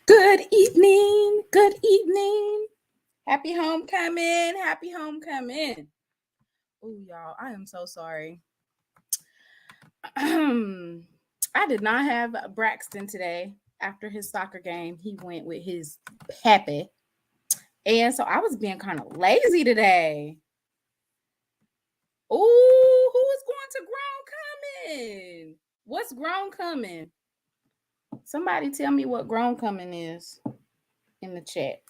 Good evening. Good evening. Happy homecoming. Happy homecoming. Oh, y'all, I am so sorry. I did not have Braxton today. After his soccer game, he went with his pappy. And so I was being kind of lazy today. Oh, who is going to Grown Coming? What's Grown Coming? Somebody tell me what Grown Coming is in the chat.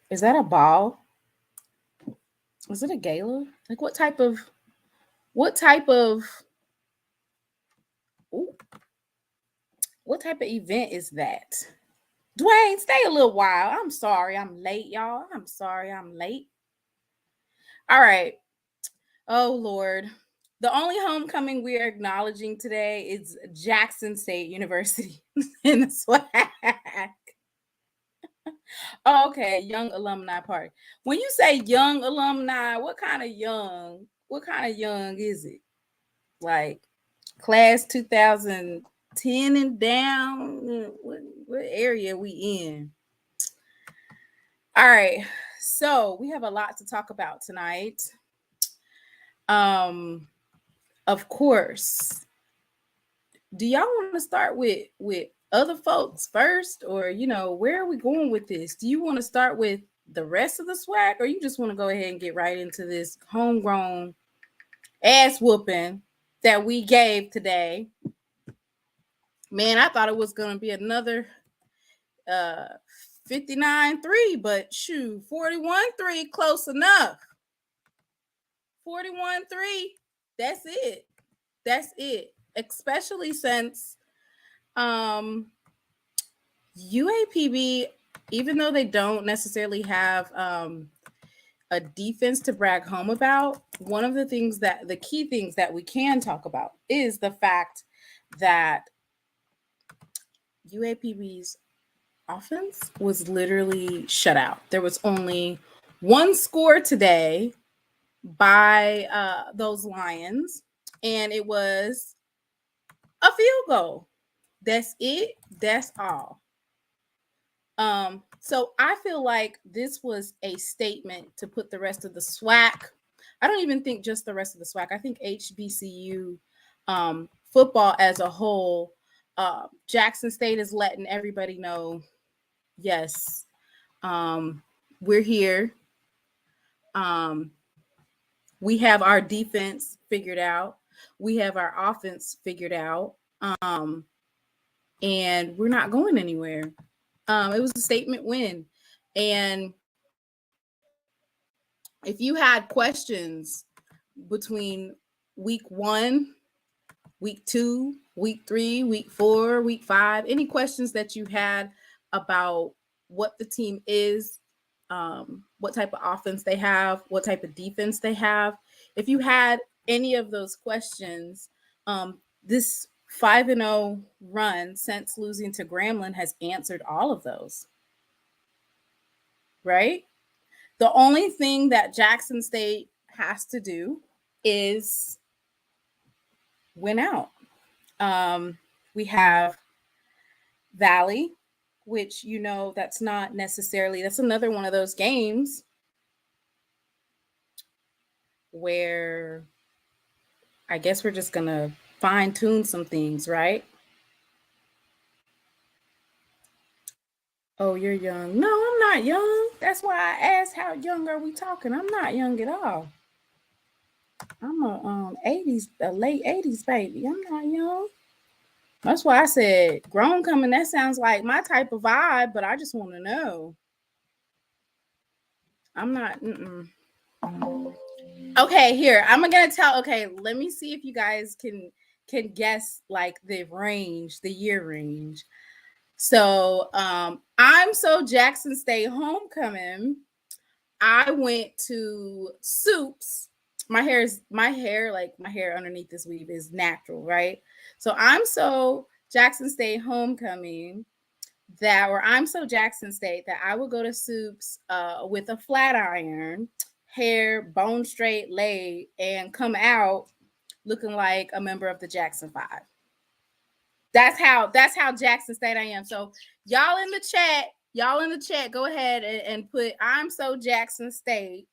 Is that a ball? Is it a gala? Like what type of event is that? Dwayne, stay a little while. I'm sorry I'm late, y'all. I'm sorry I'm late. All right. Oh, Lord. The only homecoming we are acknowledging today is Jackson State University in the SWAC. Oh, okay, young alumni party. When you say young alumni, what kind of young is it? Like class 2010 and down? What area we in? All right, so we have a lot to talk about tonight. Of course, do y'all want to start with other folks first, or where are we going with this? Do you want to start with the rest of the SWAC, or you just want to go ahead and get right into this homegrown ass whooping that we gave today? Man, I thought it was going to be another 59-3, but shoot, 41-3, close enough. 41-3, that's it. Especially since UAPB, even though they don't necessarily have a defense to brag home about, one of the key things that we can talk about is the fact that UAPB's offense was literally shut out. There was only one score today by those Lions, and it was a field goal. That's it. That's all. So I feel like this was a statement to put the rest of the SWAC. I don't even think just the rest of the SWAC. I think HBCU football as a whole. Jackson State is letting everybody know, yes, we're here. We have our defense figured out. We have our offense figured out. And we're not going anywhere. It was a statement win. And if you had questions between week 1, week 2, week 3, week 4, week 5, any questions that you had about what the team is, what type of offense they have, what type of defense they have, if you had any of those questions, this 5-0 run since losing to Grambling has answered all of those, right? The only thing that Jackson State has to do is win out. We have Valley, which, that's not necessarily, that's another one of those games where I guess we're just going to fine tune some things, right? Oh, you're young. No, I'm not young. That's why I asked how young are we talking. I'm not young at all. I'm a late 80s baby. I'm not young. That's why I said grown coming. That sounds like my type of vibe, but I just want to know. I'm not. Okay, here. I'm going to tell. Okay, let me see if you guys can can guess like the year range. So I'm so Jackson State homecoming. I went to Soups. My hair underneath this weave is natural, right? So I'm so Jackson State homecoming I'm so Jackson State that I would go to Soups with a flat iron, hair bone straight laid, and come out looking like a member of the Jackson 5. That's how Jackson State I am. So y'all in the chat, go ahead and put I'm so Jackson State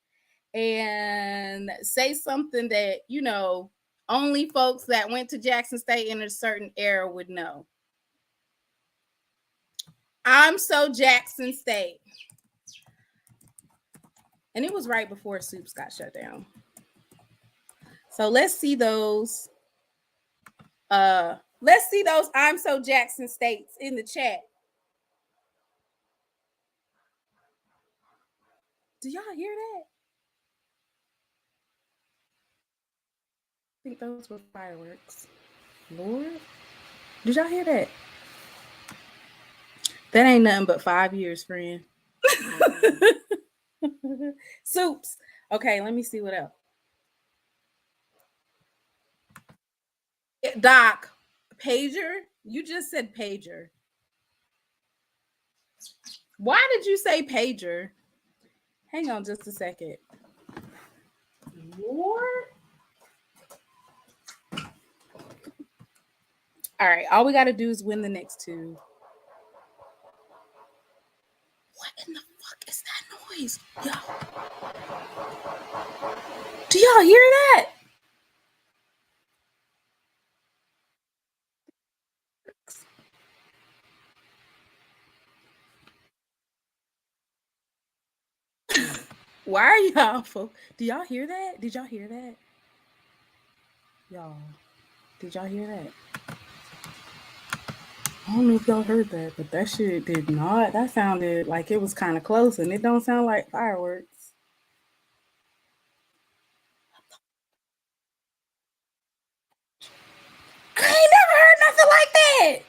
and say something that, you know, only folks that went to Jackson State in a certain era would know. I'm so Jackson State. And it was right before Soups got shut down. So let's see those. I'm so Jackson States in the chat. Do y'all hear that? I think those were fireworks. Lord, did y'all hear that? That ain't nothing but 5 years, friend. Soups. Okay, let me see what else. Doc, pager? You just said pager. Why did you say pager? Hang on just a second. Lord. All right, all we got to do is win the next two. What in the fuck is that noise? Y'all. Do y'all hear that? Why are y'all? Do y'all hear that? Did y'all hear that? Y'all, did y'all hear that? I don't know if y'all heard that, but that shit did not. That sounded like it was kind of close, and it don't sound like fireworks. I ain't never heard nothing like that.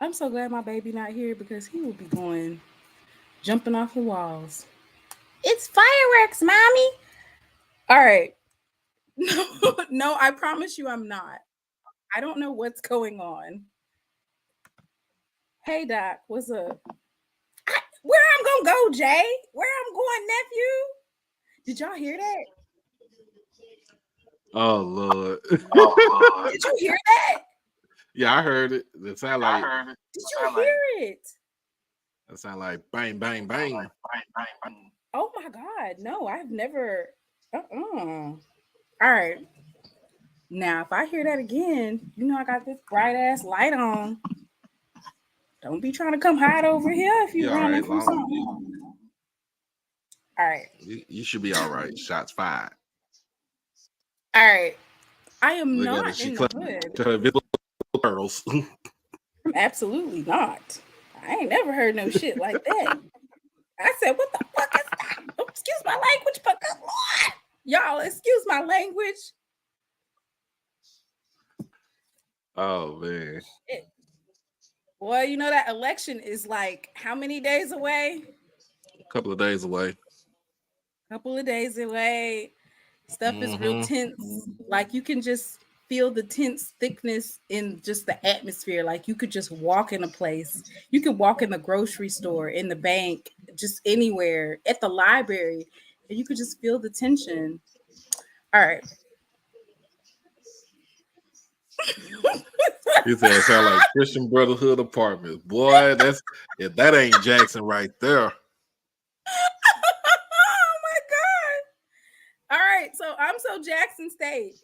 I'm so glad my baby not here because he will be jumping off the walls. It's fireworks, mommy. All right. No, I promise you I'm not. I don't know what's going on. Hey, Doc, what's up? Where I'm gonna go, Jay? Where I'm going, nephew? Did y'all hear that? Oh Lord! Did you hear that? Yeah, I heard it. It sound like. Did you hear it? That sound like bang, bang, bang. Oh my God! No, I've never. All right. Now, if I hear that again, you know I got this bright ass light on. Don't be trying to come hide over here if you running from something. All right. You should be all right. Shots fired. All right. I am not in the hood. Girls. Absolutely not. I ain't never heard no shit like that. I said, what the fuck is that? Oh, excuse my language, but good Lord. Y'all, excuse my language. Oh, man. Well, you know that election is like how many days away? A couple of days away. Stuff is real tense. Like you can just feel the tense thickness in just the atmosphere. Like you could just walk in a place. You could walk in the grocery store, in the bank, just anywhere, at the library, and you could just feel the tension. All right. He said it sound like Christian Brotherhood Apartments. Boy, that ain't Jackson right there. Oh my God. All right. So I'm so Jackson State.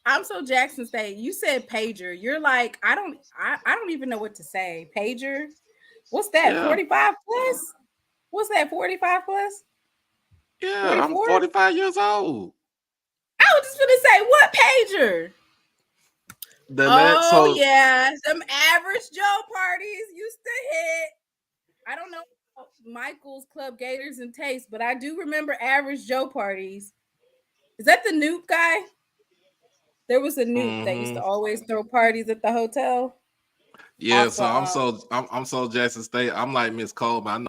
I'm so Jackson State. You said pager. You're like, I don't even know what to say. Pager. What's that? Yeah. 45 plus? What's that? 45 plus? Yeah, 44? I'm 45 years old. I was just gonna say, what pager? Yeah, some average Joe parties used to hit. I don't know Michael's Club Gators and Taste, but I do remember Average Joe parties. Is that the Noop guy? There was a Noop that used to always throw parties at the hotel. Yeah, so I'm so Jackson State. I'm like Miss Coleman.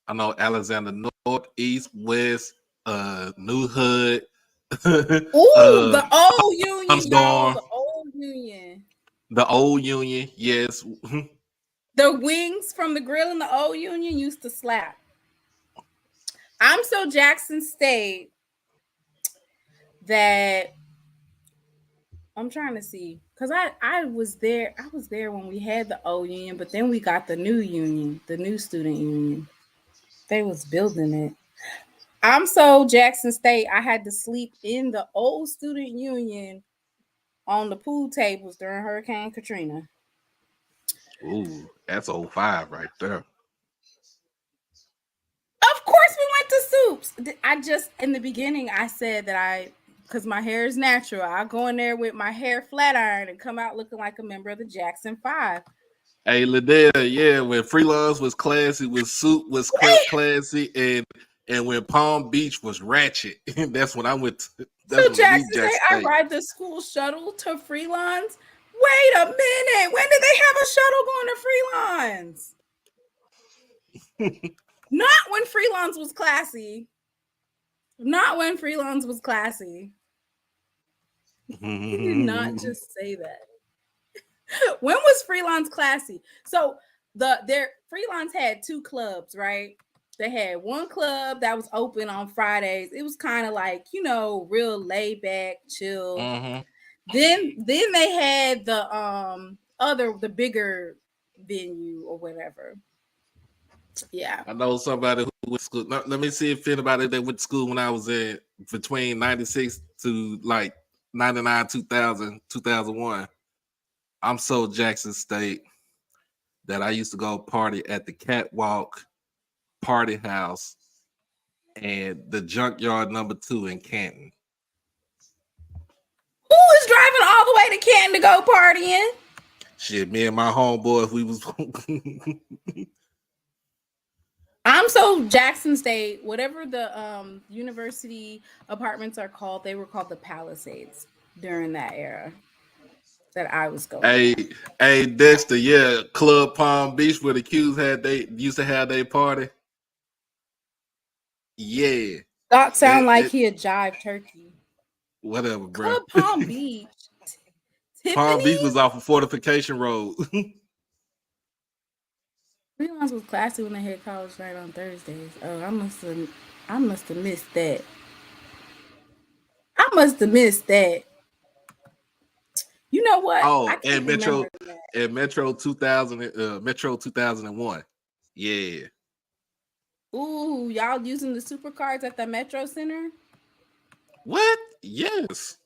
I know Alexander North, East, West, New Hood. Ooh, the old Union, y'all. Storm. The old Union. The old Union, yes. The wings from the grill in the old Union used to slap. I'm so Jackson State that I'm trying to see, because I was there when we had the old Union, but then we got the new Union, the new student union. They was building it. I'm so Jackson State, I had to sleep in the old student union on the pool tables during Hurricane Katrina. Ooh, that's 05 right there. Of course we went to Soups. I just, in the beginning, I said that because my hair is natural, I'll go in there with my hair flat iron and come out looking like a member of the Jackson 5. Hey, Liddell, yeah, when Freelance was classy, when Soup was classy, and when Palm Beach was ratchet, that's when I went to. So Jackson State, I ride the school shuttle to Freelance. Wait a minute. When did they have a shuttle going to Freelance? Not when Freelance was classy. Not when Freelance was classy. He did not just say that. When was Freelance classy? So their Freelance had two clubs, right? They had one club that was open on Fridays. It was kind of like, real laid back, chill. Then they had the bigger venue or whatever. Yeah. I know somebody who went to school. Let me see if anybody that went to school when I was in between 96 to like 99, 2000, 2001. I'm so Jackson State that I used to go party at the Catwalk Party House and the Junkyard number 2 in Canton. Who is driving all the way to Canton to go partying? Shit, me and my homeboys, we was. I'm so Jackson State, whatever the university apartments are called, they were called the Palisades during that era that I was going. Hey, Dexter, yeah, Club Palm Beach where the Qs used to have their party. Yeah. Doc sound like he a jive turkey. Whatever, bro. Club Palm Beach. Palm Beach was off of Fortification Road. Freelance was classy when they had college night on Thursdays. Oh, I must have missed that. You know what? Oh, and Metro 2001. Yeah. Ooh, y'all using the supercards at the Metro Center? What? Yes.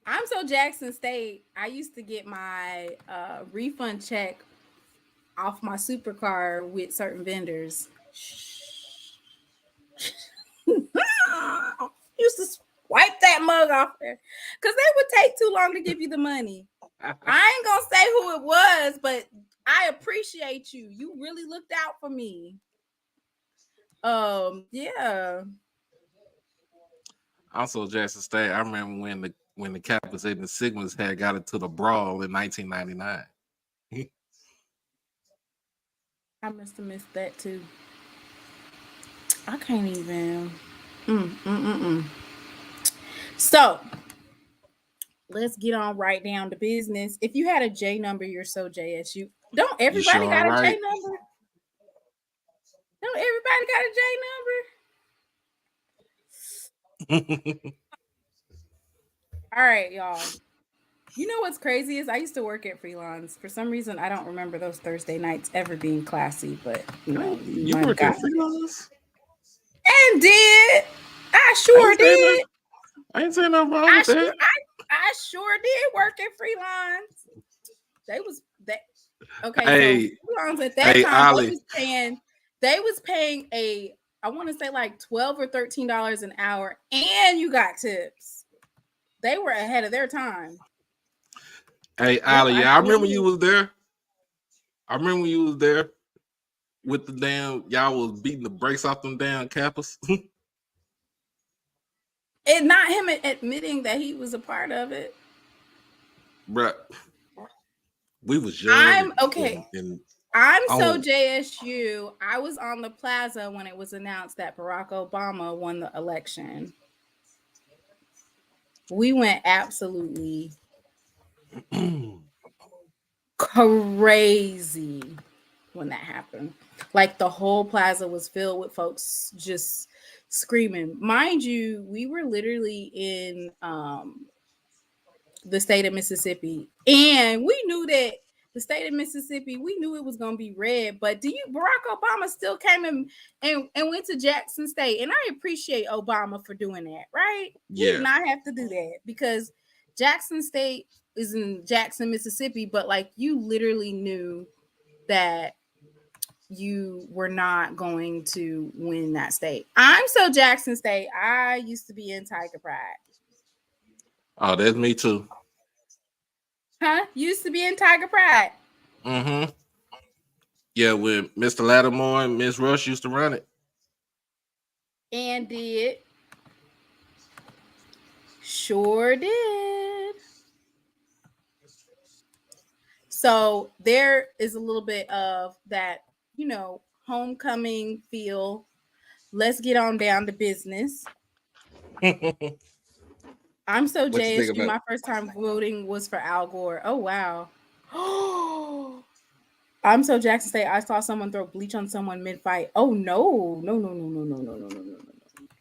I'm so Jackson State. I used to get my refund check off my supercard with certain vendors. Used to swipe that mug off there because they would take too long to give you the money. I ain't gonna say who it was, but I appreciate you. You really looked out for me. Yeah. Also, Jackson State. I remember when the Kappas and the Sigmas had got into the brawl in 1999. I must have missed that too. I can't even. So let's get on right down to business. If you had a J number, you're so JSU. Don't everybody got a J number? Don't everybody got a J number? All right, y'all. You know what's crazy is I used to work at Freelance. For some reason, I don't remember those Thursday nights ever being classy, but you work at Freelance? And did. I sure did. I ain't saying nothing wrong with that. I sure did work at Freelance. Okay. Hey, so Freelance at that time, Ollie. they was paying I want to say like $12 or $13 an hour, and you got tips. They were ahead of their time. Hey, Ollie, I remember you was there. with the damn y'all was beating the brakes off them damn cappers? And not him admitting that he was a part of it. Bruh. We was young. I'm okay. I'm so JSU. I was on the plaza when it was announced that Barack Obama won the election. We went absolutely crazy when that happened. Like the whole plaza was filled with folks just screaming. Mind you, we were literally in the state of Mississippi, and we knew that the state of Mississippi, we knew it was going to be red, but Barack Obama still came and went to Jackson State, and I appreciate Obama for doing that, right? Yeah. He did not have to do that because Jackson State is in Jackson, Mississippi, but like you literally knew that you were not going to win that state. I'm so Jackson State. I used to be in Tiger Pride. Oh, that's me too. Huh? Used to be in Tiger Pride. Mm-hmm. Yeah, when Mr. Lattimore and Miss Rush used to run it. And did. Sure did. So there is a little bit of that, homecoming feel. Let's get on down to business. I'm so JSU. My first time voting was for Al Gore. Oh, wow. I'm so Jackson State. I saw someone throw bleach on someone mid-fight. Oh, no. No.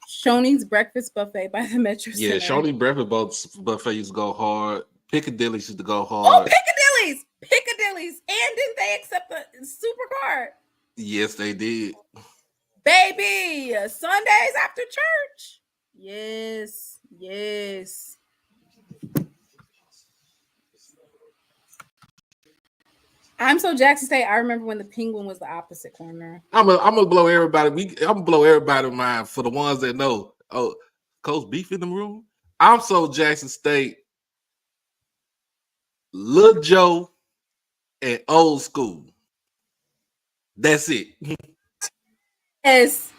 Shoney's Breakfast Buffet by the Metro Center. Yeah, Shoney's Breakfast Buffet used to go hard. Piccadilly's used to go hard. Oh, Piccadilly's. And didn't they accept the SuperCard? Yes, they did. Baby, Sundays after church. Yes. I'm so Jackson State. I remember when the Penguin was the opposite corner. I'm gonna blow everybody. I'm gonna blow everybody's mind for the ones that know. Oh, Coach Beef in the room. I'm so Jackson State. Lil Joe and Old School. That's it. Yes.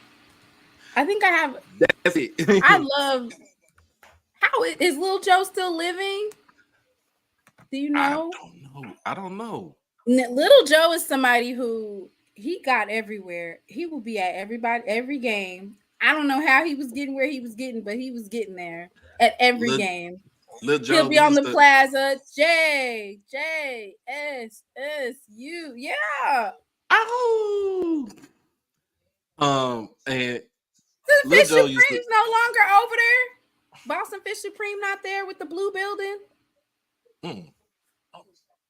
I think I have. That's it. I love. How is Lil Joe still living? Do you know? I don't know. Little Joe is somebody who he got everywhere. He will be at every game. I don't know how he was getting where he was getting, but he was getting there at every game. He'll be on the plaza. JSSU. Yeah. Oh. And the Fish Supreme's no longer over there. Boston Fish Supreme not there with the blue building.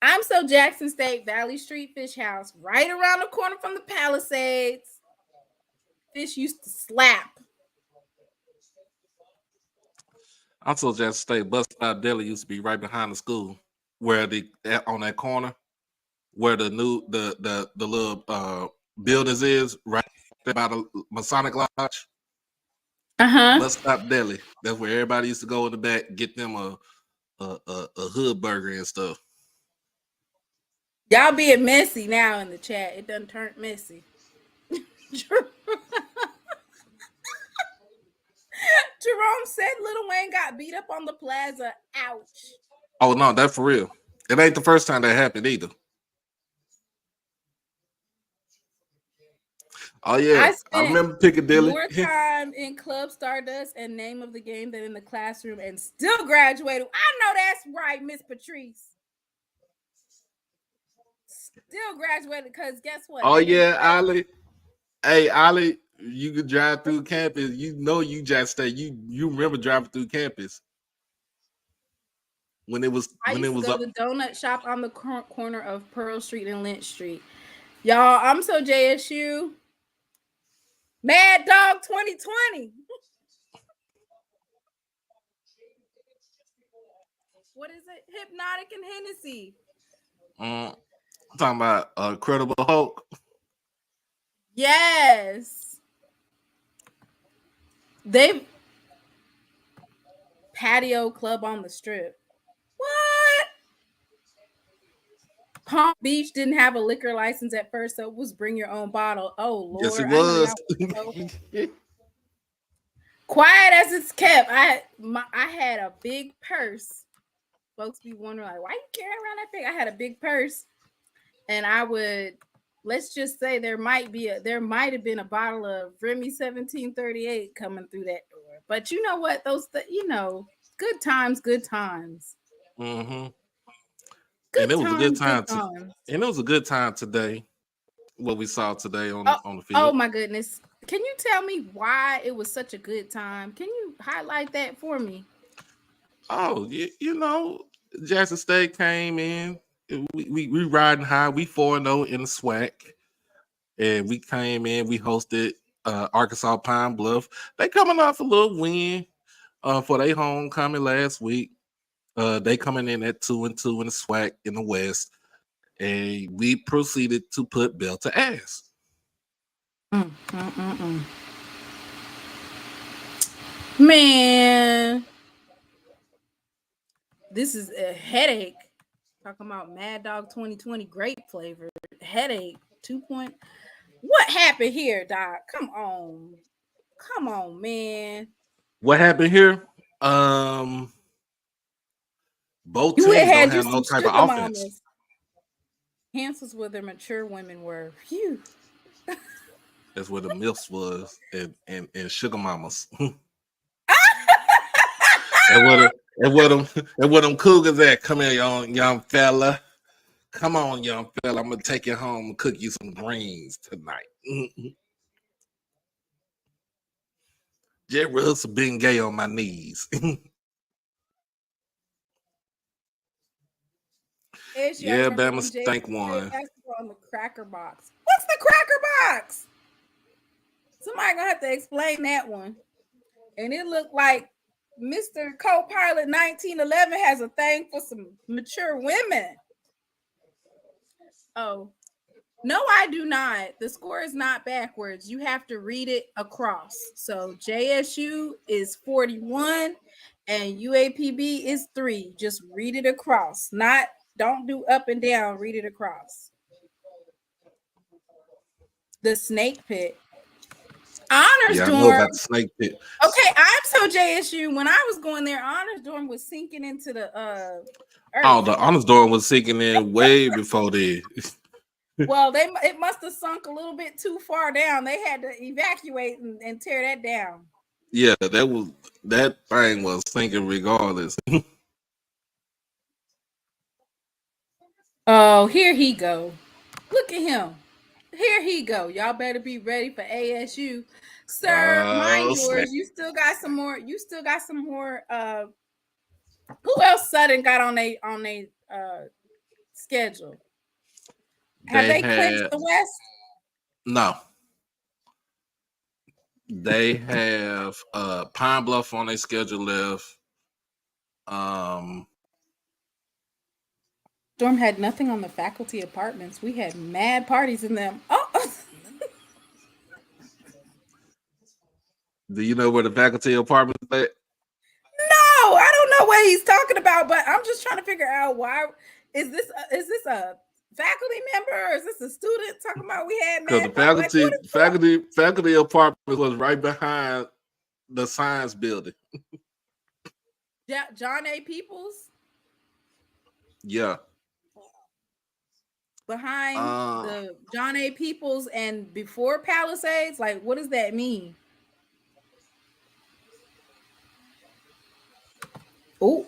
I'm so Jackson State, Valley Street Fish House, right around the corner from the Palisades. Fish used to slap. I'm so Jackson State, Bus Stop Deli used to be right behind the school, where on that corner, where the little buildings is, right by the Masonic Lodge. Bus Stop Deli. That's where everybody used to go in the back, get them a hood burger and stuff. Y'all being messy now in the chat. It done turned messy. Jerome said Lil Wayne got beat up on the plaza. Ouch. Oh, no, that's for real. It ain't the first time that happened either. Oh, yeah. I remember Piccadilly. More time in Club Stardust and name of the game than in the classroom and still graduated. I know that's right, Miss Patrice. Still graduated because guess what? Oh, yeah, Ali. Hey, Ali, you could drive through campus. You know you just stay. You remember driving through campus when it was I used to go to the donut shop on the corner of Pearl Street and Lynch Street. Y'all, I'm so JSU. Mad Dog 2020. What is it? Hypnotic and Hennessy. I'm talking about Incredible Hulk. Yes. They patio club on the strip. What? Palm Beach didn't have a liquor license at first, so it was bring your own bottle. Oh Lord, Yes, it I know was. y'all. Quiet as it's kept. I had a big purse. Folks be wondering like, why you carrying around that thing? I had a big purse, and I would, let's just say there might have been a bottle of Remy 1738 coming through that door. But you know what? Good times, good times. Mm-hmm. Good And it was a good times, time. And it was a good time today. What we saw today on the field. Oh my goodness! Can you tell me why it was such a good time? Can you highlight that for me? Oh, you know, Jackson State came in. We riding high. We 4-0 in the SWAC, and we came in. We hosted Arkansas Pine Bluff. They coming off a little win for their homecoming last week. They coming in at 2-2 in the SWAC in the West, and we proceeded to put Bell to ass. Man, this is a headache. Talking about Mad Dog 2020 grape flavor headache 2 point. What happened here, Doc? Come on, man. What happened here? Both teams don't have no type of offense. Mamas. Kansas where the mature women were. Phew. That's where the MILFs was and sugar mamas. and where them cougars at? Come here, young fella. Come on, young fella. I'm gonna take you home and cook you some greens tonight. Jerry Russell being gay on my knees. Yeah, Bama Stank one. On the cracker box. What's the cracker box? Somebody gonna have to explain that one. And it looked like Mr. Co-Pilot 1911 has a thing for some mature women. Oh, no, I do not. The score is not backwards. You have to read it across. So JSU is 41 and UAPB is 3. Just read it across. Don't do up and down. Read it across. The snake pit. Honors dorm. I know about the snake pit. Okay, I'm so JSU. When I was going there, honors dorm was sinking into the earth. Oh, the honors dorm was sinking in way before this. Well, it must have sunk a little bit too far down. They had to evacuate and tear that down. Yeah, that thing was sinking regardless. Oh, here he go. Look at him. Here he go. Y'all better be ready for ASU. Sir, mind yours. You still got some more. Who else Sudden got on a schedule? Have they clinched the West? No. They have Pine Bluff on their schedule left. Dorm had nothing on the faculty apartments. We had mad parties in them. Oh. Do you know where the faculty apartments at? No, I don't know what he's talking about, but I'm just trying to figure out why is this a faculty member or is this a student talking about we had because the faculty apartment was right behind the science building. John A. Peoples? Yeah. Behind the John A. Peoples and before Palisades? Like, what does that mean? Oh.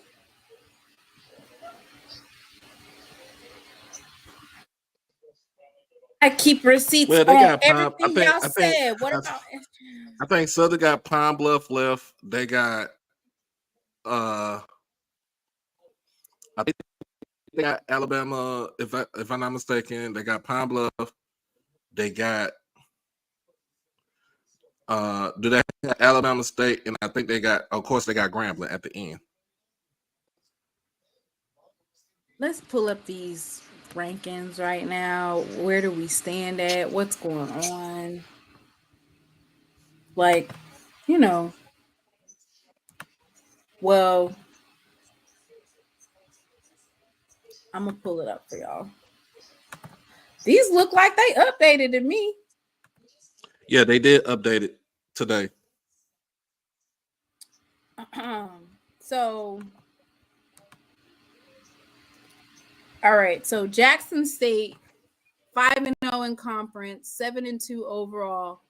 I keep receipts on everything y'all said. What about? I think Southern got Pine Bluff left. They got I think they got Alabama. If I'm not mistaken, they got Pine Bluff. They got do they have Alabama State? And I think they got, of course, they got Grambling at the end. Let's pull up these rankings right now. Where do we stand at? What's going on? Like, well, I'm gonna pull it up for y'all. These look like they updated to me. Yeah, they did update it today. So, all right. So Jackson State 5-0 in conference, 7-2 overall.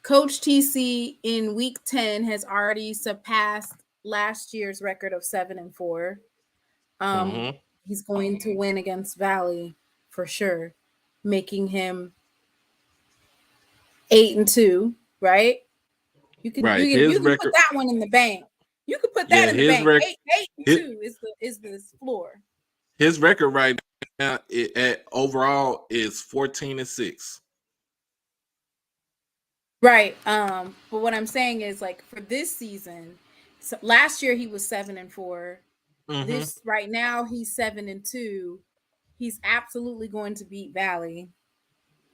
Coach TC in week 10 has already surpassed last year's record of 7-4. He's going to win against Valley for sure, making him 8-2, right? You can put that one in the bank. You could put that in the bank. 8-2 is the floor. His record right now at overall is 14-6. Right. But what I'm saying is, like, for this season, so last year he was 7-4. This right now he's 7-2. He's absolutely going to beat Valley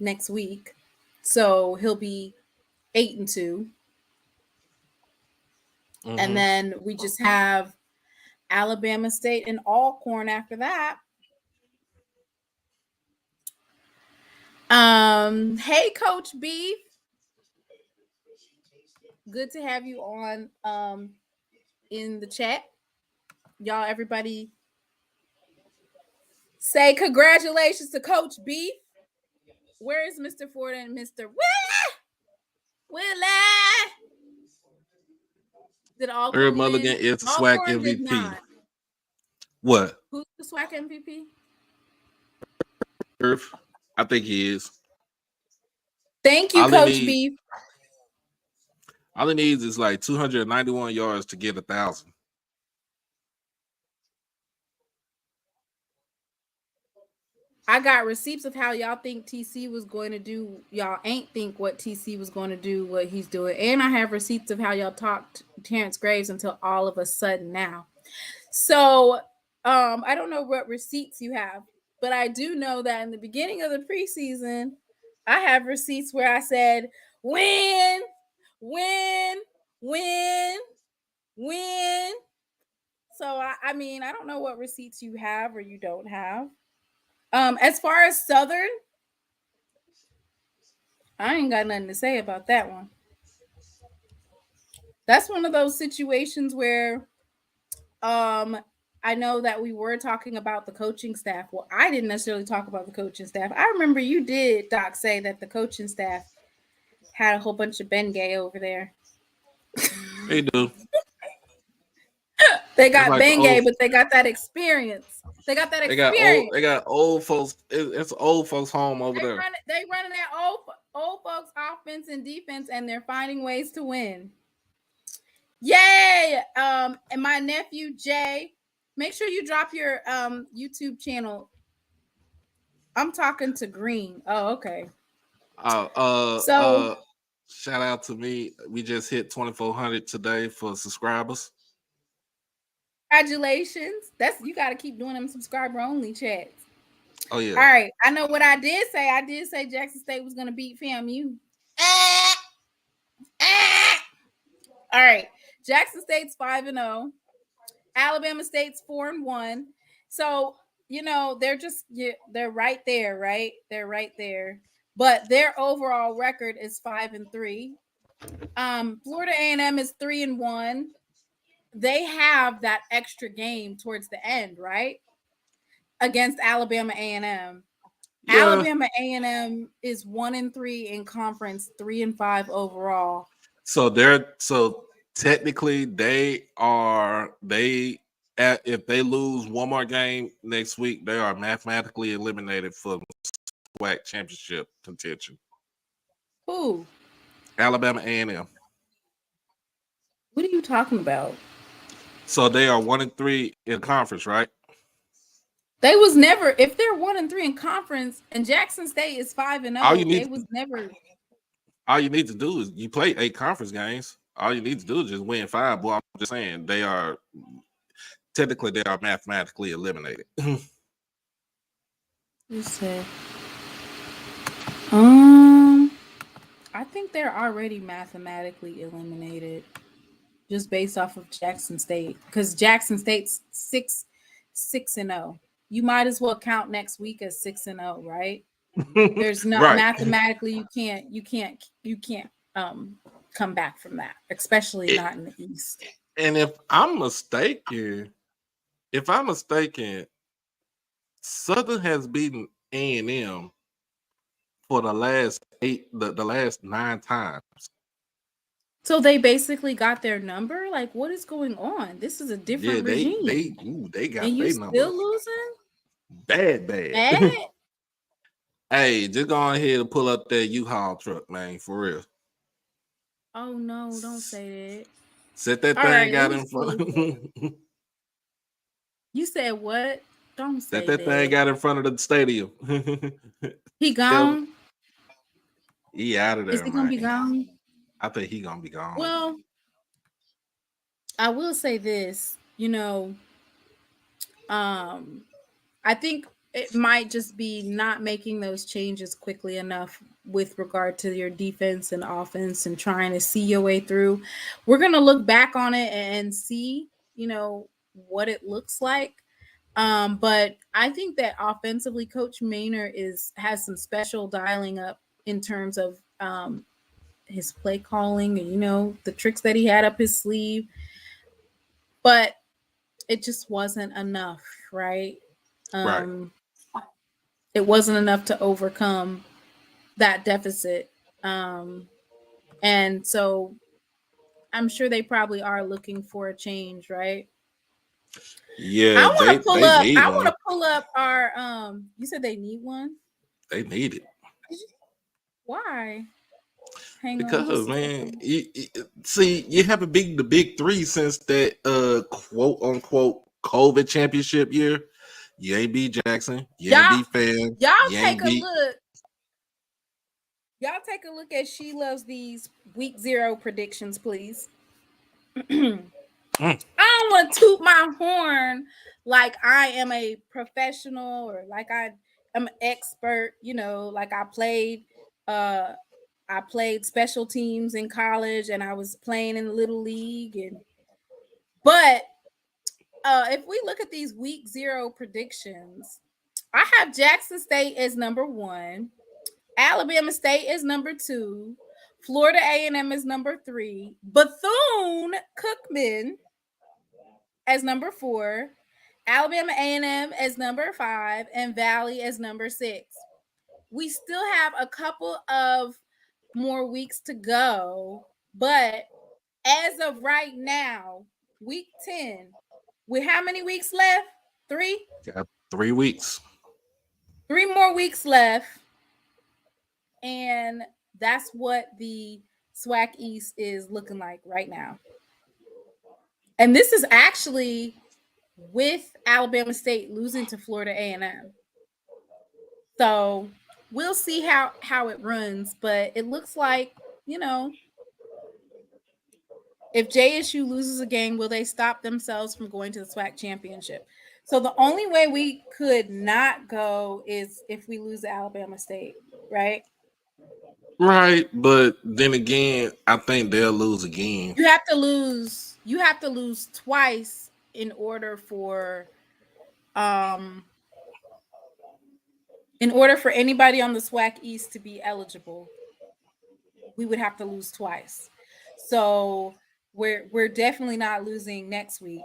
next week, so he'll be 8-2. And then we just have Alabama State and Alcorn after that. Hey, Coach Beef. Good to have you on in the chat. Y'all, everybody say congratulations to Coach Beef. Where is Mr. Ford and Mr. Willie? Did Alcorn Herb Mulligan is the SWAC MVP. What? Who's the SWAC MVP? Irv, I think he is. Thank you, Coach Beef. All he needs is like 291 yards to get 1,000. I got receipts of how y'all think TC was going to do. Y'all ain't think what TC was going to do, what he's doing. And I have receipts of how y'all talked Terrence Graves until all of a sudden now. So I don't know what receipts you have, but I do know that in the beginning of the preseason, I have receipts where I said, win. So, I mean, I don't know what receipts you have or you don't have. As far as Southern, I ain't got nothing to say about that one. That's one of those situations where I know that we were talking about the coaching staff. Well, I didn't necessarily talk about the coaching staff. I remember you did, Doc, say that the coaching staff had a whole bunch of Bengay over there. They do. They got like Bengay, but they got that experience. They got old folks. It's old folks home over there. They running that old folks offense and defense, and they're finding ways to win. Yay! And my nephew Jay, make sure you drop your YouTube channel. I'm talking to Green. Oh, okay. So shout out to me. We just hit 2,400 today for subscribers. Congratulations. You got to keep doing them subscriber only chats. Oh yeah. All right. I know what I did say. I did say Jackson State was going to beat FAMU. All right. Jackson State's 5-0. Alabama State's 4-1. So, they're right there, right? They're right there. But their overall record is 5-3. Florida A&M is 3-1. They have that extra game towards the end, right? Against Alabama A&M. Yeah. Alabama A&M is 1-3 in conference, 3-5 overall. So technically if they lose one more game next week, they are mathematically eliminated for SWAC Championship contention. Who? Alabama A&M. What are you talking about? So they are 1-3 in conference, right? They was never, if they're 1-3 in conference and Jackson State is 5-0, they was never. All you need to do is you play 8 conference games. All you need to do is just win 5. Well, I'm just saying they are mathematically eliminated. You said, I think they're already mathematically eliminated just based off of Jackson State, because Jackson State's 6-0. you might as well count next week as 6-0, right? There's not Right. mathematically you can't come back from that, especially not in the East. And if I'm mistaken, Southern has beaten A&M for the last the last 9 times. So they basically got their number. Like, what is going on? This is a different regime. They got and you their still number losing? bad. Bad? Hey, just go ahead and pull up that U-Haul truck, man, for real. Oh no, don't say that. Set that All thing right, out let me in front. You said what? Don't say Set that thing out in front of the stadium. He gone? He out of there, Is he man. gonna be gone? I think he gonna be gone. Well, I will say this, I think it might just be not making those changes quickly enough with regard to your defense and offense and trying to see your way through. We're going to look back on it and see, what it looks like. But I think that offensively, Coach Maynard has some special dialing up in terms of his play calling and, the tricks that he had up his sleeve. But it just wasn't enough, right? Right. It wasn't enough to overcome that deficit. And so I'm sure they probably are looking for a change, right? Yeah, I want to pull one. up our you said they need one? They need it. Why? Because man, you haven't beaten the big 3 since that quote unquote COVID championship year. You ain't beat Jackson. You ain't beat Fan. Y'all you take a look. Y'all take a look at She Loves These week 0 predictions, please. I don't want to toot my horn like I am a professional or like I am an expert, like I played special teams in college and I was playing in the little league but if we look at these week 0 predictions, I have Jackson State as number 1, Alabama State is number 2, Florida A&M is number 3, Bethune-Cookman as number 4, Alabama A&M as number 5, and Valley as number 6. We still have a couple of more weeks to go, but as of right now, week 10, with how many weeks left? 3? Got 3 weeks. 3 more weeks left. And that's what the SWAC East is looking like right now. And this is actually with Alabama State losing to Florida A&M. So we'll see how it runs, but it looks like, if JSU loses a game, will they stop themselves from going to the SWAC Championship? So the only way we could not go is if we lose to Alabama State, right? Right, but then again, I think they'll lose again. You have to lose twice in order for anybody on the SWAC East to be eligible. We would have to lose twice. So we're definitely not losing next week.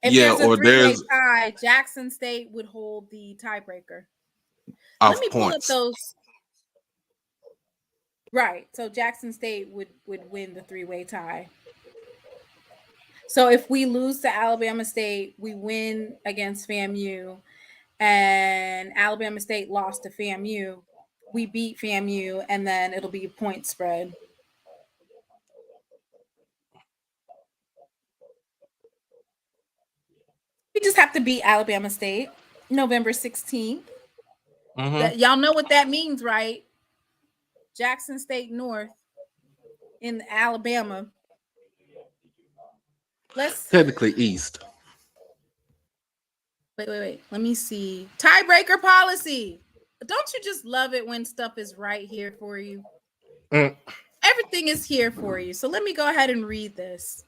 If there's a 3-way tie, Jackson State would hold the tiebreaker. Let me pull up those. Right. So Jackson State would win the 3-way tie. So if we lose to Alabama State, we win against FAMU, and Alabama State lost to FAMU. We beat FAMU, and then it'll be a point spread. We just have to beat Alabama State November 16th. Y'all know what that means, right? Jackson State North in Alabama. Let's technically East. Wait. Let me see. Tiebreaker policy. Don't you just love it when stuff is right here for you? Everything is here for you. So let me go ahead and read this.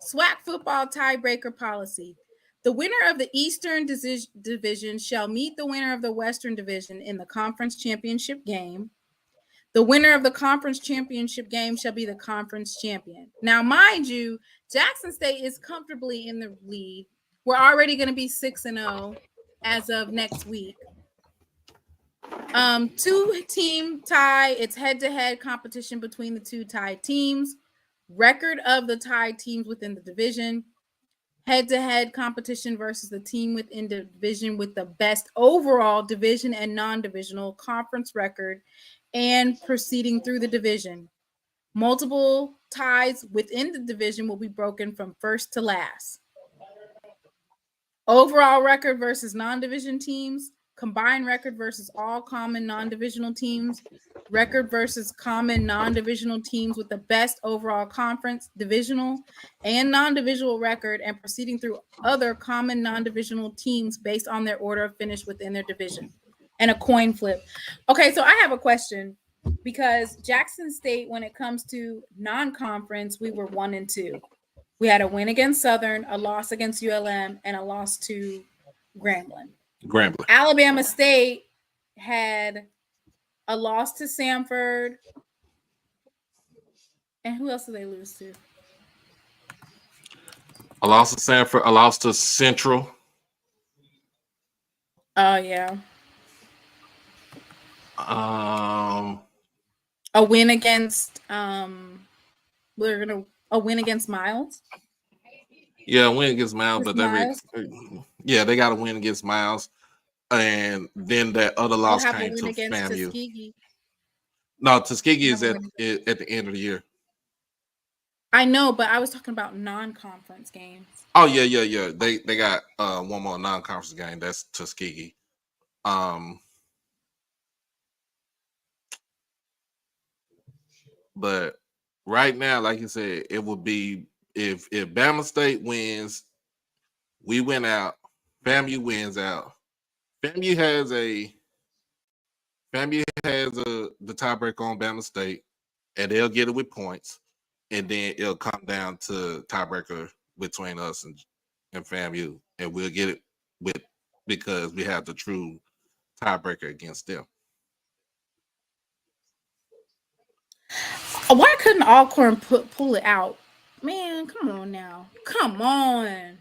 SWAC football tiebreaker policy. The winner of the Eastern Division shall meet the winner of the Western Division in the conference championship game. The winner of the conference championship game shall be the conference champion. Now, mind you, Jackson State is comfortably in the lead. We're already going to be 6-0 as of next week. 2-team tie. It's head-to-head competition between the two tied teams. Record of the tied teams within the division. Head-to-head competition versus the team within the division with the best overall division and non-divisional conference record and proceeding through the division. Multiple ties within the division will be broken from first to last. Overall record versus non-division teams. Combined record versus all common non-divisional teams. Record versus common non-divisional teams with the best overall conference, divisional, and non-divisional record, and proceeding through other common non-divisional teams based on their order of finish within their division. And a coin flip. Okay, so I have a question, because Jackson State, when it comes to non-conference, we were 1-2. We had a win against Southern, a loss against ULM, and a loss to Grambling. Alabama State had a loss to Samford. And who else did they lose to? A loss to Samford, a loss to Central. Oh, yeah. A win against a win against Miles. Yeah, a win against Miles, but they got a win against Miles, and then that other loss came to FAMU. Tuskegee. No, Tuskegee is at the end of the year. I know, but I was talking about non-conference games. Oh yeah. They got one more non-conference game. That's Tuskegee. But right now, like you said, it would be if Bama State wins, we win out. FAMU wins out. FAMU has the tiebreaker on Bama State, and they'll get it with points, and then it'll come down to tiebreaker between us and FAMU, and we'll get it because we have the true tiebreaker against them. Why couldn't Alcorn pull it out? Man, come on now. Come on.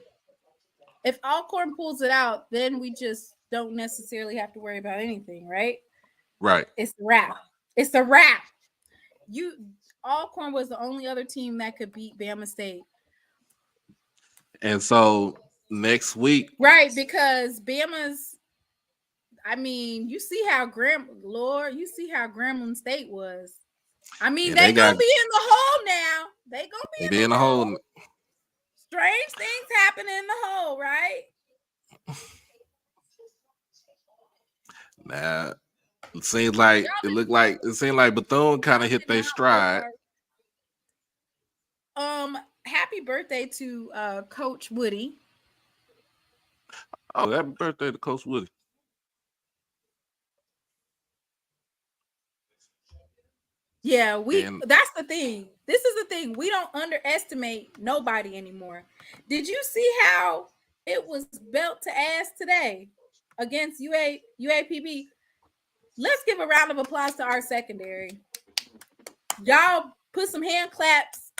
If Alcorn pulls it out, then we just don't necessarily have to worry about anything, right? Right. It's a wrap. It's a wrap. Alcorn was the only other team that could beat Bama State. And so next week. Right, because Bama's, you see how Grambling State was. They gonna be in the hole now. They gonna be in the hole. Strange things happen in the hole, right? Nah, it seemed like Bethune kind of hit their stride. Happy birthday to Coach Woody. Oh, happy birthday to Coach Woody. Yeah, that's the thing. This is the thing. We don't underestimate nobody anymore. Did you see how it was belt to ass today against UAPB? Let's give a round of applause to our secondary. Y'all put some hand claps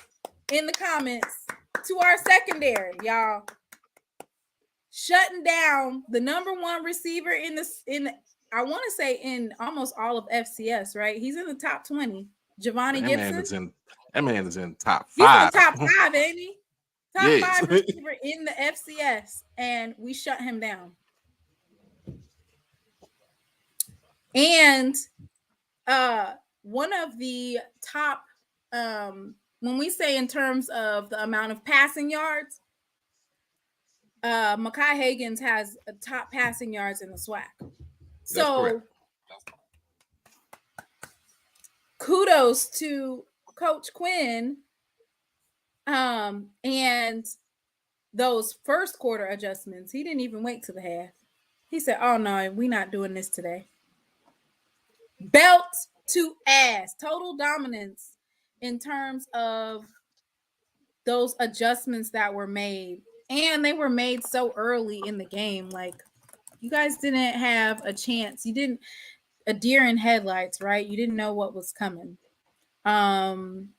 in the comments to our secondary, y'all. Shutting down the number one receiver in I want to say in almost all of FCS, right? He's in the top 20. Javani Gibson. That man is in top 5. He's in the top 5, ain't he? Top 5 receiver in the FCS, and we shut him down. And one of the top, when we say in terms of the amount of passing yards, Makai Hagans has a top passing yards in the SWAC. So kudos to Coach Quinn and those first quarter adjustments. He didn't even wait to the half. He said, oh, no, we're not doing this today. Belt to ass. Total dominance in terms of those adjustments that were made And they were made so early in the game. Like, you guys didn't have a chance. You didn't a deer in headlights, right? You didn't know what was coming. Mhm.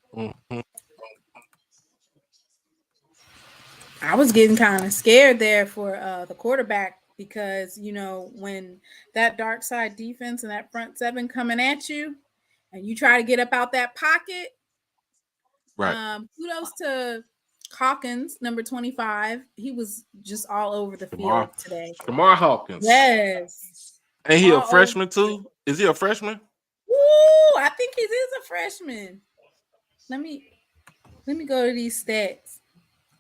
I was getting kind of scared there for the quarterback because, you know, when that dark side defense and that front seven coming at you and you try to get up out that pocket. Right. Kudos to Hawkins, number 25. He was just all over the Kamar field today. Hawkins. Yes. Ain't he a All freshman over. too? Is he a freshman? Woo! I think he is a freshman. Let me go to these stats.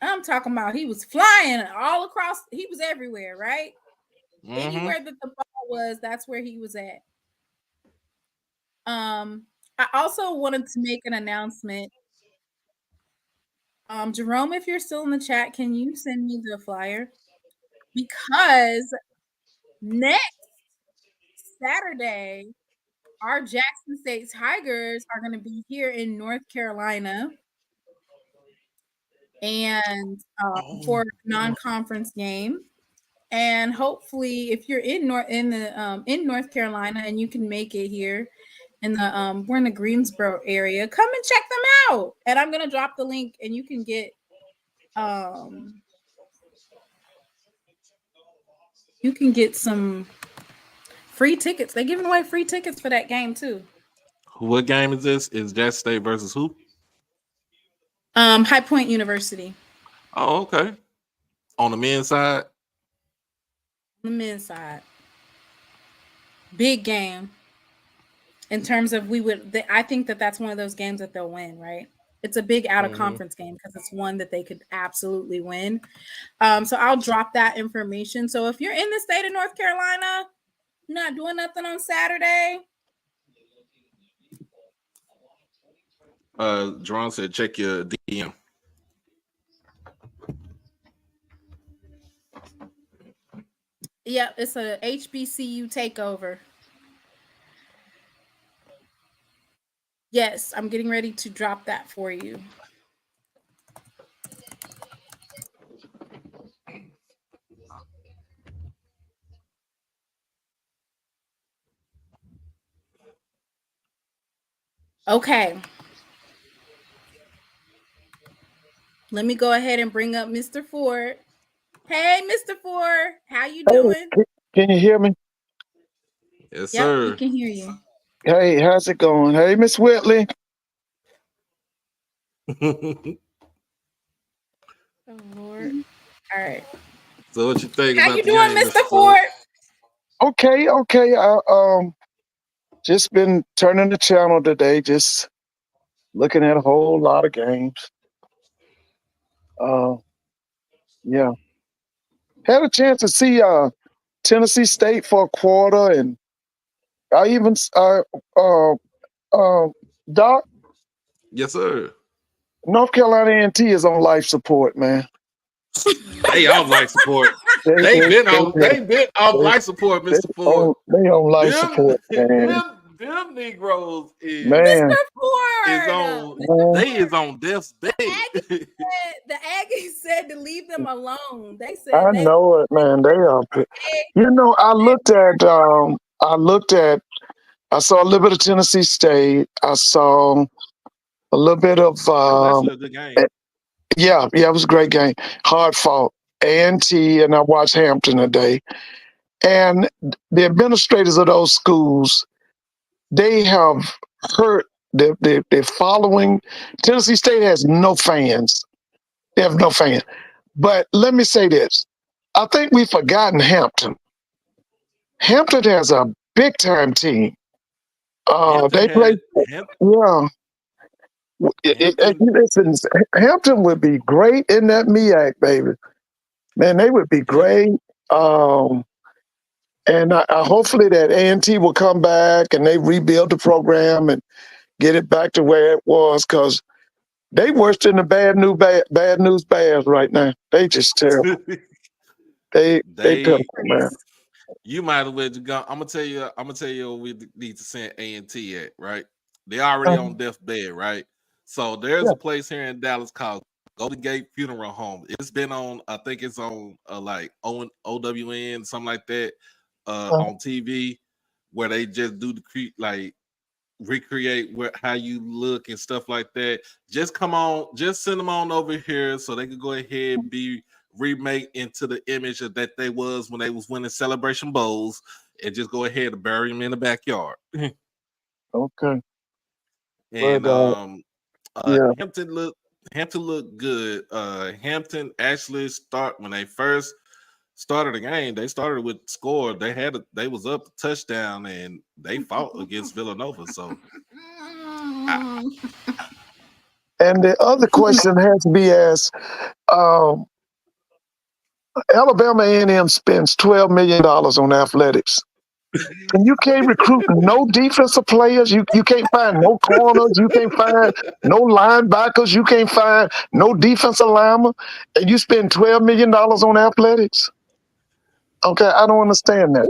I'm talking about he was flying all across. He was everywhere, right? Mm-hmm. Anywhere that the ball was, that's where he was at. I also wanted to make an announcement. Jerome, if you're still in the chat, can you send me the flyer? Because next Saturday, our Jackson State Tigers are going to be here in North Carolina, and for a non-conference game. And hopefully, if you're in North Carolina and you can make it here, in the we're in the Greensboro area, come and check them out. And I'm gonna drop the link, and you can get some free tickets. They're giving away free tickets for that game too. What game is this? Is Jackson State versus who? High Point University. Oh, okay. On the men's side? On the men's side. Big game. In terms of I think that's one of those games that they'll win, right? It's a big out of conference game because it's one that they could absolutely win. So I'll drop that information. So if you're in the state of North Carolina, you're not doing nothing on Saturday. Jerome said check your DM. Yep, it's a HBCU takeover. Yes, I'm getting ready to drop that for you. Okay. Let me go ahead and bring up Mr. Ford. Hey, Mr. Ford, how you doing? Hey, can you hear me? Yes, Yep, sir. we can hear you. Hey, how's it going? Hey, Miss Whitley. Oh, Lord. All right. So what you think How about you the doing, game, Mr. Ford? Okay. I just been turning the channel today, just looking at a whole lot of games. Yeah. Had a chance to see Tennessee State for a quarter, and I even Doc, Yes, sir. North Carolina A&T is on life support, man. They on life support. They been on life support, Mr. Ford. They on life support, man. Them Negroes Man. Mr. Ford. They is on death's bed. The Aggies said to leave them alone. They said I know it, man. They are. You know, I saw a little bit of Tennessee State. I saw a little bit of. That was actually a good game. Yeah, it was a great game. Hard fought. A&T, and I watched Hampton today. And the administrators of those schools, they have hurt their following. Tennessee State has no fans. They have no fans. But let me say this. I think we've forgotten Hampton. Hampton has a big time team. They play. Yeah. Listen, Hampton would be great in that MEAC, baby. Man, they would be great. And I hopefully that A&T will come back and they rebuild the program and get it back to where it was, because they worse than the bad news bears right now. They just terrible. they terrible, man. You might have well go. I'm gonna tell you what we need to send A&T at, right? They already on deathbed, right? So there's a place here in Dallas called Golden Gate Funeral Home. It's been on, I think it's on like OWN, something like that, on TV, where they just do the like recreate how you look and stuff like that. Just come on, just send them on over here so they can go ahead and be remade into the image that they was when they was winning Celebration Bowls, and just go ahead and bury them in the backyard. Okay. And yeah. Hampton looked good. Hampton actually when they first started the game, they started with score. They was up a touchdown and they fought against Villanova. So And the other question has to be asked, Alabama A&M spends $12 million on athletics. And you can't recruit no defensive players. You can't find no corners. You can't find no linebackers. You can't find no defensive linemen. And you spend $12 million on athletics. Okay, I don't understand that.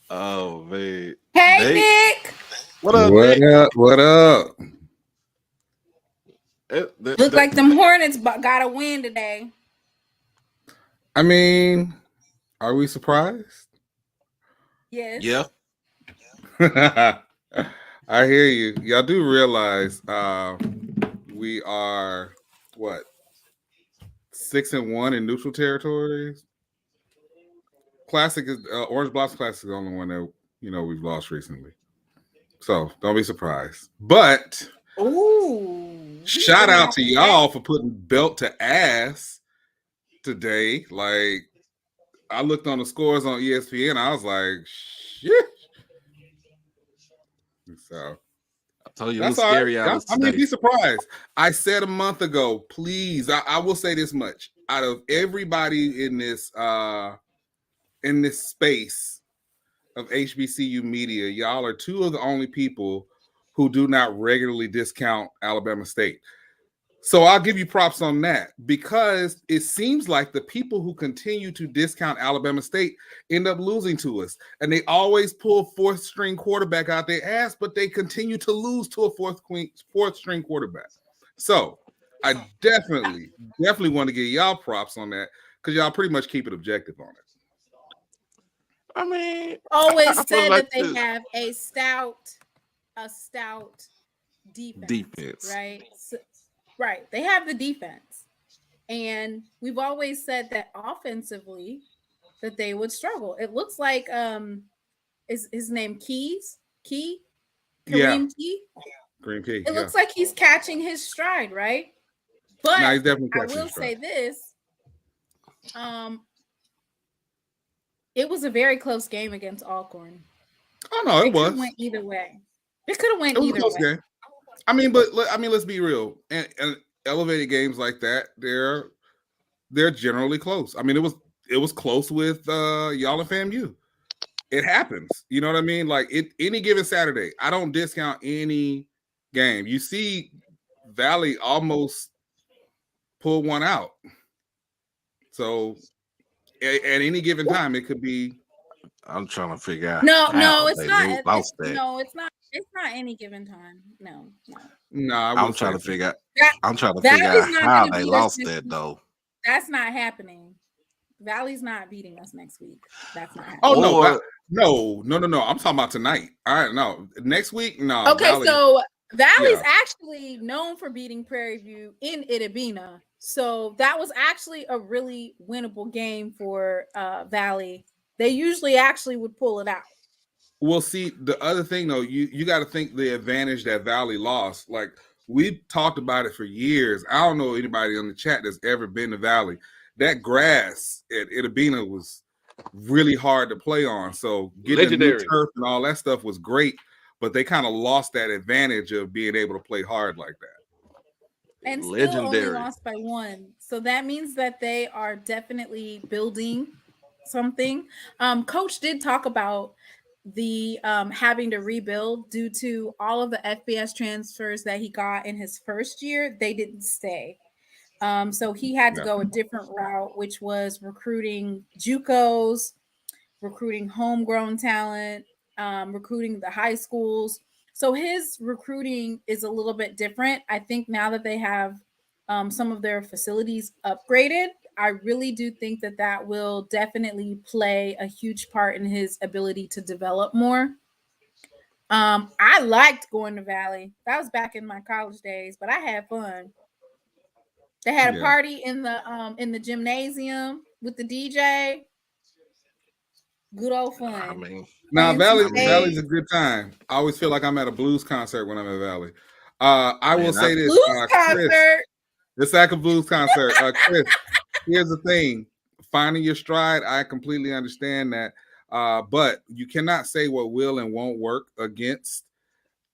oh man. Hey, Nick. What up, What Nick? up? What up? Look like them Hornets got a win today. I mean, are we surprised? Yes. Yeah. I hear you. Y'all do realize we are what 6-1 in neutral territories. Classic is Orange Blossom Classic is the only one that we've lost recently. So don't be surprised. But shout out to y'all for putting belt to ass today. Like, I looked on the scores on ESPN. I was like, shit. So I told you it was scary out I mean, be surprised. I said a month ago, please. I will say this much: out of everybody in this space of HBCU media, y'all are two of the only people who do not regularly discount Alabama State. So I'll give you props on that, because it seems like the people who continue to discount Alabama State end up losing to us. And they always pull fourth string quarterback out their ass, but they continue to lose to a fourth string quarterback. So I definitely want to give y'all props on that, because y'all pretty much keep it objective on it. I mean, always said like that they have a stout defense. Right? So, right. They have the defense. And we've always said that offensively that they would struggle. It looks like is his name Kareem Key? Kareem Key. It looks like he's catching his stride, right? But no, he's definitely I will say this. It was a very close game against Alcorn. Oh no, it was. Went either way. It could have went either way. Game. I mean, let's be real. And elevated games like that, they're generally close. I mean, it was close with y'all and FAMU. It happens. You know what I mean? Like any given Saturday, I don't discount any game. You see Valley almost pull one out. So at any given time, it could be. I'm trying to figure out. No, it's not. No, it's not. It's not any given time. No. I'm trying to figure out. I'm trying to figure out how they lost that though. That's not happening. Valley's not beating us next week. That's not happening. Oh no! I'm talking about tonight. All right, no, next week, no. Okay, so Valley's actually known for beating Prairie View in Itabena, so that was actually a really winnable game for Valley. They usually actually would pull it out. Well, see, the other thing though, you got to think the advantage that Valley lost. Like, we've talked about it for years. I don't know anybody on the chat that's ever been to Valley. That grass at Itabena was really hard to play on. So getting a new turf and all that stuff was great, but they kind of lost that advantage of being able to play hard like that. And still only lost by 1. So that means that they are definitely building something. Coach did talk about the having to rebuild due to all of the FBS transfers that he got in his first year. They didn't stay. So he had to go a different route, which was recruiting JUCOs, recruiting homegrown talent, recruiting the high schools. So his recruiting is a little bit different. I think now that they have some of their facilities upgraded, I really do think that that will definitely play a huge part in his ability to develop more. I liked going to Valley. That was back in my college days, but I had fun. They had a party in the gymnasium with the DJ. Good old fun. I mean, now Valley's Valley's a good time. I always feel like I'm at a blues concert when I'm at Valley. I will say this, blues concert. Chris, the SWAC and Blues concert. Chris, here's the thing: finding your stride. I completely understand that, but you cannot say what will and won't work against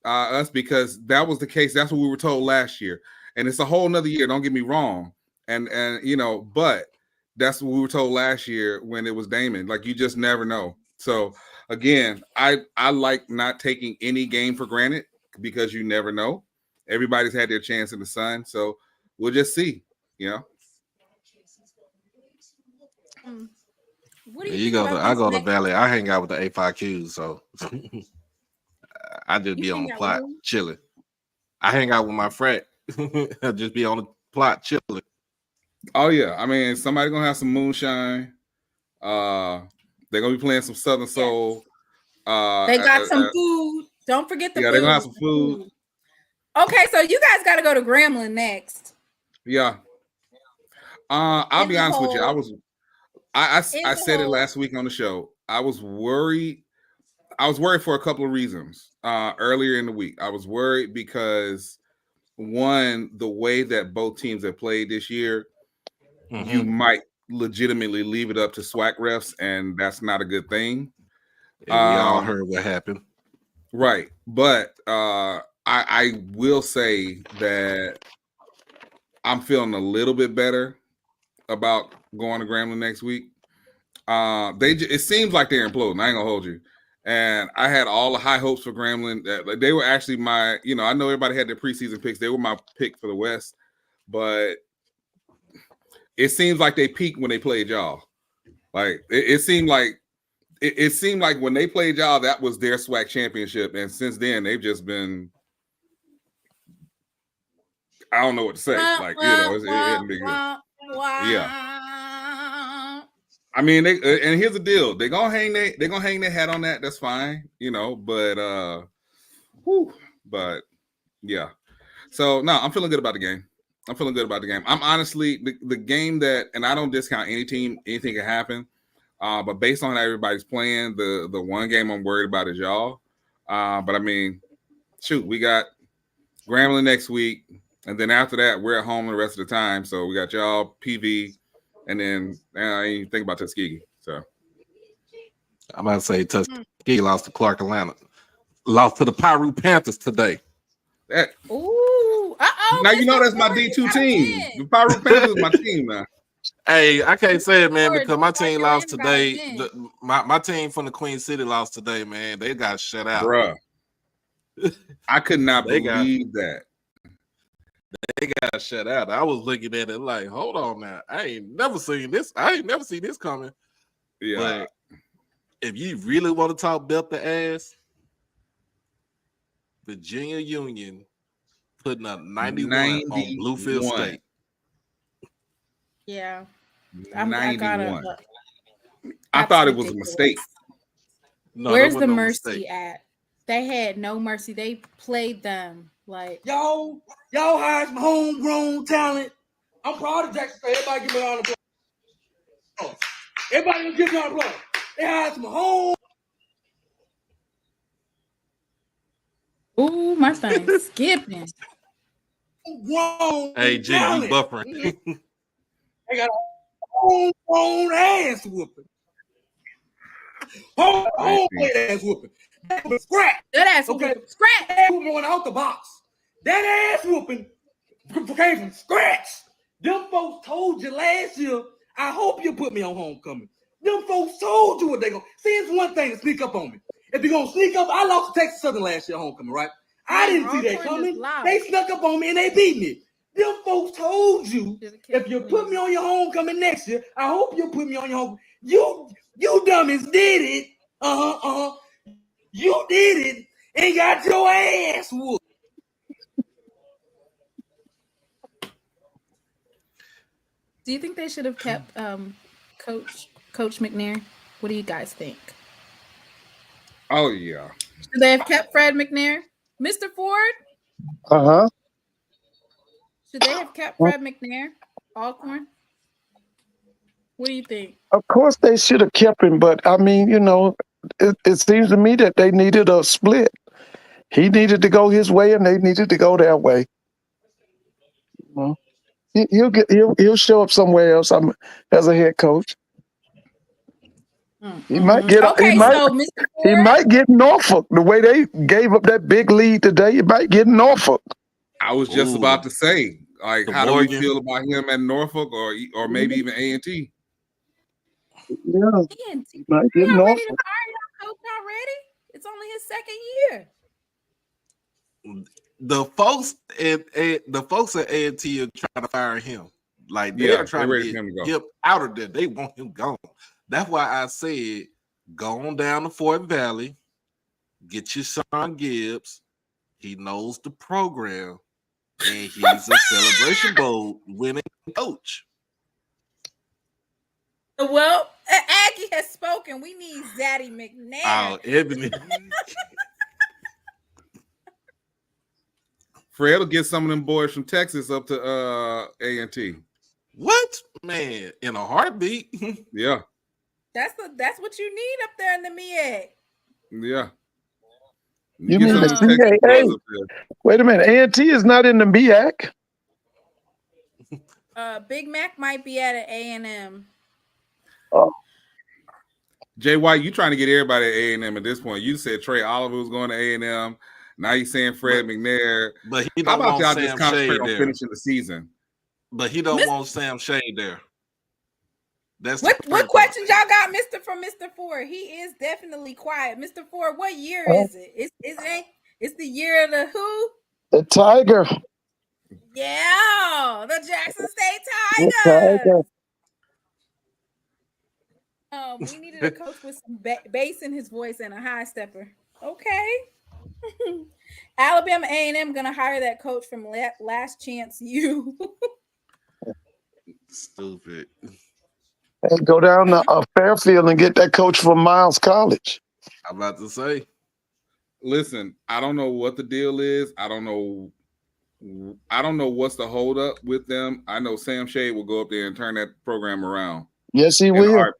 us, because that was the case. That's what we were told last year, and it's a whole nother year. Don't get me wrong, and you know, but that's what we were told last year when it was Damon. Like, you just never know. So again, I like not taking any game for granted, because you never know. Everybody's had their chance in the sun, so we'll just see. You know. What do you go to, I go to Valley. I hang out with the A5Qs, so I just be on the plot chilling. I hang out with my frat. I just be on the plot chilling. Oh yeah, I mean, somebody gonna have some moonshine. They're gonna be playing some Southern Soul. They got some food. Don't forget the food. Yeah, they're gonna have some food. Okay, so you guys got to go to Grambling next. Yeah. I'll be honest with you. I said it last week on the show. I was worried. I was worried for a couple of reasons. Earlier in the week, I was worried because, one, the way that both teams have played this year, you might legitimately leave it up to SWAC refs, and that's not a good thing. Yeah, we all heard what happened. Right. But I will say that I'm feeling a little bit better about going to Grambling next week. It seems like they're imploding. I ain't gonna hold you. And I had all the high hopes for Grambling. They were actually my, I know everybody had their preseason picks. They were my pick for the West, but it seems like they peaked when they played y'all. Like it seemed like when they played y'all, that was their SWAC championship, and since then they've just been, I don't know what to say. Like, it hadn't been good. Yeah. I mean, and here's the deal: they're gonna hang their hat on that. That's fine, But but yeah. So no, I'm feeling good about the game. I'm honestly the game that, and I don't discount any team. Anything can happen. But based on how everybody's playing, the one game I'm worried about is y'all. But I mean, shoot, we got Grambling next week, and then after that, we're at home the rest of the time. So we got y'all, PV, and then I ain't even think about Tuskegee. So I'm about to say Tuskegee lost to Clark Atlanta, lost to the Pyru Panthers today. Ooh, now you know that's my D2 team. The Pyru Panthers is my team now. Hey, I can't say it, man, because my team lost today. My team from the Queen City lost today, man. They got shut out. Bruh. I could not believe that. They got shut out. I was looking at it like, hold on now. I ain't never seen this. I ain't never seen this coming. Yeah. But if you really want to talk belt the ass, Virginia Union putting up 91 on Bluefield State. Yeah. 91. I thought it was a mistake. No, where's the mercy at? They had no mercy. They played them like y'all hired some homegrown talent. I'm proud of Jackson State. Everybody give me all the applause. Everybody give me all the applause. They hired some home. Ooh, my thing's skipping. Grown hey, Jim, you buffering. They got a homegrown ass whooping. Home ass whooping. Scratch. That ass whooping. Scratch. That ass whooping went out the box. That ass whooping came from scratch. Them folks told you last year, I hope you put me on homecoming. Them folks told you what they gonna. See, it's one thing to sneak up on me. If you're gonna sneak up, I lost to Texas Southern last year homecoming, right? I didn't see that coming. They snuck up on me and they beat me. Them folks told you, if you put me on your homecoming next year, I hope you put me on your homecoming. You dummies did it. You did it and got your ass whooped. Do you think they should have kept Coach McNair? What do you guys think? Oh yeah. Should they have kept Fred McNair? Mr. Ford? Uh-huh. Should they have kept Fred McNair? Alcorn? What do you think? Of course they should have kept him, but I mean, you know, it seems to me that they needed a split. He needed to go his way and they needed to go their way. You know, he'll show up somewhere else as a head coach. He might get Okay, he so Mr. Ford, might get Norfolk the way they gave up that big lead today. He might get Norfolk. I was just about to say, like, how do we feel about him at Norfolk or maybe even A&T? Yeah, A&T. might get Y'all ready Norfolk. to hire your coach already? It's only his second year. The folks at A&T are trying to fire him. Like they're trying to get him out of there. They want him gone. That's why I said go on down to Fort Valley, get your Sean Gibbs. He knows the program, and he's a Celebration Bowl winning coach. Well, Aggie has spoken. We need Zaddy McNair. Oh, Ebony. Fred will get some of them boys from Texas up to A&T. What? Man, in a heartbeat. Yeah. That's what you need up there in the MEAC. Yeah. You mean the CAA? Wait a minute. A&T is not in the MEAC. Big Mac might be at an A&M. Oh. Jay White, you trying to get everybody at A&M at this point. You said Trey Oliver was going to A&M. Now you saying Fred McNair. But he How don't about want y'all Sam just concentrate Shade on there. finishing the season? But he don't want Sam Shade there. That's what questions y'all got, Mr. Ford? He is definitely quiet. Mr. Ford, what year is it? It's the year of the who? The Tiger. Yeah, the Jackson State The Tigers. Tiger. We needed a coach with some bass in his voice and a high stepper. Okay. Alabama A&M gonna hire that coach from Last Chance U. Stupid. And go down to Fairfield and get that coach from Miles College. I'm about to say. Listen, I don't know what the deal is. I don't know what's the hold up with them. I know Sam Shade will go up there and turn that program around. Yes, he will.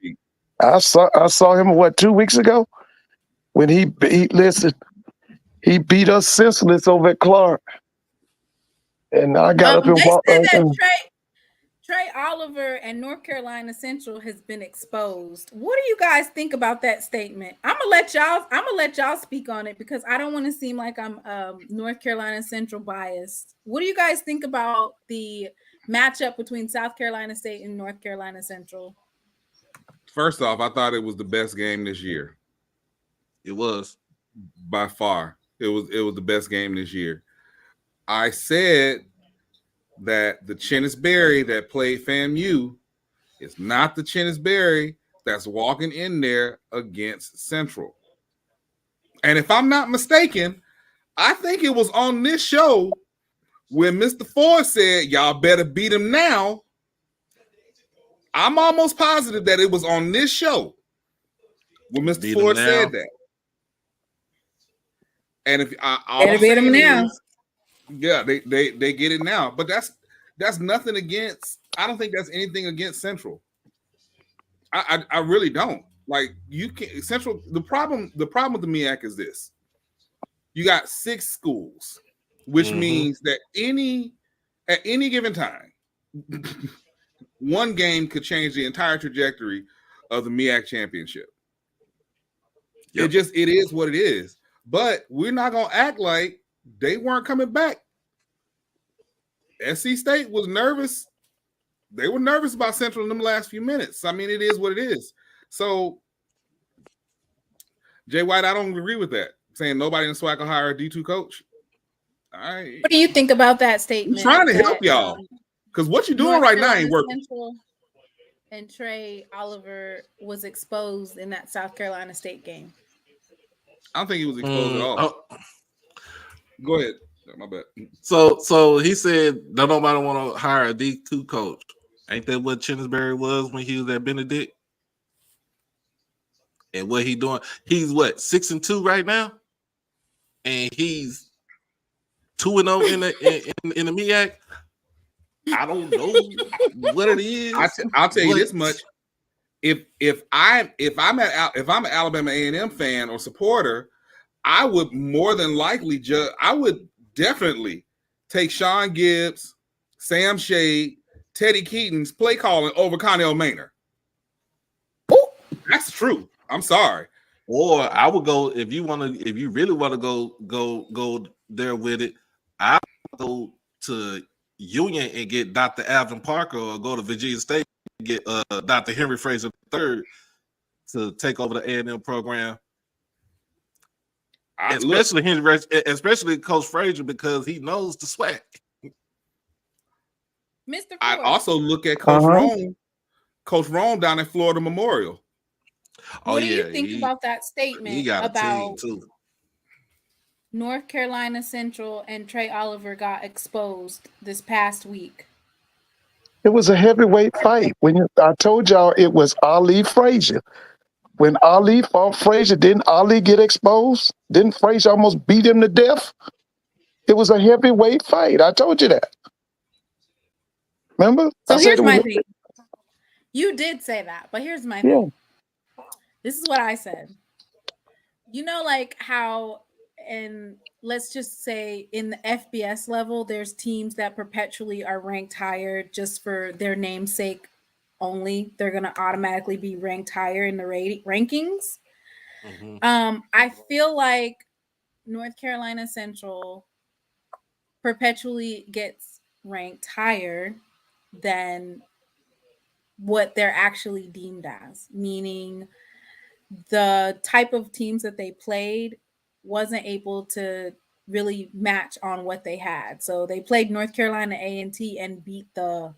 I saw him 2 weeks ago when he beat us senseless over at Clark, and I got up and walked. Trey Oliver and North Carolina Central has been exposed. What do you guys think about that statement? I'm gonna let y'all speak on it because I don't want to seem like I'm North Carolina Central biased. What do you guys think about the matchup between South Carolina State and North Carolina Central? First off, I thought it was the best game this year. It was by far. It was the best game this year. I said that the Chennis Berry that played FAMU is not the Chennis Berry that's walking in there against Central. And if I'm not mistaken, I think it was on this show when Mr. Ford said, y'all better beat him now. I'm almost positive that it was on this show when Mr. Ford said that. And if I beat him now. Yeah, they get it now. But that's nothing against. I don't think that's anything against Central. I really don't. Like you can't Central. The problem with the MEAC is this: you got 6 schools, which means that at any given time, one game could change the entire trajectory of the MEAC championship. Yep. It is what it is. But we're not gonna act like they weren't coming back. SC State was nervous. They were nervous about Central in them last few minutes. I mean, it is what it is. So, Jay White, I don't agree with that. Saying nobody in SWAC will hire a D2 coach. All right. What do you think about that statement? I'm trying to help y'all. Because what you're doing right now ain't working. Central and Trey Oliver was exposed in that South Carolina State game. I don't think he was exposed at all. Go ahead. My bad. So he said that nobody want to hire a D2 coach. Ain't that what Chinnisberry was when he was at Benedict? And what he doing? He's what, 6-2 right now, and he's 2-0 in the MEAC. I don't know what it is. I'll tell you this much: if I'm an Alabama A&M fan or supporter, I would more than likely I would definitely take Sean Gibbs, Sam Shade, Teddy Keaton's play calling over Connell Maynard. That's true. I'm sorry. Or I would go if you really want to go there with it. I would go to Union and get Dr. Alvin Parker, or go to Virginia State and get Dr. Henry Fraser III to take over the A&M program. Especially Coach Frazier, because he knows the SWAC. Mr. I Ford, also look at Coach Rome down at Florida Memorial. what do you think about that statement He got about a team too. North Carolina Central and Trey Oliver got exposed this past week? It was a heavyweight fight. I told y'all it was Ali Frazier. When Ali fought Frazier, didn't Ali get exposed? Didn't Frazier almost beat him to death? It was a heavyweight fight. I told you that. Remember? So here's my thing. You did say that, but here's my thing. This is what I said. You know, like how, and let's just say in the FBS level, there's teams that perpetually are ranked higher just for their namesake only. They're going to automatically be ranked higher in the rankings. Mm-hmm. I feel like North Carolina Central perpetually gets ranked higher than what they're actually deemed as, meaning the type of teams that they played wasn't able to really match on what they had. So they played North Carolina A&T and beat the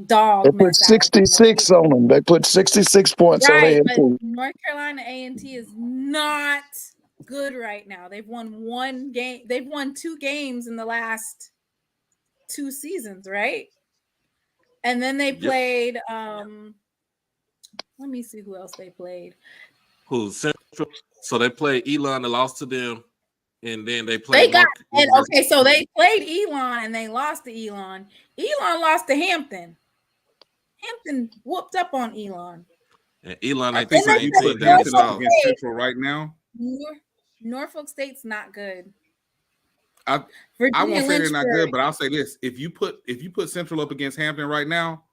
dog. They put 66 on them. They put 66 points on A&T. But North Carolina A&T is not good right now. They've won one game. They've won 2 games in the last 2 seasons, right? And then they played let me see who else they played. Who's Central? So they played Elon and lost to them, and then they played. So they played Elon and they lost to Elon. Elon lost to Hampton. Hampton whooped up on Elon. And Elon, I think you put Hampton up against Central right now. Norfolk State's not good. I won't say they're not good, but I'll say this: if you put Central up against Hampton right now,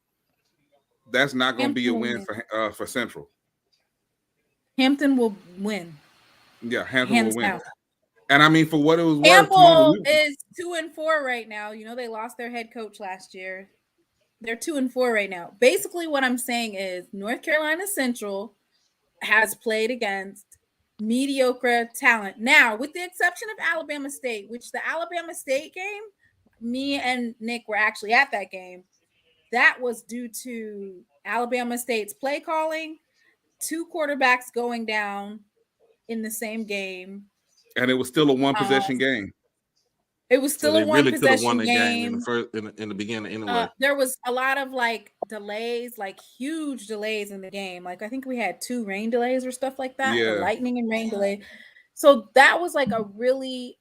that's not going to be a win for Central. Hampton will win. Yeah, Hampton will win. Down. And I mean, for what it was worth, Campbell is 2-4 right now. You know, they lost their head coach last year. They're 2-4 right now. Basically, what I'm saying is North Carolina Central has played against mediocre talent. Now, with the exception of Alabama State, which the Alabama State game, me and Nick were actually at that game. That was due to Alabama State's play calling, 2 quarterbacks going down in the same game. And it was still a 1-possession game. It was still a 1-possession game in the beginning anyway. There was a lot of delays, huge delays in the game. I think we had 2 rain delays or stuff like that. Yeah. Lightning and rain delay. So that was a really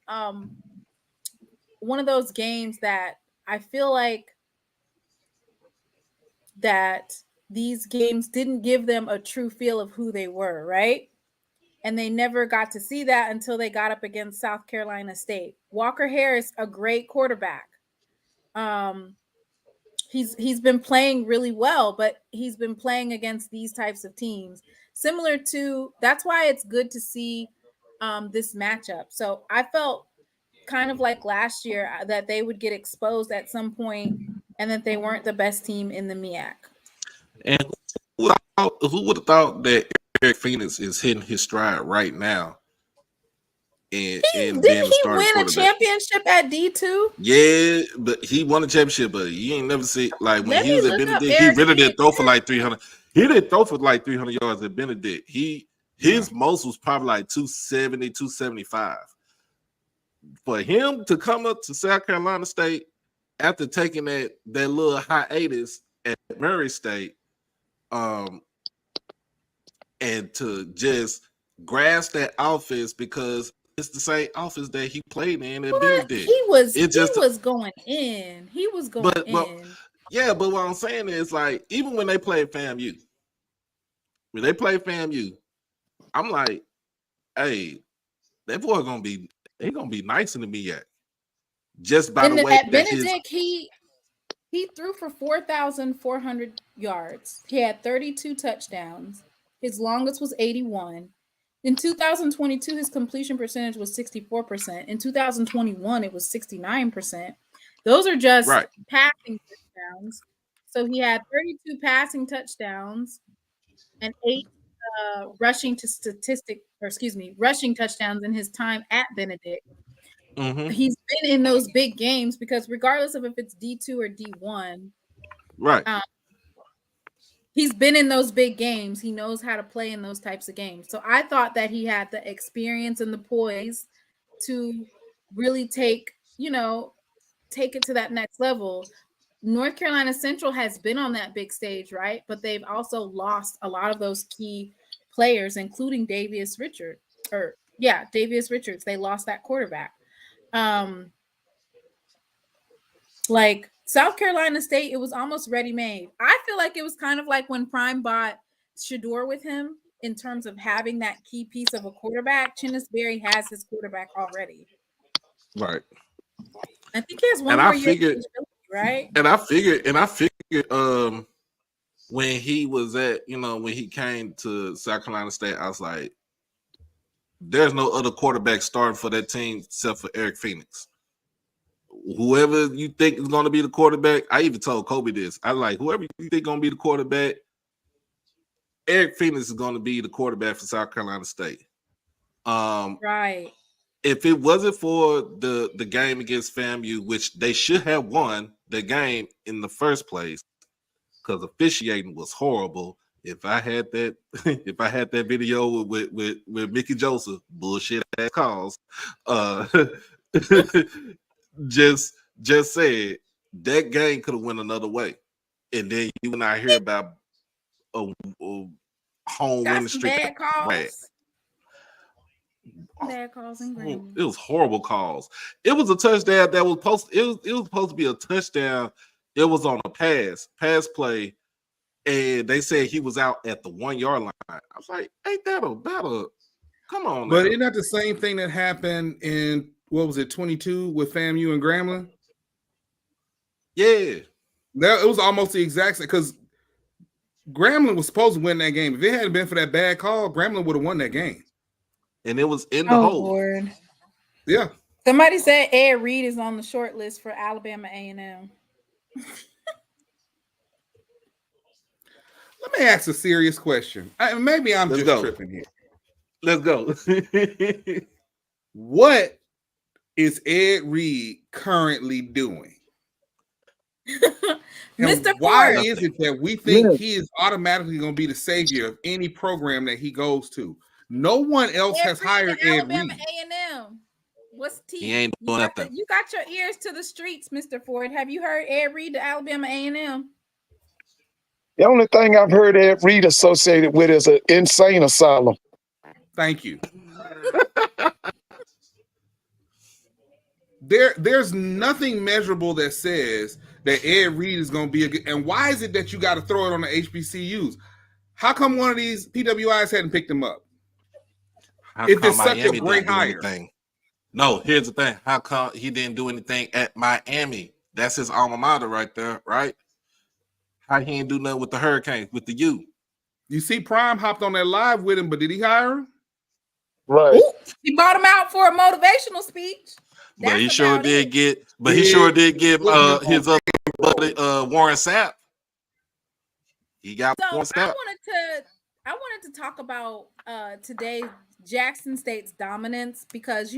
one of those games that I feel like that these games didn't give them a true feel of who they were, right? And they never got to see that until they got up against South Carolina State. Walker Harris, a great quarterback. He's been playing really well, but he's been playing against these types of teams. Similar to, that's why it's good to see this matchup. So I felt kind of like last year that they would get exposed at some point and that they weren't the best team in the MEAC. And who would have thought that Eric Phoenix is hitting his stride right now? And didn't he win a championship at D2? Yeah, but he won a championship, but you ain't never see when he was at Benedict, he really didn't throw for 300. He didn't throw for 300 yards at Benedict. His most was probably 270, 275. For him to come up to South Carolina State after taking that little hiatus at Murray State, and to just grasp that offense because it's the same offense that he played in at Benedict. He was going in. He was going in. Yeah, but what I'm saying is, like, even when they played FAMU, I'm like, hey, that boy gonna be nicer than me yet. Just by the way at Benedict, he threw for 4,400 yards. He had 32 touchdowns. His longest was 81. In 2022, his completion percentage was 64%. In 2021, it was 69%. Those are just passing touchdowns. So he had 32 passing touchdowns and 8 rushing touchdowns in his time at Benedict. Mm-hmm. He's been in those big games because regardless of if it's D2 or D1, right? He's been in those big games. He knows how to play in those types of games. So I thought that he had the experience and the poise to really take it to that next level. North Carolina Central has been on that big stage, right? But they've also lost a lot of those key players, including Davius Richards. They lost that quarterback. Like South Carolina State, it was almost ready-made. I feel like it was kind of like when Prime bought Shedeur with him in terms of having that key piece of a quarterback. Chinnis Berry has his quarterback already. Right. I think he has one more year, right? And I figured when he was when he came to South Carolina State, I was like, there's no other quarterback starting for that team except for Eric Phoenix. Whoever you think is going to be the quarterback, I even told Kobe this. I like whoever you think is going to be the quarterback, Eric Phoenix is going to be the quarterback for South Carolina State. Right. If it wasn't for the game against FAMU, which they should have won the game in the first place, because officiating was horrible. If I had that video with Mickey Joseph, bullshit ass calls, just said that game could have went another way, and then you and I hear about a home winning streak. Bad calls. Bad calls and green. It was horrible calls. It was a touchdown that was supposed. It was supposed to be a touchdown. It was on a pass play, and they said he was out at the 1 yard line. I was like, ain't that a come on? But now. isn't that the same thing that happened in 22 with FAMU and Grambling? Yeah, it was almost the exact same because Grambling was supposed to win that game. If it hadn't been for that bad call, Grambling would have won that game. And it was in the hole. Lord. Yeah. Somebody said Ed Reed is on the short list for Alabama A&M. Let me ask a serious question. Maybe I'm just tripping here. Let's go. What is Ed Reed currently doing? Mr. Why Ford. is it that we think he is automatically going to be the savior of any program that he goes to? No one else has hired Ed Reed. Alabama A&M. What's T? He ain't doing nothing. You got your ears to the streets, Mr. Ford. Have you heard Ed Reed to Alabama A&M? The only thing I've heard Ed Reed associated with is an insane asylum. Thank you. There's nothing measurable that says that Ed Reed is going to be a good. And why is it that you got to throw it on the HBCUs? How come one of these PWIs hadn't picked him up? If it's such a great hire. No, here's the thing. How come he didn't do anything at Miami? That's his alma mater right there, right? How he ain't do nothing with the Hurricanes, with the U? You see, Prime hopped on that live with him, but did he hire him? Right. Ooh, he brought him out for a motivational speech. But he sure did get. But he sure did give his other buddy Warren Sapp. He got Warren Sapp. I wanted to talk about today Jackson State's dominance because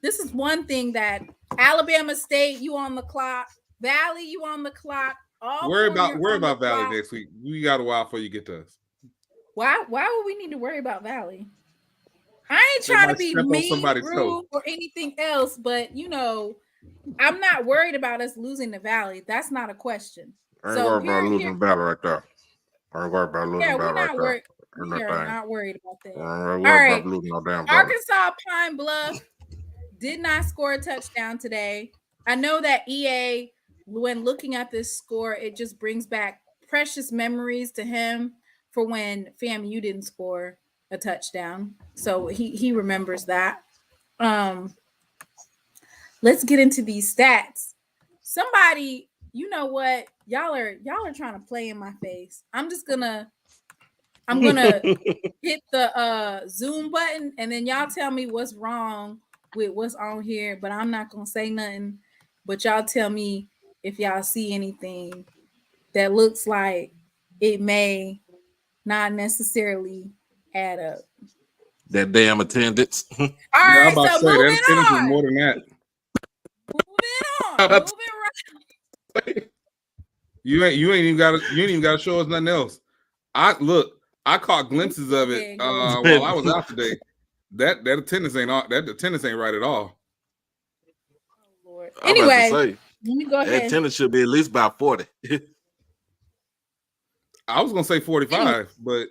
this is one thing that Alabama State, you on the clock, Valley, you on the clock. Worry about Valley next week. We got a while before you get to us. Why would we need to worry about Valley? I ain't trying to be mean, rude, or anything else, but I'm not worried about us losing the Valley. That's not a question. I ain't worried about losing the battle right there. I ain't worried about losing the battle right there. We are not worried about that. I ain't All worried right. about losing no damn battle. Arkansas Pine Bluff did not score a touchdown today. I know that EA, when looking at this score, it just brings back precious memories to him for when FAMU didn't score a touchdown. So he remembers that. Let's get into these stats. Somebody, you know what? Y'all are trying to play in my face. I'm gonna hit the Zoom button and then y'all tell me what's wrong with what's on here, but I'm not gonna say nothing. But y'all tell me if y'all see anything that looks like it may not necessarily add up. That damn attendance. All right, I'm about so to say, moving that attendance was on. more than that. Moving right. You ain't even got to show us nothing else. I caught glimpses of it while I was out today. That attendance ain't right at all. Oh, Lord. I'm about to Anyway, say, let me go that ahead. attendance should be at least about 40. I was gonna say 45, but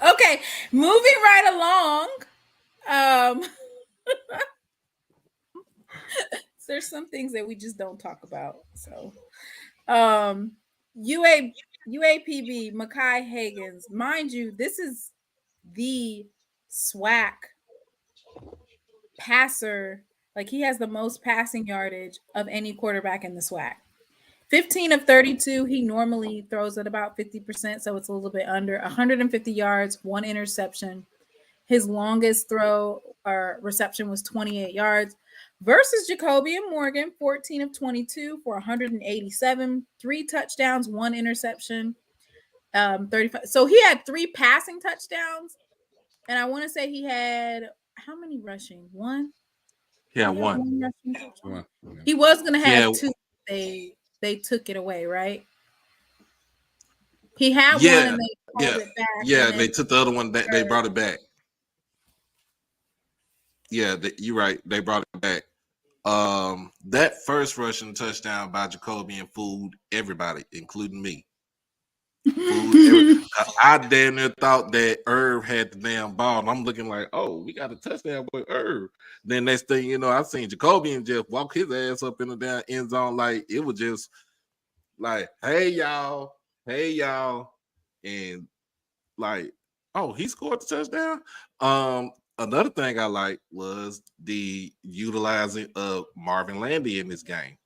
Okay, moving right along. There's some things that we just don't talk about. So, UAPB, Makai Higgins, mind you, this is the SWAC passer. Like, he has the most passing yardage of any quarterback in the SWAC. 15 of 32. He normally throws at about 50%, so it's a little bit under. 150 yards, 1 interception. His longest throw or reception was 28 yards. Versus Jacoby and Morgan, 14 of 22 for 187, 3 touchdowns, 1 interception, 35. So he had 3 passing touchdowns, and I want to say he had how many rushing? 1. Yeah, He had 1. rushing touchdown. He was gonna have 2. They took it away, right? He had 1 and they called it back. Yeah, they took the other one. They brought it back. Yeah, you're right. They brought it back. That first rushing touchdown by Jacobian fooled everybody, including me. I damn near thought that Irv had the damn ball, and I'm looking like, oh, we got a touchdown with Irv. Then next thing you know, I seen Jacobian just walk his ass up in the damn end zone, like it was just like, hey y'all, and like, oh, he scored the touchdown. Another thing I like was the utilizing of Marvin Landy in this game.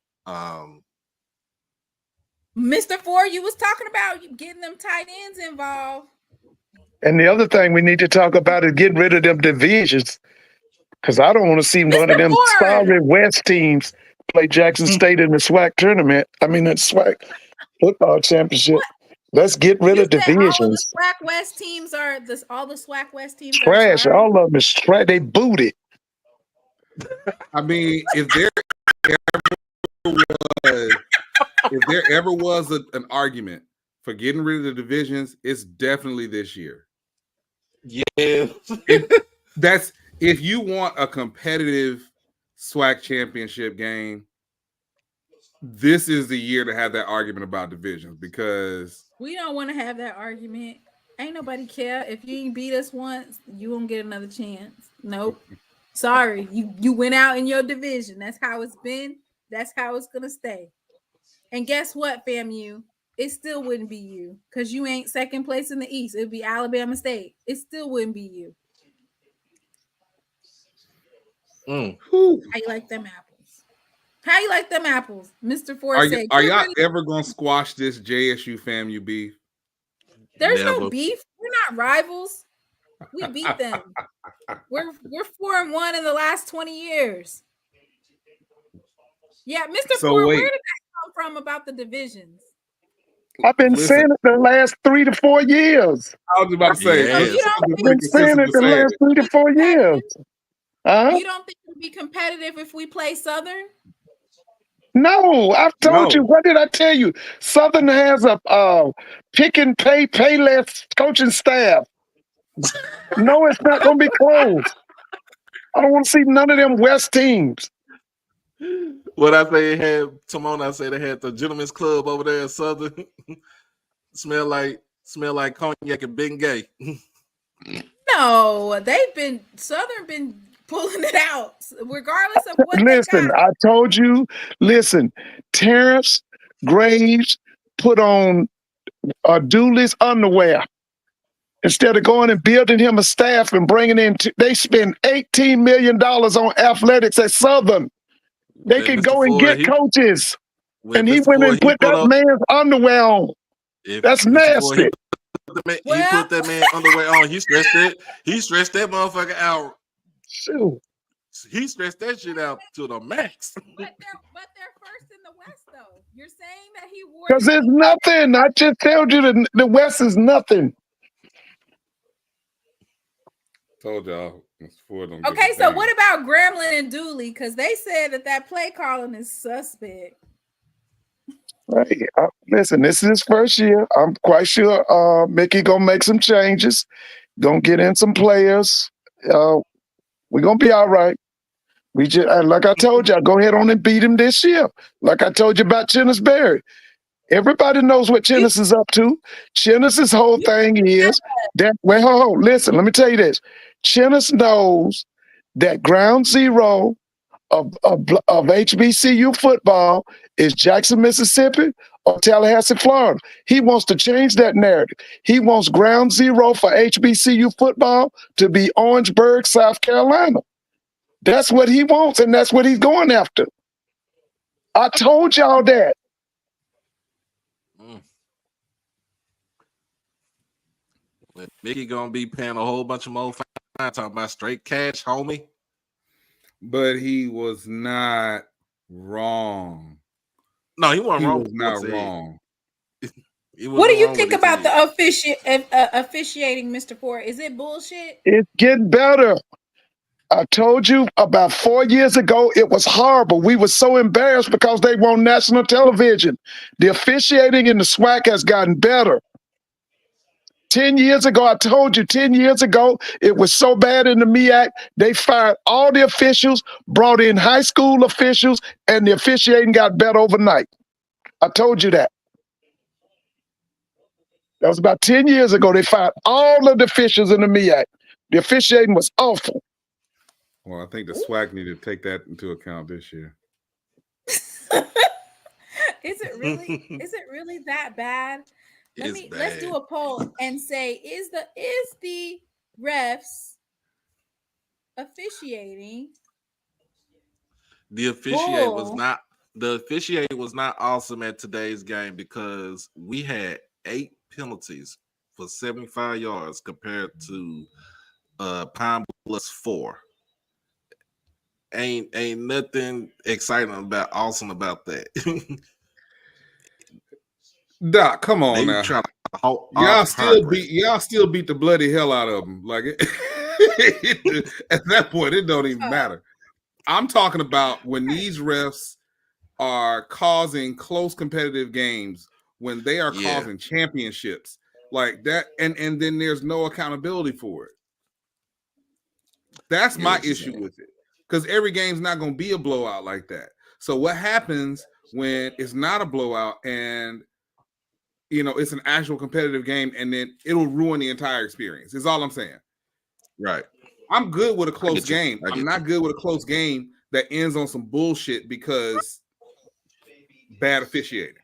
Mr. Ford, you was talking about getting them tight ends involved. And the other thing we need to talk about is getting rid of them divisions. Because I don't want to see one of them sorry West teams play Jackson State in the SWAC tournament. I mean, the SWAC football championship. Let's get rid of divisions. All the SWAC West teams are all the SWAC West teams trash. All of them is trash. They booted. I mean, if there ever was an argument for getting rid of the divisions, it's definitely this year. Yeah. That's if you want a competitive SWAC championship game, this is the year to have that argument about divisions, because we don't want to have that argument. Ain't nobody care. If you ain't beat us once, you won't get another chance. Nope. Sorry. You went out in your division. That's how it's been. That's how it's gonna stay. And guess what, FAMU? It still wouldn't be you, because you ain't second place in the East. It'd be Alabama State. It still wouldn't be you. How you like them apples? How you like them apples? Mr. Ford said, are y'all ever gonna squash this JSU FAMU beef? There's no beef. We're not rivals. We beat them. We're 4-1 in the last 20 years. Yeah, Mr. Ford, where did that come from about the divisions? I've been saying it the last 3 to 4 years. I was about to say, I've been saying it the last 3 to 4 years. You don't think it would be competitive if we play Southern? No, I've told you. What did I tell you? Southern has a pick and pay less coaching staff. No, it's not going to be close. I don't want to see none of them West teams. What I say had Timon, I say they had the gentleman's club over there in Southern. smell like cognac and Bengay. No, Southern been pulling it out, regardless of what Listen, they got. I told you, listen, Terrence Graves put on Dooley's underwear. Instead of going and building him a staff and bringing in, they spend $18 million on athletics at Southern. They With could Mr. go and Ford, get coaches. with And he Mr. went Ford, and put that man's underwear on. That's Mr. Ford, nasty. he put that man underwear on. He stretched that motherfucker out. Shoot. He stretched that shit out to the max. But they're first in the West, though. You're saying that he wore Because there's nothing. I just told you the West is nothing. Told y'all. Okay, so what about Gremlin and Dooley? Because they said that play calling is suspect. Hey, listen, this is his first year. I'm quite sure Mickey gonna make some changes. Gonna get in some players. We're gonna be all right. We just, like I told you, go ahead on and beat him this year. Like I told you about Chennis Berry. Everybody knows what Chennis is up to. Chennis's whole thing is that, listen, let me tell you this. Chennis knows that ground zero of HBCU football is Jackson, Mississippi or Tallahassee, Florida. He wants to change that narrative. He wants ground zero for HBCU football to be Orangeburg, South Carolina. That's what he wants, and that's what he's going after. I told y'all that. Mickey gonna be paying a whole bunch of more fine, talking about straight cash, homie. But he was not wrong. No, he wasn't wrong. He was not wrong. What do you think about the officiating, Mr. Ford? Is it bullshit? It's getting better. I told you about 4 years ago, it was horrible. We were so embarrassed because they were on national television. The officiating in the SWAC has gotten better. 10 years ago, I told you, 10 years ago, it was so bad in the MEAC, they fired all the officials, brought in high school officials, and the officiating got better overnight. I told you that. That was about 10 years ago. They fired all of the officials in the MEAC. The officiating was awful. Well, I think the SWAC need to take that into account this year. Is it really that bad? Let's do a poll and say, is the refs officiating? The officiate was not awesome at today's game because we had 8 penalties for 75 yards compared to Pine Bluff's 4. Ain't nothing exciting awesome about that. Doc, come on now. Y'all still beat the bloody hell out of them. Like at that point, it don't even matter. I'm talking about when these refs are causing close competitive games, when they are causing championships like that, and then there's no accountability for it. That's my issue with it. Because every game's not going to be a blowout like that. So what happens when it's not a blowout and it's an actual competitive game, and then it'll ruin the entire experience? Is all I'm saying. Right. I'm good with a close game. I'm not good with a close game that ends on some bullshit because bad officiating.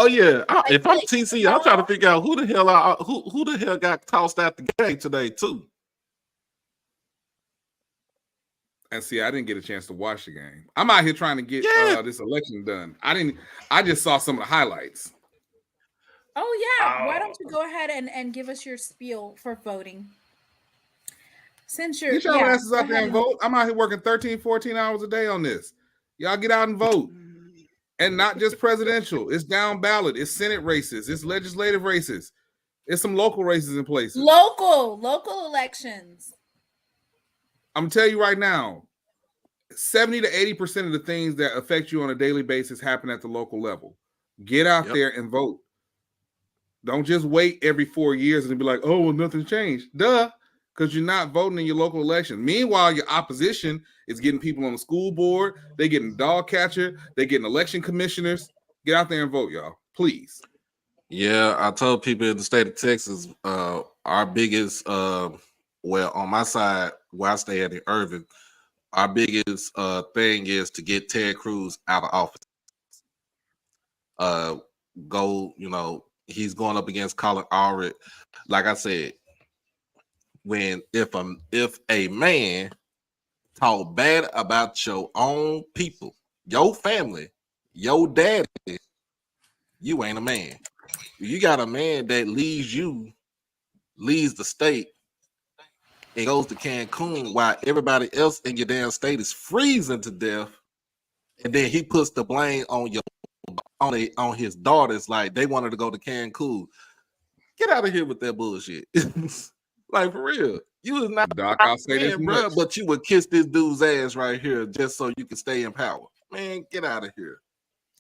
Oh yeah, if I'm TC, I'm trying to figure out who the hell got tossed out the game today too. And see, I didn't get a chance to watch the game. I'm out here trying to get this election done. I just saw some of the highlights. Oh yeah, why don't you go ahead and give us your spiel for voting? Since Get your asses out there and vote. I'm out here working 13, 14 hours a day on this. Y'all get out and vote. And not just presidential. It's down ballot. It's Senate races. It's legislative races. It's some local races in places. Local elections. I'm going to tell you right now, 70 to 80% of the things that affect you on a daily basis happen at the local level. Get out there and vote. Don't just wait every 4 years and be like, oh, well, nothing changed. Duh, because you're not voting in your local election. Meanwhile, your opposition is getting people on the school board. They're getting dog catcher. They're getting election commissioners. Get out there and vote, y'all. Please. Yeah, I told people in the state of Texas, our biggest, well, on my side, where I stay at in Irving, our biggest thing is to get Ted Cruz out of office. He's going up against Colin Allred. Like I said, if a man talk bad about your own people, your family, your daddy, you ain't a man. You got a man that leaves the state and goes to Cancun while everybody else in your damn state is freezing to death, and then he puts the blame on his daughters, like they wanted to go to Cancun. Get out of here with that bullshit. Like, for real. You was not Doc, I'll say this bro, much. but you would kiss this dude's ass right here just so you can stay in power. Man, get out of here.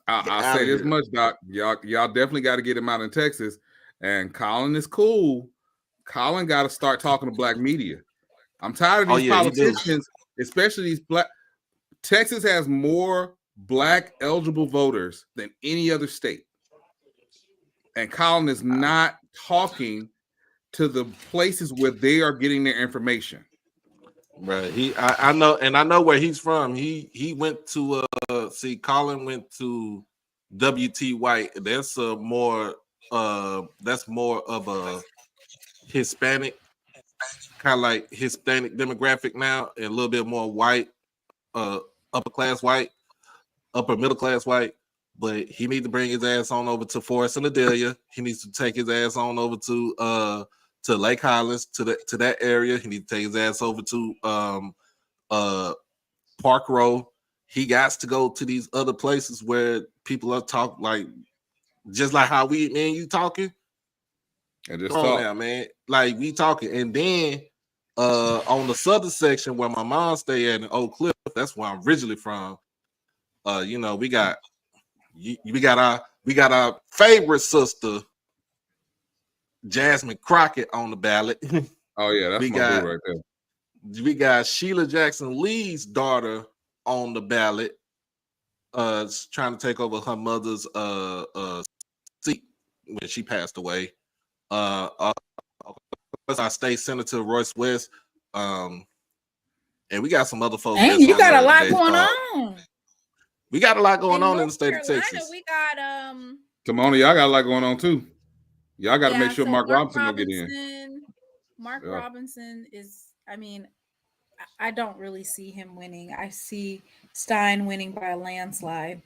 I'll say this much, Doc. Y'all definitely got to get him out in Texas. And Colin is cool. Colin got to start talking to black media. I'm tired of these politicians, especially these black. Texas has more black eligible voters than any other state. And Colin is not talking to the places where they are getting their information. Right. I know, and I know where he's from. He went to Colin went to W.T. White. That's more of a Hispanic, kind of like Hispanic demographic now, and a little bit more white, upper middle class white. But he needs to bring his ass on over to Forest and Adelia. He needs to take his ass on over to Lake Highlands, to that area. He needs to take his ass over to Park Row. He got to go to these other places where people are talking like just like how me and you talking. And just Come on now, man. Like we talking. And then on the southern section where my mom stay at in Oak Cliff, that's where I'm originally from. We got our favorite sister, Jasmine Crockett, on the ballot. Oh yeah, that's my boo right there. We got Sheila Jackson Lee's daughter on the ballot, trying to take over her mother's seat when she passed away. Our state senator Royce West, and we got some other folks. Hey, you got a lot going on. We got a lot going on in the state Carolina, of Texas. We got Timona, y'all got a lot going on too. Y'all got to make sure so Mark Robinson will get in. Mark Robinson is, I don't really see him winning. I see Stein winning by a landslide.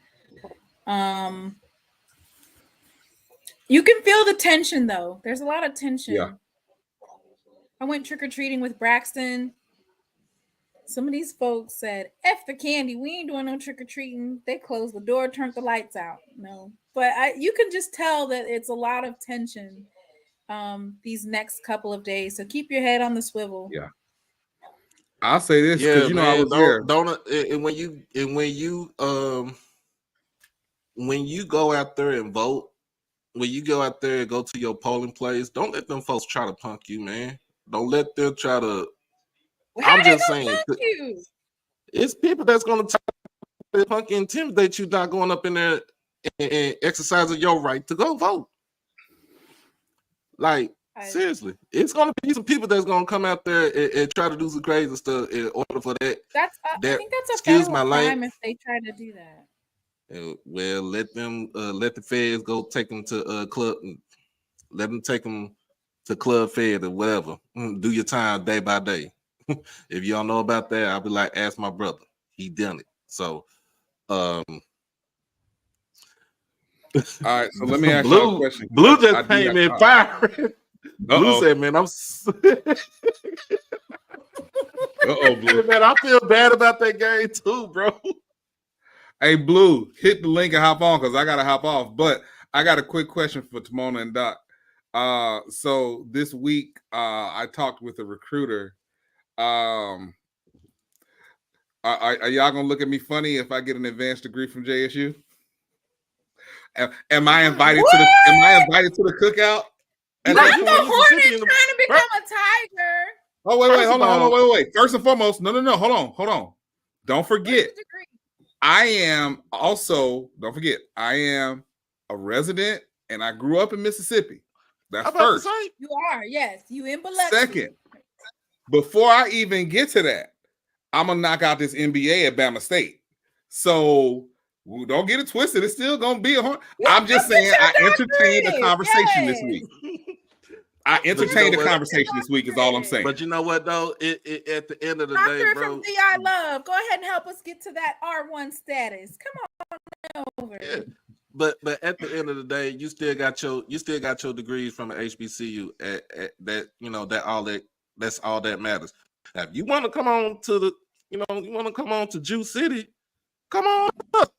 You can feel the tension though. There's a lot of tension. Yeah. I went trick-or-treating with Braxton. Some of these folks said, F the candy. We ain't doing no trick-or-treating. They closed the door, turned the lights out. No. But you can just tell that it's a lot of tension these next couple of days. So keep your head on the swivel. Yeah. I'll say this because I was there. When you go out there and vote, when you go out there and go to your polling place, don't let them folks try to punk you, man. Don't let them try to. I'm just saying, it's people that's going to punk and intimidate you, not going up in there and exercising your right to go vote. Like, seriously, it's going to be some people that's going to come out there and try to do some crazy stuff in order for that. I think that's a federal crime if they try to do that. Well, let the feds go take them to club, let them take them to Club Fed or whatever. Do your time day by day. If you don't know about that, I'll be like, ask my brother. He done it. So, all right. So let me ask you a question. Blue just came in firing. Blue said, "Man, I'm." Blue. Man, I feel bad about that game too, bro. Hey, Blue, hit the link and hop on because I gotta hop off. But I got a quick question for Timona and Doc. So this week, I talked with a recruiter. Are y'all gonna look at me funny if I get an advanced degree from JSU? Am I invited to the? Am I invited to the cookout? Not Like, the you Hornets Mississippi in trying the- to become a Tiger. Oh wait, First hold of on, all- wait. First and foremost, no, hold on. Don't forget, What's the degree? I am also. Don't forget, I am a resident, and I grew up in Mississippi. That's I'm about to first. say, You are, yes. You in Biloxi. Second, before I even get to that, I'm gonna knock out this NBA at Bama State. So don't get it twisted. It's still gonna be a hard. I'm just saying I entertained the conversation this week. I entertained the conversation this week is all I'm saying. but you know what though? It at the end of the day, Doctor bro. from DI Love, go ahead and help us get to that R1 status. Come on over. Yeah. But at the end of the day, you still got your degrees from the HBCU. At that, you know, that's all that matters. Now, if you want to come on to the, you want to come on to Jew City, come on up.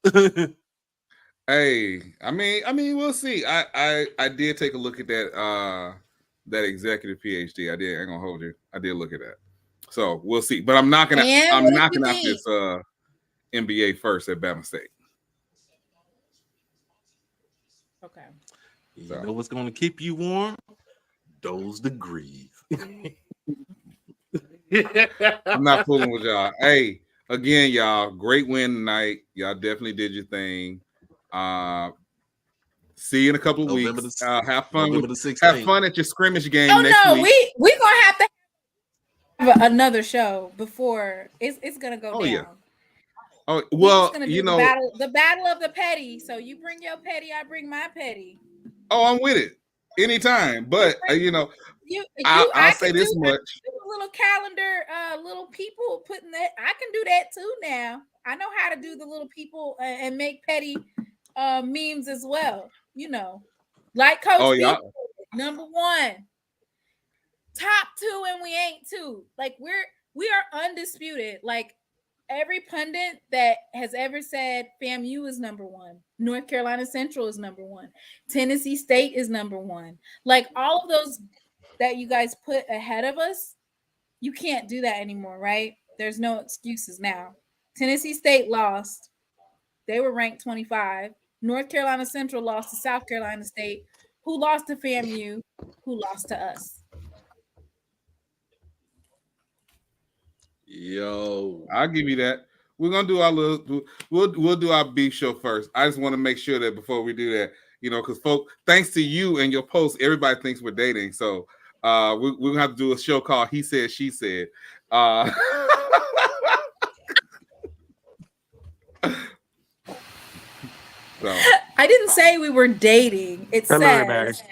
Hey, I mean, we'll see. I did take a look at that that executive PhD. I ain't gonna hold you. I did look at that. So we'll see. But I'm knocking out this NBA first at Bama State. Okay. You know what's going to keep you warm? Those degrees. I'm not fooling with y'all. Hey, again, y'all, great win tonight. Y'all definitely did your thing. See you in a couple of weeks. Have fun at your scrimmage game next week. We gonna have to have another show before it's gonna go down. Yeah. Oh well, the battle of the petty. So you bring your petty, I bring my petty. Oh, I'm with it anytime. But I'll say this much: a little calendar, little people putting that. I can do that too now. I know how to do the little people and make petty memes as well. You know, like Coach B, number one, top two, and we ain't two. Like we are undisputed. Like every pundit that has ever said FAMU is number one, North Carolina Central is number one, Tennessee State is number one. Like all of those that you guys put ahead of us, you can't do that anymore, right? There's no excuses now. Tennessee State lost. They were ranked 25. North Carolina Central lost to South Carolina State, who lost to FAMU, who lost to us. Yo, I'll give you that. We're gonna do our we'll do our beef show first. I just want to make sure that before we do that, because folks, thanks to you and your post, everybody thinks we're dating. So we're gonna have to do a show called He Said, She Said. So. I didn't say we were dating. It says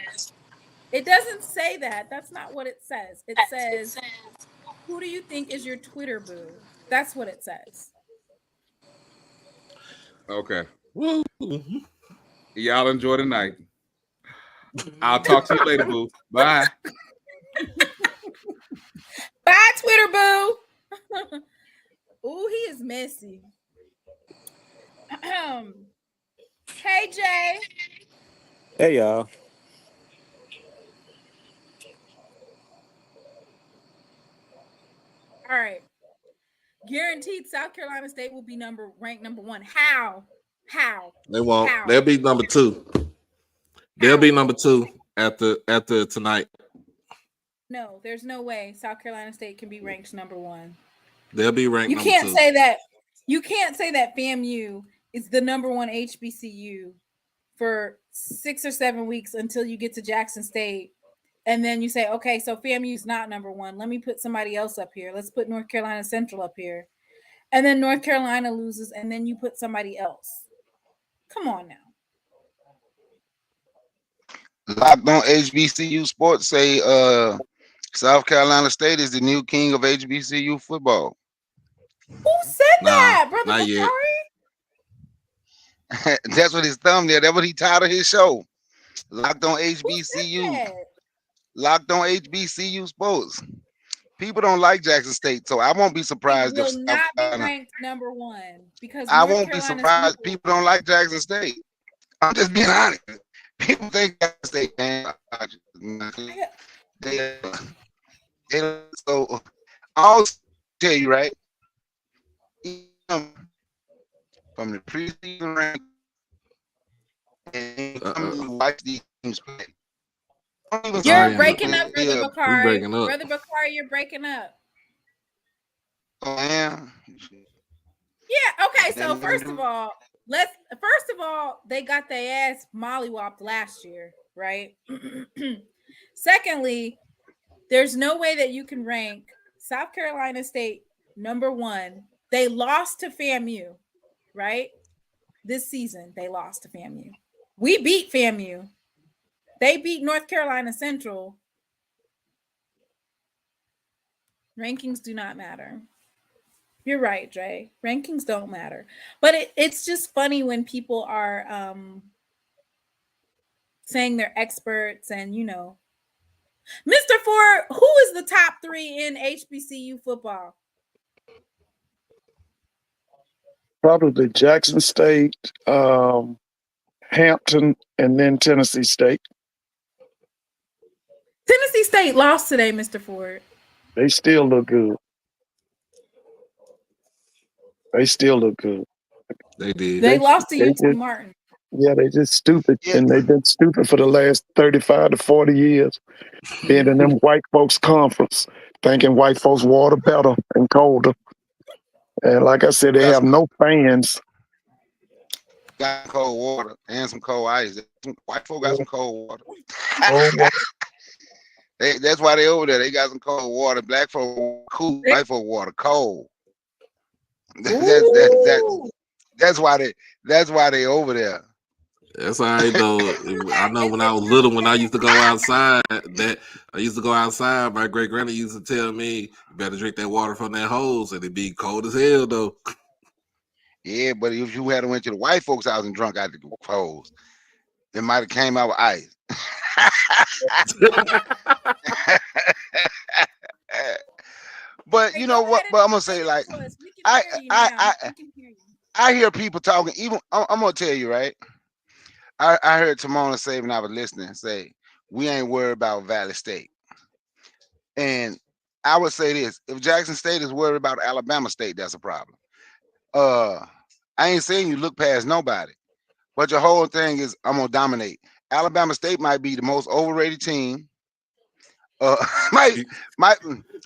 it doesn't say that. That's not what it says. It says, who do you think is your Twitter boo? That's what it says. Okay. Woo. Y'all enjoy the night. I'll talk to you later, boo. Bye. Bye, Twitter boo. Ooh, he is messy. Hey, Jay. Hey, y'all. All right. Guaranteed South Carolina State will be ranked number one. How? They won't. How? They'll be number two. They'll be number two after tonight. No, there's no way South Carolina State can be ranked number one. They'll be ranked. You can't say that. You can't say that FAMU is the number one HBCU for 6 or 7 weeks until you get to Jackson State. And then you say, okay, so FAMU is not number one. Let me put somebody else up here. Let's put North Carolina Central up here. And then North Carolina loses, and then you put somebody else. Come on now. Locked on HBCU Sports say South Carolina State is the new king of HBCU football. Who said that, brother? Not yet. That's what his thumbnail. That's what he titled his show. Locked on HBCU. Locked on HBCU Sports. People don't like Jackson State, so I won't be surprised. It will not be ranked number one because I won't be surprised. People don't like Jackson State. I'm just being honest. People think Jackson State, man. So I'll tell you, right? From the preseason rank and watch these teams play. You're breaking up, Brother We Bakari. breaking up. Brother Bakari, you're breaking up. Oh, I am. Yeah, okay. So first of all, they got their ass mollywopped last year, right? Secondly, there's no way that you can rank South Carolina State #1. They lost to FAMU, right? This season, they lost to FAMU. We beat FAMU. They beat North Carolina Central. Rankings do not matter. You're right, Dre. Rankings don't matter. But it's just funny when people are saying they're experts and, you know. Mr. Ford, who is the top 3 in HBCU football? Probably Jackson State, Hampton, and then Tennessee State. Tennessee State lost today, Mr. Ford. They still look good. They still look good. They did. They lost to UT Martin. Yeah, they just stupid. Yeah. And they've been stupid for the last 35 to 40 years. Being in them white folks conference, thinking white folks water better and colder. And like I said, they have no fans. Got cold water and some cold ice. White folk got some cold water. That's why they over there. They got some cold water. Black folk cool. White folk water cold. That's why they over there. That's all right though. I know when I was little, when I used to go outside, my great granny used to tell me, "You better drink that water from that hose, and it be cold as hell though." Yeah, but if you had went to the white folks' house and drunk out the hose, it might have came out with ice. But you know what? But I'm gonna say, like, I hear people talking. Even I'm gonna tell you, right? I heard Timona say when I was listening, say, we ain't worried about Valley State. And I would say this: if Jackson State is worried about Alabama State, that's a problem. I ain't saying you look past nobody, but your whole thing is I'm gonna dominate. Alabama State might be the most overrated team. might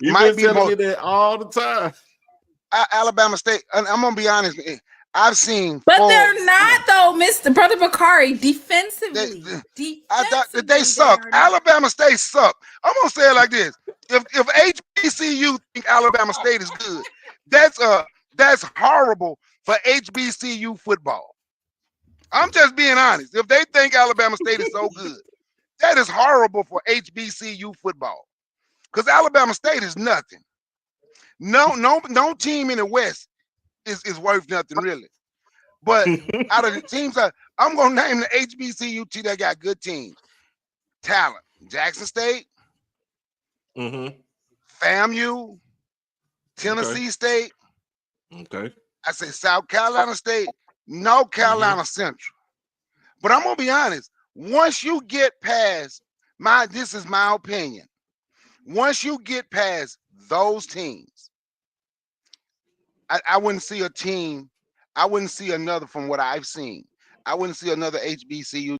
You be telling me that all the time. Alabama State, and I'm gonna be honest. I've seen, but they're not though, Mr. Brother Bakari. Defensively, I thought that they suck. Alabama State suck. I'm gonna say it like this: if HBCU think Alabama State is good, that's horrible for HBCU football. I'm just being honest. If they think Alabama State is so good, that is horrible for HBCU football. Because Alabama State is nothing. No team in the West is worth nothing really. But out of the teams, I'm gonna name the HBCU team that got good teams. Talent: Jackson State, FAMU, Tennessee State. Okay. I say South Carolina State, North Carolina Central. But I'm gonna be honest. Once you get past this is my opinion. Once you get past those teams, I wouldn't see a team. I wouldn't see another from what I've seen. I wouldn't see another HBCU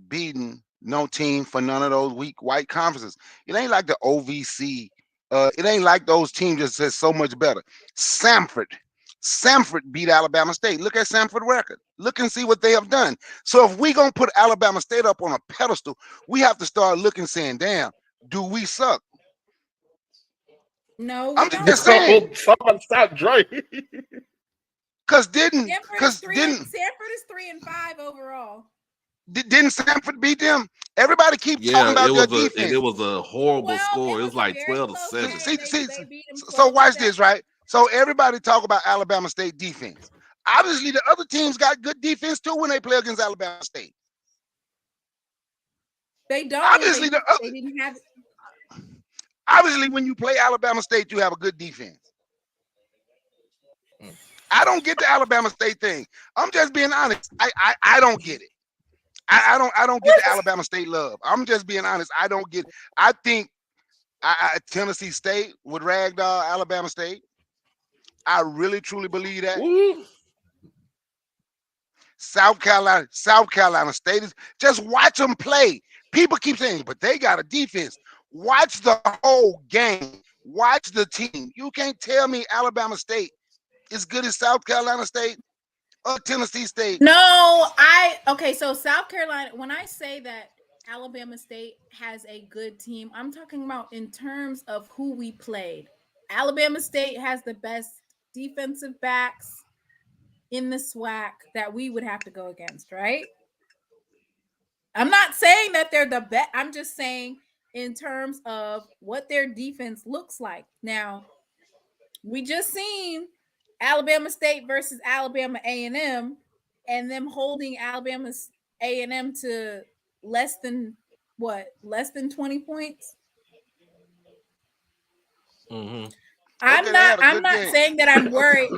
beating no team for none of those weak white conferences. It ain't like the OVC. It ain't like those teams just says so much better. Samford beat Alabama State. Look at Samford record. Look and see what they have done. So if we gonna put Alabama State up on a pedestal, we have to start looking, saying, "Damn, do we suck?" No, I'm just saying. Someone stop Dre. Sanford is 3-5 overall. Didn't Samford beat them? Everybody keep talking about their defense. It was a horrible score. It was like 12-7. So watch this, right? So everybody talk about Alabama State defense. Obviously, the other teams got good defense too when they play against Alabama State. They don't. Obviously, they didn't have. Obviously, when you play Alabama State, you have a good defense. I don't get the Alabama State thing. I'm just being honest. I don't get it. I don't get the Alabama State love. I'm just being honest. I don't get it. I think Tennessee State would ragdoll Alabama State. I really truly believe that. South Carolina State is just watch them play. People keep saying, but they got a defense. Watch the whole game. Watch the team. You can't tell me Alabama State is good as South Carolina State or Tennessee State. No, okay, so South Carolina, when I say that Alabama State has a good team, I'm talking about in terms of who we played. Alabama State has the best defensive backs in the SWAC that we would have to go against, right? I'm not saying that they're the best. I'm just saying in terms of what their defense looks like. Now, we just seen Alabama State versus Alabama A&M and them holding Alabama A&M to less than 20 points. Mm-hmm. I'm not saying that I'm worried.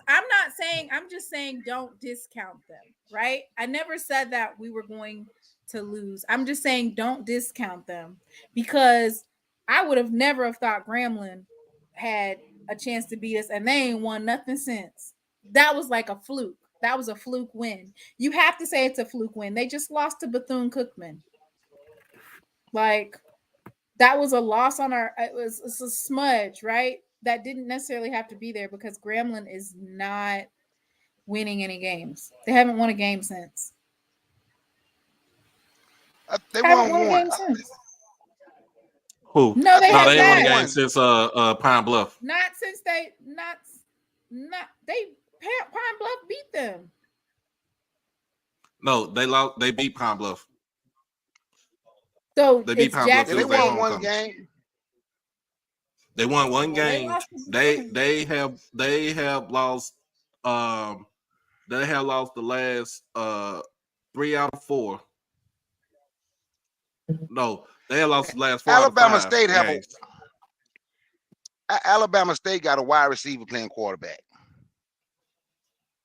I'm just saying don't discount them, right? I never said that we were going to lose. I'm just saying don't discount them, because I would have never have thought Grambling had a chance to beat us, and they ain't won nothing since. That was like a fluke. That was a fluke win. You have to say it's a fluke win. They just lost to Bethune-Cookman. Like, that was a loss on it's a smudge, right? That didn't necessarily have to be there, because Grambling is not winning any games. They haven't won a game since. They won one. Who? No, they ain't won a haven't. game since Pine Bluff. Not since Pine Bluff beat them. No, they lost. They beat Pine Bluff. So they beat Pine Bluff. They won one game. They won one game. They have lost. They have lost the last 3 out of 4. No, they have lost the last 4. Alabama State games. Alabama State got a wide receiver playing quarterback.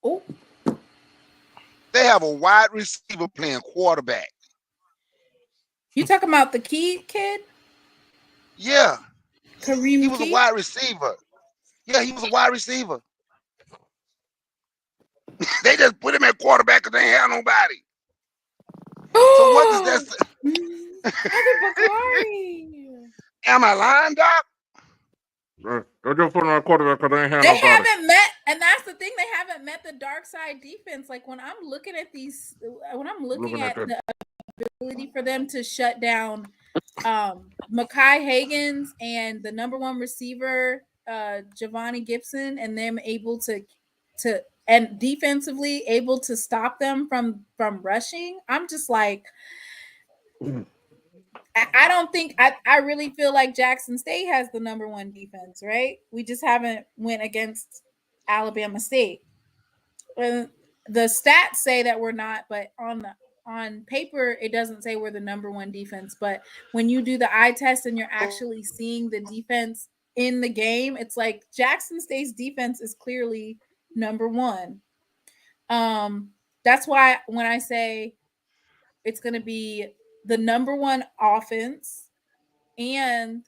Oh. They have a wide receiver playing quarterback. You talking about the kid? Yeah. Kareem he was Key? A wide receiver. Yeah, he was a wide receiver. They just put him at quarterback because they ain't have nobody. So what does that say? Am I lying, Doc? They just put him at quarterback because they ain't have They nobody. haven't met, and that's the thing, they haven't met the dark side defense. Like, when I'm looking at these, when I'm looking at the ability for them to shut down Mekhi Hagans and the number 1 receiver, Javani Gibson, and them able to and defensively able to stop them from rushing, I'm just like, I don't think I really feel like Jackson State has the number 1 defense, right? We just haven't went against Alabama State. The stats say that we're not, but on paper it doesn't say we're the number 1 defense. But when you do the eye test and you're actually seeing the defense in the game, it's like Jackson State's defense is clearly number 1. That's why when I say it's going to be the number 1 offense and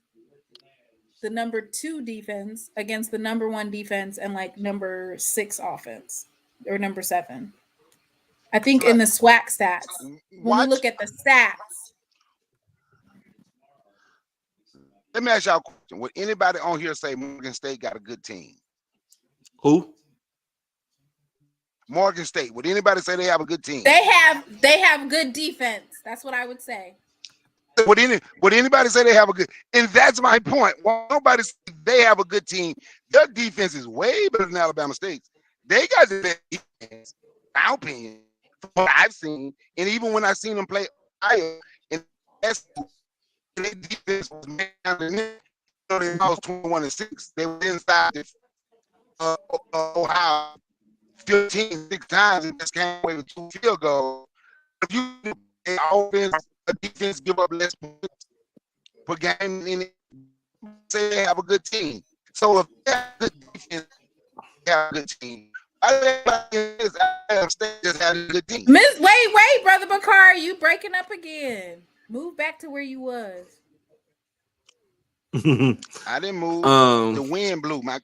the number 2 defense against the number 1 defense and like number 6 offense or number 7. I think in the SWAC stats, when you look at the stats. Let me ask y'all a question. Would anybody on here say Morgan State got a good team? Who? Morgan State. Would anybody say they have a good team? They have good defense. That's what I would say. Would anybody say they have a good? And that's my point. Why nobody say they have a good team? Their defense is way better than Alabama State's. They got the best defense, in my opinion, from what I've seen. And even when I seen them play Iowa, and their defense was man down, they lost 21-6. They were inside Ohio 15-6 times and just came away with 2 field goals. If you offense, a defense give up less points per game, in it, say they have a good team. So if they have a good defense, they have a good team. Just had a good team. Wait, Brother Bakar, you breaking up again. Move back to where you was. I didn't move. The wind blew. My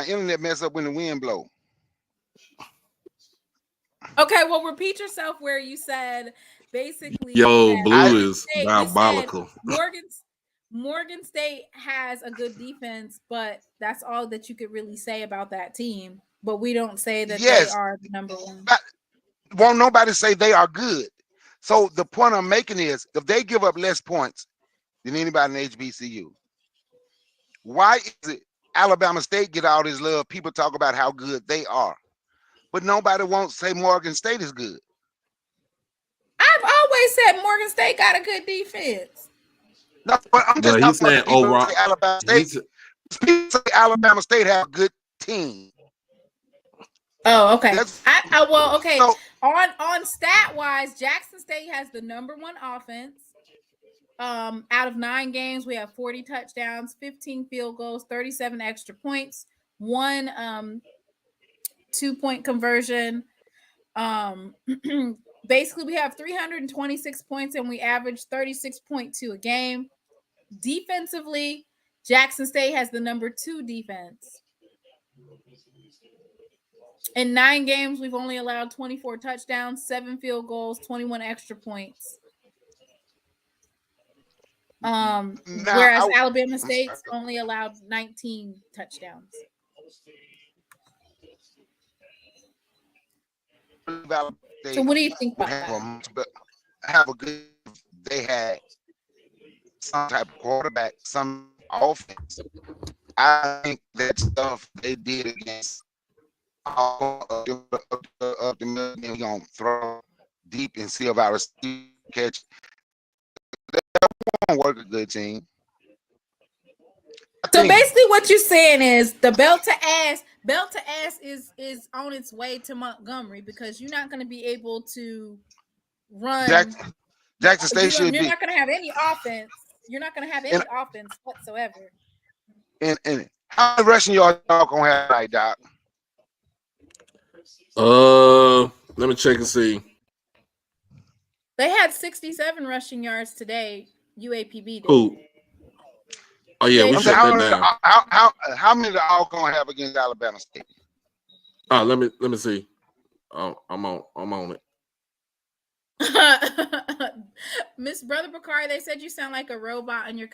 internet messed up when the wind blow. Okay, well, repeat yourself where you said basically. Yo, that Blue is you said diabolical. Morgan State has a good defense, but that's all that you could really say about that team. But we don't say that they Yes, are the number one. but won't nobody say they are good. So the point I'm making is, if they give up less points than anybody in HBCU, why is it Alabama State get all this love? People talk about how good they are, but nobody won't say Morgan State is good. I've always said Morgan State got a good defense. No, but I'm just But he's talking saying about people overall, say Alabama State. People say Alabama State have a good team. Oh, okay. Okay. So, on stat wise, Jackson State has the number one offense. Out of 9 games, we have 40 touchdowns, 15 field goals, 37 extra points, 1 2-point conversion. Basically, we have 326 points and we average 36.2 a game. Defensively, Jackson State has the number 2 defense. In 9 games, we've only allowed 24 touchdowns, 7 field goals, 21 extra points. Whereas Alabama State's only allowed 19 touchdowns. So what do you think about that? Have a good. They had some type of quarterback, some offense. I think that stuff they did against all up the middle, and we're gonna throw deep and see if our receiver catch. They won't work a good team. So basically, what you're saying is the belt to ass is on its way to Montgomery, because you're not going to be able to run. Jackson State should be. You're not going to have any offense. You're not going to have any offense whatsoever. And how many rushing yards y'all gonna have tonight, Doc? Let me check and see. They had 67 rushing yards today. UAPB did. Who? Oh yeah, we shut that down. How many are all gonna have against Alabama State? Oh, let me see. Oh, I'm on it. Miss Brother Bakari, they said you sound like a robot and your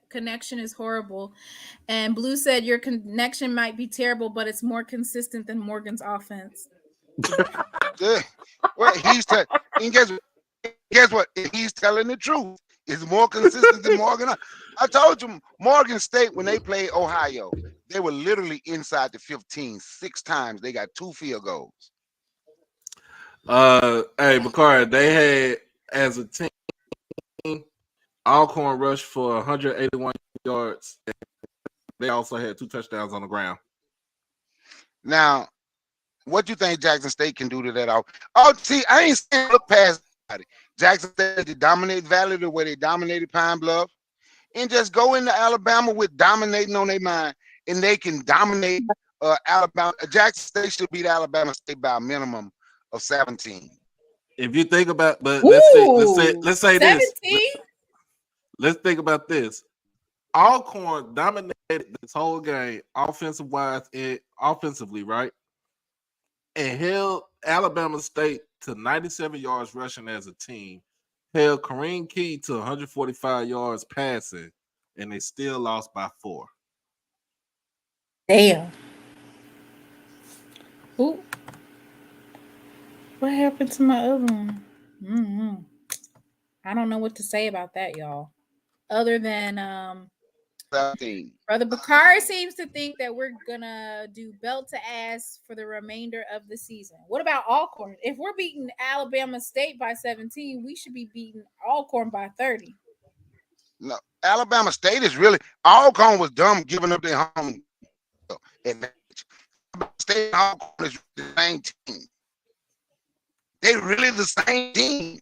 connection is horrible. And Blue said your connection might be terrible, but it's more consistent than Morgan's offense. Yeah. Well, guess what? He's telling the truth. It's more consistent than Morgan. I told you, Morgan State, when they played Ohio, they were literally inside the 15 6 times. They got 2 field goals. Hey, Bakari, they had, as a team, Alcorn rushed for 181 yards. They also had 2 touchdowns on the ground. Now, what do you think Jackson State can do to that? Oh, see, I ain't saying look past it. Jackson State, they dominate Valley the way they dominated Pine Bluff, and just go into Alabama with dominating on their mind, and they can dominate Alabama. Jackson State should beat Alabama State by a minimum of 17. If you think about, but let's say 17? This. Let's think about this. Alcorn dominated this whole game offensively, right? And held Alabama State to 97 yards rushing as a team. Held Kareem Key to 145 yards passing, and they still lost by 4. Damn. Ooh. What happened to my other one? Mm-hmm. I don't know what to say about that, y'all. Other than Brother Bakari seems to think that we're gonna do belt to ass for the remainder of the season. What about Alcorn? If we're beating Alabama State by 17, we should be beating Alcorn by 30. No, Alabama State is really, Alcorn was dumb giving up their home advantage. State and Alcorn is the same team. They really the same team.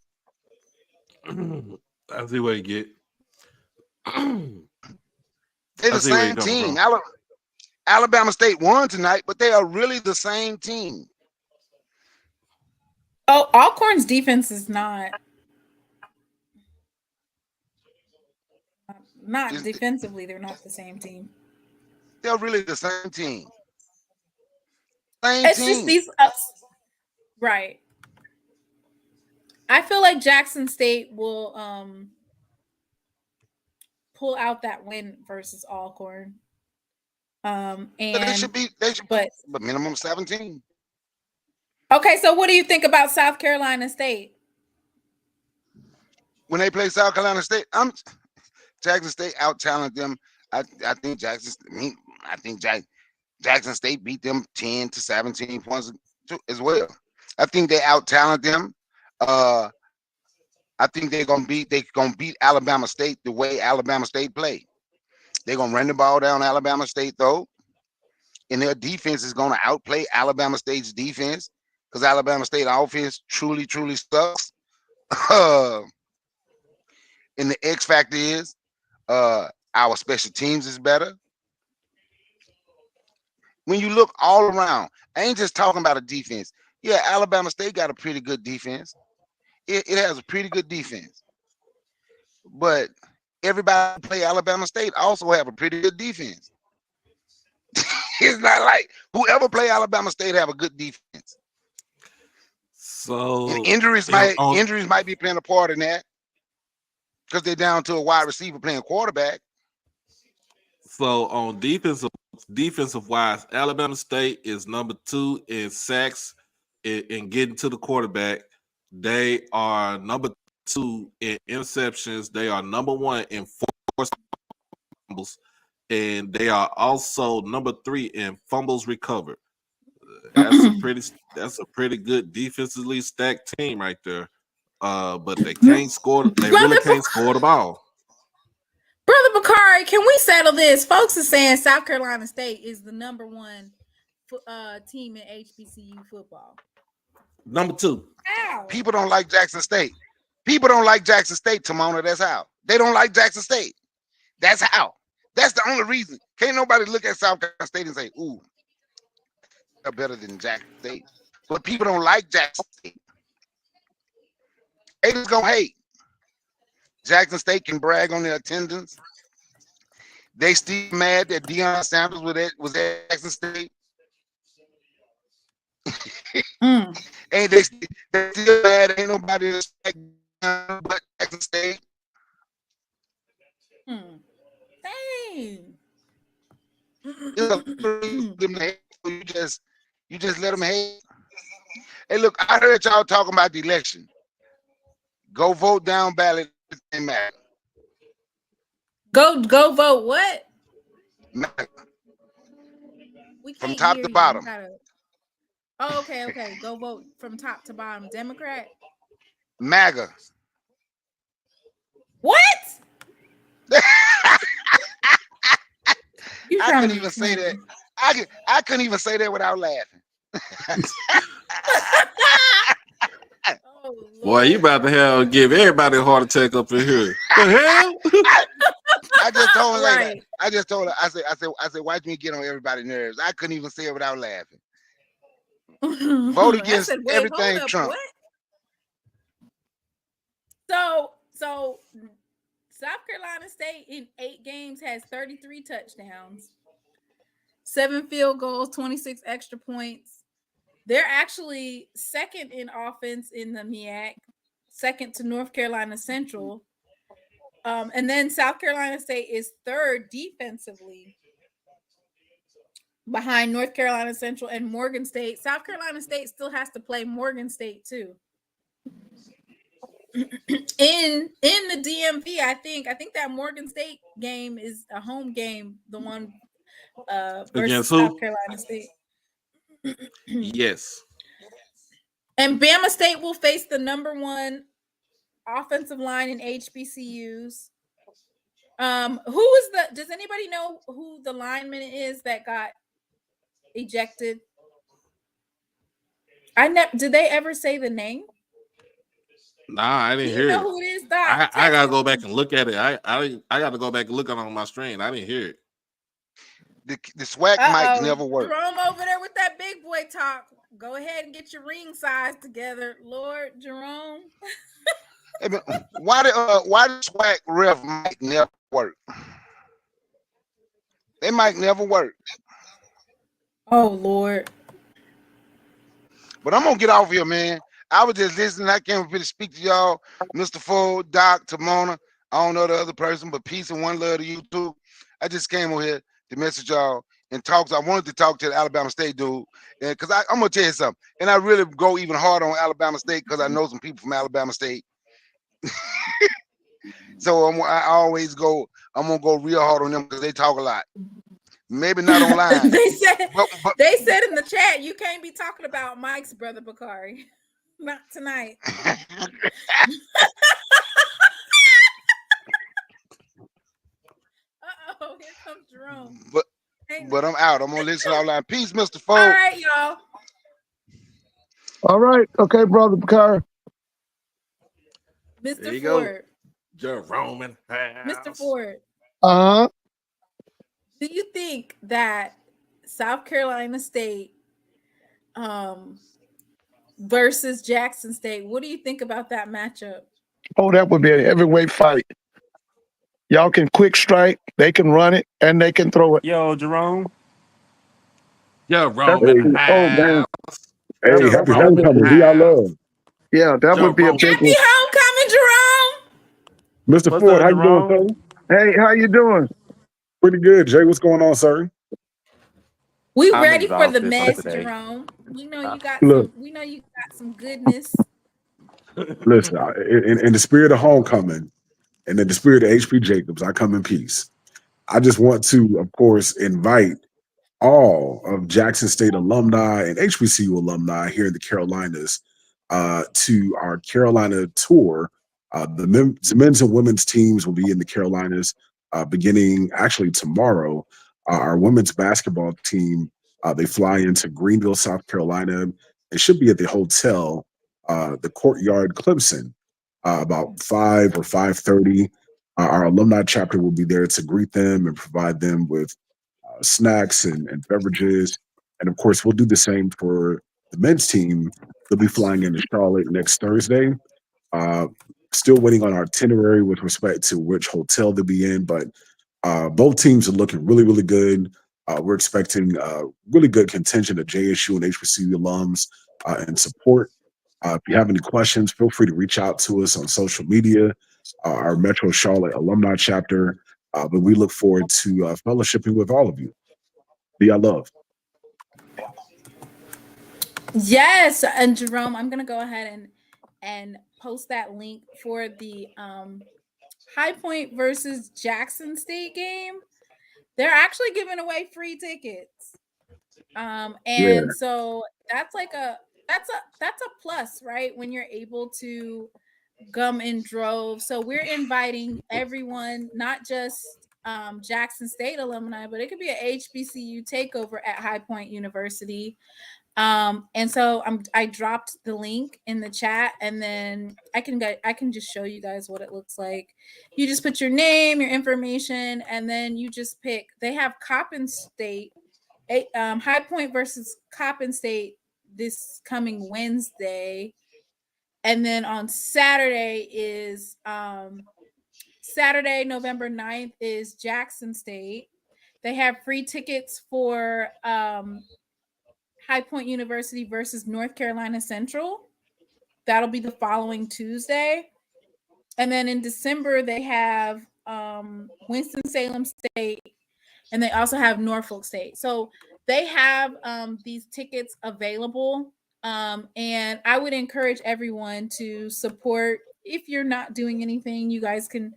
I see what you get. They're the same team. Alabama State won tonight, but they are really the same team. Oh, Alcorn's defense is not defensively. They're not the same team. They're really the same team. It's just these right. I feel like Jackson State will pull out that win versus Alcorn. But they should but minimum 17. Okay, so what do you think about South Carolina State? When they play South Carolina State, Jackson State out-talented them. I think Jackson State beat them 10 to 17 points as well. I think they out-talented them. I think they're gonna beat Alabama State the way Alabama State play. They're gonna run the ball down Alabama State though, and their defense is gonna outplay Alabama State's defense because Alabama State offense truly sucks. And the X factor is our special teams is better. When you look all around, I ain't just talking about a defense. Yeah, Alabama State got a pretty good defense. It has a pretty good defense. But everybody who play Alabama State also have a pretty good defense. It's not like whoever play Alabama State have a good defense. So and injuries might be playing a part in that because they're down to a wide receiver playing quarterback. So on defensive wise, Alabama State is number 2 in sacks in getting to the quarterback. They are number 2 in interceptions. They are number 1 in forced fumbles, and they are also number 3 in fumbles recovered. That's a pretty good defensively stacked team right there. But they can't score. They really can't score the ball. Brother Bakari, can we settle this? Folks are saying South Carolina State is the number 1 team in HBCU football. Number 2. Ow. People don't like Jackson State. People don't like Jackson State, Timona. That's how. They don't like Jackson State. That's how. That's the only reason. Can't nobody look at South Carolina State and say, ooh, they're better than Jackson State. But people don't like Jackson State. They just gonna hate. Jackson State can brag on their attendance. They still mad that Deion Sanders was at Jackson State. And they still mad ain't nobody respect but Jackson State. Dang. You just let them hate. Hey, look, I heard y'all talking about the election. Go vote down ballot. Matter. Go vote what? Matter. We From top to bottom. Oh, okay. Go vote from top to bottom. Democrat? MAGA. What? I couldn't even say that. I couldn't even say that without laughing. Oh, boy, you about to give everybody a heart attack up in here. The hell? I just told her right. I just told her. I said, watch me get on everybody's nerves. I couldn't even say it without laughing. Vote against everything Trump. What? So South Carolina State in 8 games has 33 touchdowns, 7 field goals, 26 extra points. They're actually second in offense in the MEAC, second to North Carolina Central. And then South Carolina State is 3rd defensively behind North Carolina Central and Morgan State. South Carolina State still has to play Morgan State too. In the DMV, I think that Morgan State game is a home game, the one versus South Carolina State. Yes. And Bama State will face the number 1 offensive line in HBCUs. Does anybody know who the lineman is that got ejected? Did they ever say the name? Nah, I didn't hear you know it. Who it is, Doc? I gotta go back and look at it. I gotta go back and look at it on my screen. I didn't hear it. The SWAC mic never worked. Jerome over there with that big boy talk. Go ahead and get your ring size together, Lord Jerome. Why the SWAC ref mic never work? They might never work. Oh Lord. But I'm gonna get off here, man. I was just listening. I came here to speak to y'all, Mr. Ford, Doc, Tamona. I don't know the other person, but peace and one love to you too. I just came over here to message y'all and talk. I wanted to talk to the Alabama State dude, and because I'm gonna tell you something, and I really go even harder on Alabama State because I know some people from Alabama State. So I always go. I'm gonna go real hard on them because they talk a lot. Maybe not online. they said but they said in the chat you can't be talking about Mike's brother Bakari. Not tonight. Uh-oh, here comes Jerome. But I'm out. I'm gonna listen online. Peace, Mr. Ford. All right, y'all. All right. Okay, brother Bakari. There you Mr. go. Ford. Jerome in house. Mr. Ford. Do you think that South Carolina State versus Jackson State, what do you think about that matchup? Oh, that would be a heavyweight fight. Y'all can quick strike, they can run it, and they can throw it. Yo, Jerome. Jerome in house. Oh man. Hey, Jerome happy in homecoming. Who y'all house. love? Yeah, that would be a Jerome. big Happy homecoming, Jerome. Mr. What's Ford, up, how you doing, Jerome? sir? Hey, how you doing? Pretty good. Jay, what's going on, sir? We I'm ready for the exhausted from mess, today. Jerome. We know you got Look. some. We know you got some goodness. Listen, in the spirit of homecoming and in the spirit of HP Jacobs, I come in peace. I just want to, of course, invite all of Jackson State alumni and HBCU alumni here in the Carolinas to our Carolina tour. The men's and women's teams will be in the Carolinas beginning actually tomorrow. Our women's basketball team, they fly into Greenville, South Carolina. It should be at the hotel, the Courtyard Clemson, about 5 or 5:30. Our alumni chapter will be there to greet them and provide them with snacks and beverages. And of course, we'll do the same for the men's team. They'll be flying into Charlotte next Thursday. Still waiting on our itinerary with respect to which hotel they'll be in, but both teams are looking really, really good. We're expecting really good contingent of JSU and HBCU alums and support. If you have any questions, feel free to reach out to us on social media, our Metro Charlotte alumni chapter. But we look forward to fellowshipping with all of you. Be I love. Yes, and Jerome, I'm gonna go ahead and post that link for the High Point versus Jackson State game. They're actually giving away free tickets. And so that's like that's a plus, right? When you're able to come in droves. So we're inviting everyone, not just Jackson State alumni, but it could be an HBCU takeover at High Point University. And so I dropped the link in the chat, and then I can just show you guys what it looks like. You just put your name, your information, and then you just pick. They have Coppin State, High Point versus Coppin State this coming Wednesday, and then on Saturday is Saturday, November 9th is Jackson State. They have free tickets for High Point University versus North Carolina Central. That'll be the following Tuesday. And then in December, they have Winston-Salem State, and they also have Norfolk State. So they have these tickets available. And I would encourage everyone to support. If you're not doing anything, you guys can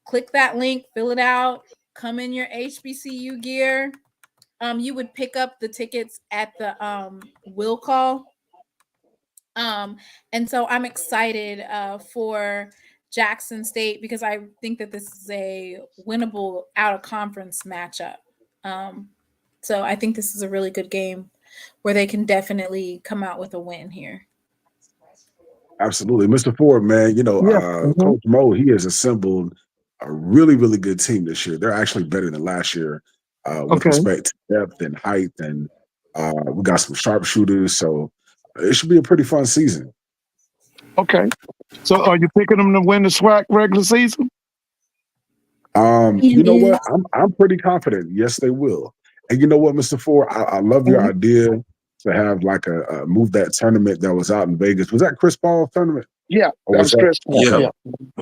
click that link, fill it out, come in your HBCU gear. You would pick up the tickets at the will call. And so I'm excited for Jackson State because I think that this is a winnable out of conference matchup. So I think this is a really good game where they can definitely come out with a win here. Absolutely. Mr. Ford, man, Coach Mo, he has assembled a really, really good team this year. They're actually better than last year with respect to depth and height. And we got some sharpshooters. So it should be a pretty fun season. Okay. So are you picking them to win the SWAC regular season? You know what? I'm pretty confident. Yes, they will. And you know what, Mr. Ford? I love your idea to have like a move that tournament that was out in Vegas. Was that Chris Paul tournament? Yeah, Or that was Chris Paul. Yeah.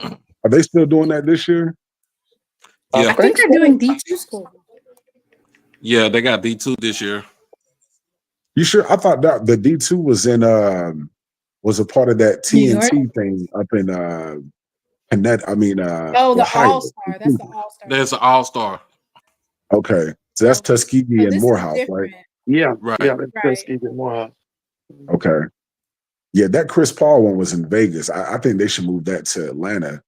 Yeah. Are they still doing that this year? I Yeah. think they're doing D2 school. Yeah, they got D2 this year. You sure? I thought that the D2 was in was a part of that New York? TNT thing up in Connecticut. I mean Oh, the Ohio. All-Star. That's the All-Star. There's an all-star. Okay. So that's Tuskegee So and this is Morehouse, right? different. Yeah, Right. yeah, that's Right. Tuskegee more. Okay. Yeah, that Chris Paul one was in Vegas. I think they should move that to Atlanta.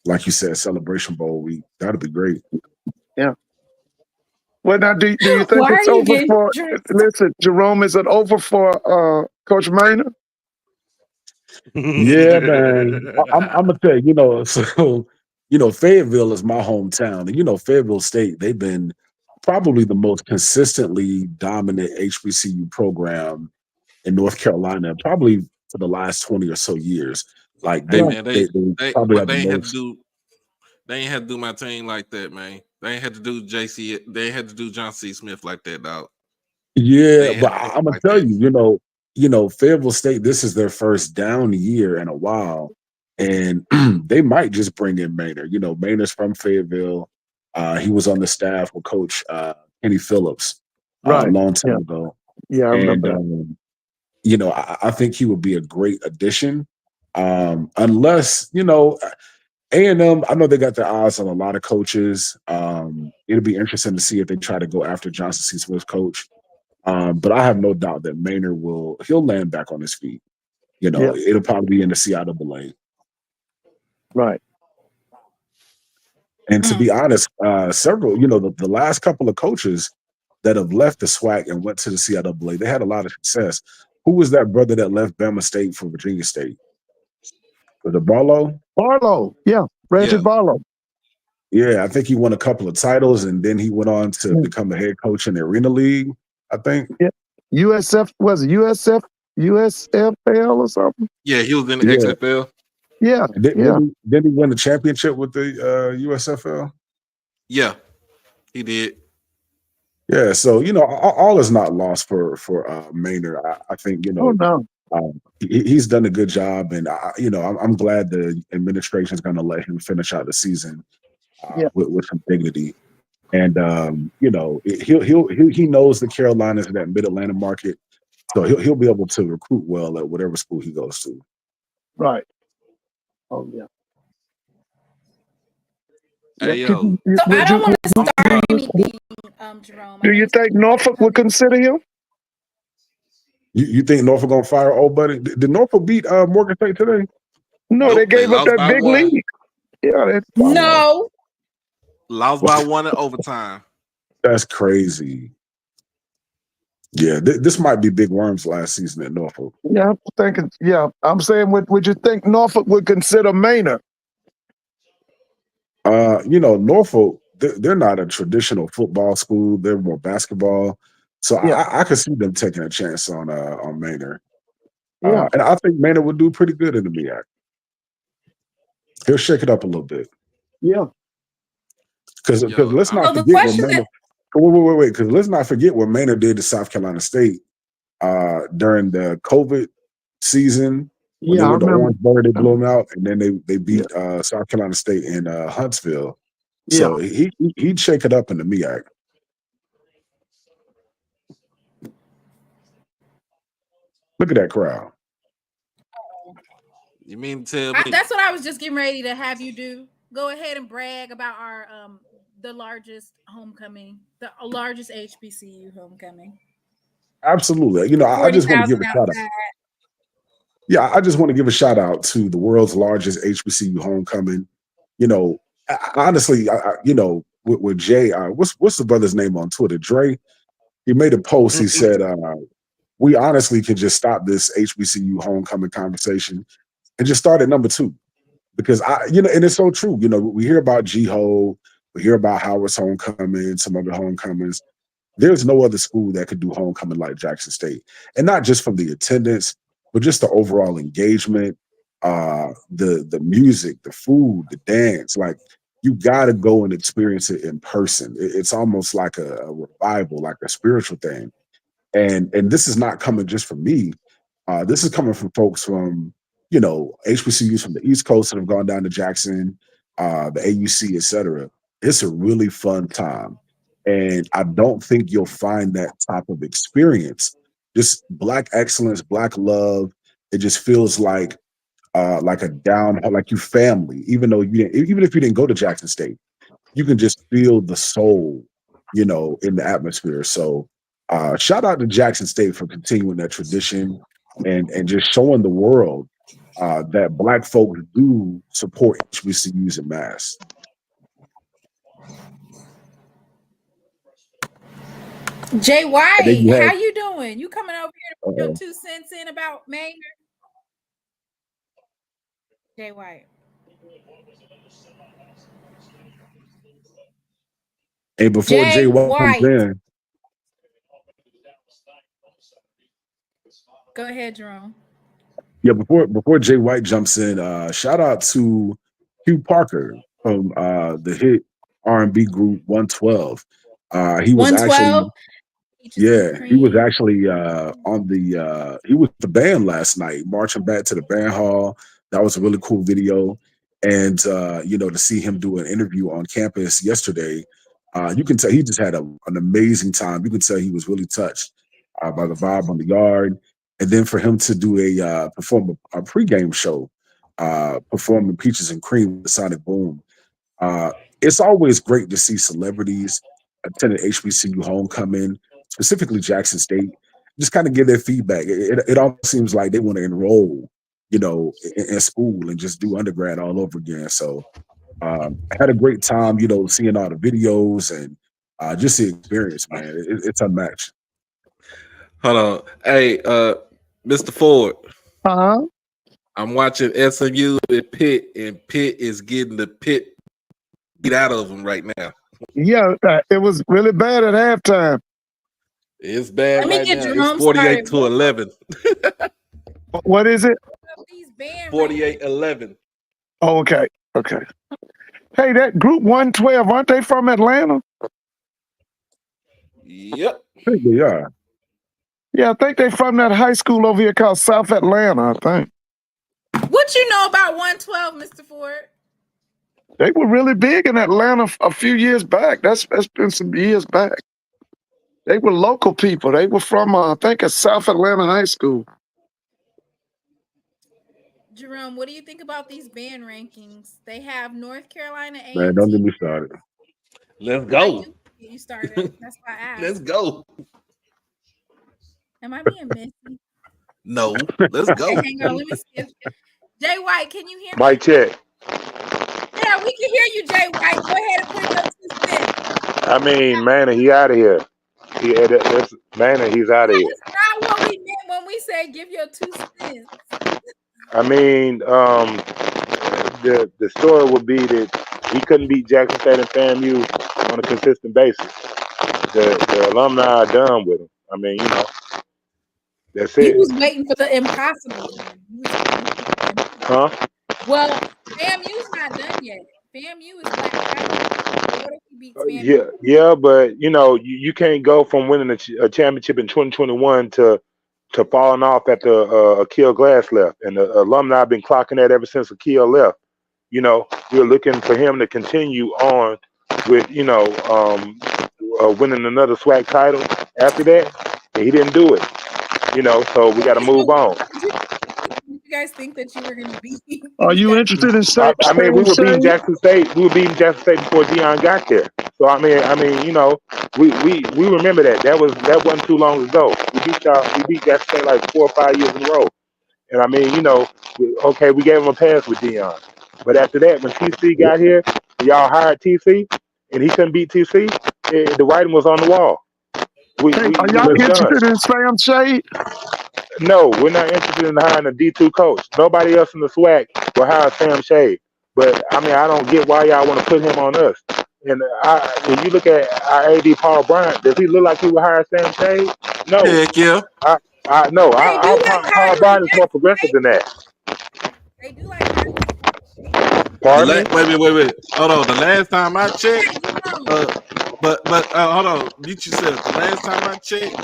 Like you said, Celebration Bowl week. That'd be great. Yeah. Well, now, do you think Why it's are you over getting for? dressed? Listen, Jerome, is it over for Coach Maynard? Yeah, man. I'm gonna tell you, so Fayetteville is my hometown, and Fayetteville State, they've been probably the most consistently dominant HBCU program in North Carolina, probably for the last 20 or so years. Like Hey, they, man, they, they probably but have they the ain't had most. to do they ain't had to do my team like that, man. They ain't had to do JC. They ain't had to do John C. Smith like that, dog. Yeah, They but had to do I'm gonna like tell that. you, Fayetteville State, this is their first down year in a while, and they might just bring in Maynard. Maynard's from Fayetteville. He was on the staff with Coach Kenny Phillips a Right. long time Yeah. ago, Yeah, I and remember that. I think he would be a great addition. Unless A&M, I know they got their eyes on a lot of coaches. It'll be interesting to see if they try to go after Johnson C. Swift's coach. But I have no doubt that Maynard he'll land back on his feet. Yeah. It'll probably be in the CIAA. Right. And to be honest, several, the last couple of coaches that have left the SWAC and went to the CIAA, they had a lot of success. Who was that brother that left Bama State for Virginia State? Was it Barlow? Barlow. Yeah. Reggie Yeah. Barlow. Yeah, I think he won a couple of titles, and then he went on to Yeah. become a head coach in the Arena League, I think. Yeah. USFL or something? Yeah, he was in the Yeah. XFL. Yeah. Yeah. Did he win the championship with the USFL? Yeah, he did. Yeah, so all is not lost for Maynard. I think Oh no. he's done a good job, and I'm glad the administration is going to let him finish out the season Yeah. with some dignity. And he knows the Carolinas in that Mid Atlantic market, so he'll be able to recruit well at whatever school he goes to. Right. Oh yeah. Hey, Yeah, yo, So I don't want to start I'm- anything, Jerome. Do you think Norfolk would consider him? You think Norfolk gonna fire old buddy? Did Norfolk beat Morgan State today? No, Nope, they gave they up lost that by big one. lead. Yeah, No. Lost by one in overtime. That's crazy. Yeah, this might be Big Worm's last season at Norfolk. Yeah, I'm thinking. Yeah, I'm saying, would you think Norfolk would consider Maynard? Norfolk, they're not a traditional football school. They're more basketball. So Yeah. I could see them taking a chance on Maynard. Yeah. And I think Maynard would do pretty good in the MEAC. He'll shake it up a little bit. Yeah. Because let's not the forget what question Maynard. Wait. Because let's not forget what Maynard did to South Carolina State during the COVID season. When Yeah, they I went to remember. Orangeburg, they blew them out, and then they beat South Carolina State in Huntsville. So he'd shake it up in the MEAC. Look at that crowd. You mean to tell me? That's what I was just getting ready to have you do. Go ahead and brag about our the largest homecoming, the largest HBCU homecoming. Absolutely. I just want to give a shout out. Yeah, I just want to give a shout out to the world's largest HBCU homecoming. Honestly, with Jay, what's the brother's name on Twitter? Dre. He made a post. He said, "We honestly can just stop this HBCU homecoming conversation and just start at number 2." Because and it's so true. We hear about G-Ho, we hear about Howard's homecoming, some other homecomings. There's no other school that could do homecoming like Jackson State, and not just from the attendance, but just the overall engagement, the music, the food, the dance. Like, you got to go and experience it in person. It's almost like a revival, like a spiritual thing. And this is not coming just from me. This is coming from folks from, HBCUs from the East Coast that have gone down to Jackson, the AUC, etc. It's a really fun time. And I don't think you'll find that type of experience. Just Black excellence, Black love. It just feels like a down, like you family, even if you didn't go to Jackson State, you can just feel the soul, in the atmosphere. So shout out to Jackson State for continuing that tradition and just showing the world that Black folks do support HBCUs en masse. Jay White, have, how you doing? You coming over here to put your 2 cents in about Maynard? Jay White. Hey, before Jay White comes in, go ahead, Jerome. Yeah, before Jay White jumps in, shout out to Hugh Parker from the hit R&B group 112. He was 112? He was actually he was the band last night, marching back to the band hall. That was a really cool video. And to see him do an interview on campus yesterday, you can tell he just had an amazing time. You can tell he was really touched by the vibe on the yard. And then for him to do perform a pregame show, performing Peaches and Cream with Sonic Boom. It's always great to see celebrities attend an HBCU homecoming, specifically Jackson State, just kind of give their feedback. It almost seems like they want to enroll, in school and just do undergrad all over again. So I had a great time, seeing all the videos and just the experience, man. It's unmatched. Hold on. Hey, Mr. Ford. Uh-huh. I'm watching SMU and Pitt is getting the Pitt beat out of them right now. Yeah, it was really bad at halftime. It's bad right now. It's 48-11. What is it? 48-11. Oh, okay. Hey, that group 112, aren't they from Atlanta? Yep. I think they are. Yeah, I think they're from that high school over here called South Atlanta, I think. What you know about 112, Mr. Ford? They were really big in Atlanta a few years back. That's been some years back. They were local people. They were from, I think, a South Atlanta high school. Jerome, what do you think about these band rankings? They have North Carolina A&M. Man, don't get me started. Let's go. You started. That's why I asked. Let's go. Am I being messy? No. Let's go. Okay, hang on. Let me see. Jay White, can you hear me? Mic check. Yeah, we can hear you, Jay White. Go ahead and put your 2 cents. I mean, Manor, he out of here. Manor, he's out of here. That's not what we meant when we said give your 2 cents. I mean, the story would be that he couldn't beat Jackson State and FAMU on a consistent basis. The alumni are done with him. I mean, that's it. He was waiting for the impossible. Huh? Well, FAMU's not done yet. FAMU is What if he beats FAMU? Yeah, but you can't go from winning a championship in 2021 to falling off after Akil Glass left, and the alumni have been clocking that ever since Akil left. We're looking for him to continue on with winning another SWAC title after that, and he didn't do it. So we got to move on. You guys think that you were going to beat? Are you interested in saying? I mean, we were beating Jackson State. We were beating Jackson State before Deion got there. So I mean, we remember that. That wasn't too long ago. We beat Jackson State like 4 or 5 years in a row. And I mean, we gave him a pass with Deion. But after that, when TC got here, y'all hired TC, and he couldn't beat TC. The writing was on the wall. Are y'all interested in Sam Shade? No, we're not interested in hiring a D2 coach. Nobody else in the SWAC will hire Sam Shade. But I mean, I don't get why y'all want to put him on us. And when you look at our AD Paul Bryant, does he look like he would hire Sam Shade? No. Heck yeah. No. Paul Bryant is more progressive than that. They do like that. Pardon me? Wait. Hold on. The last time I checked, but hold on. Mute yourself. The last time I checked,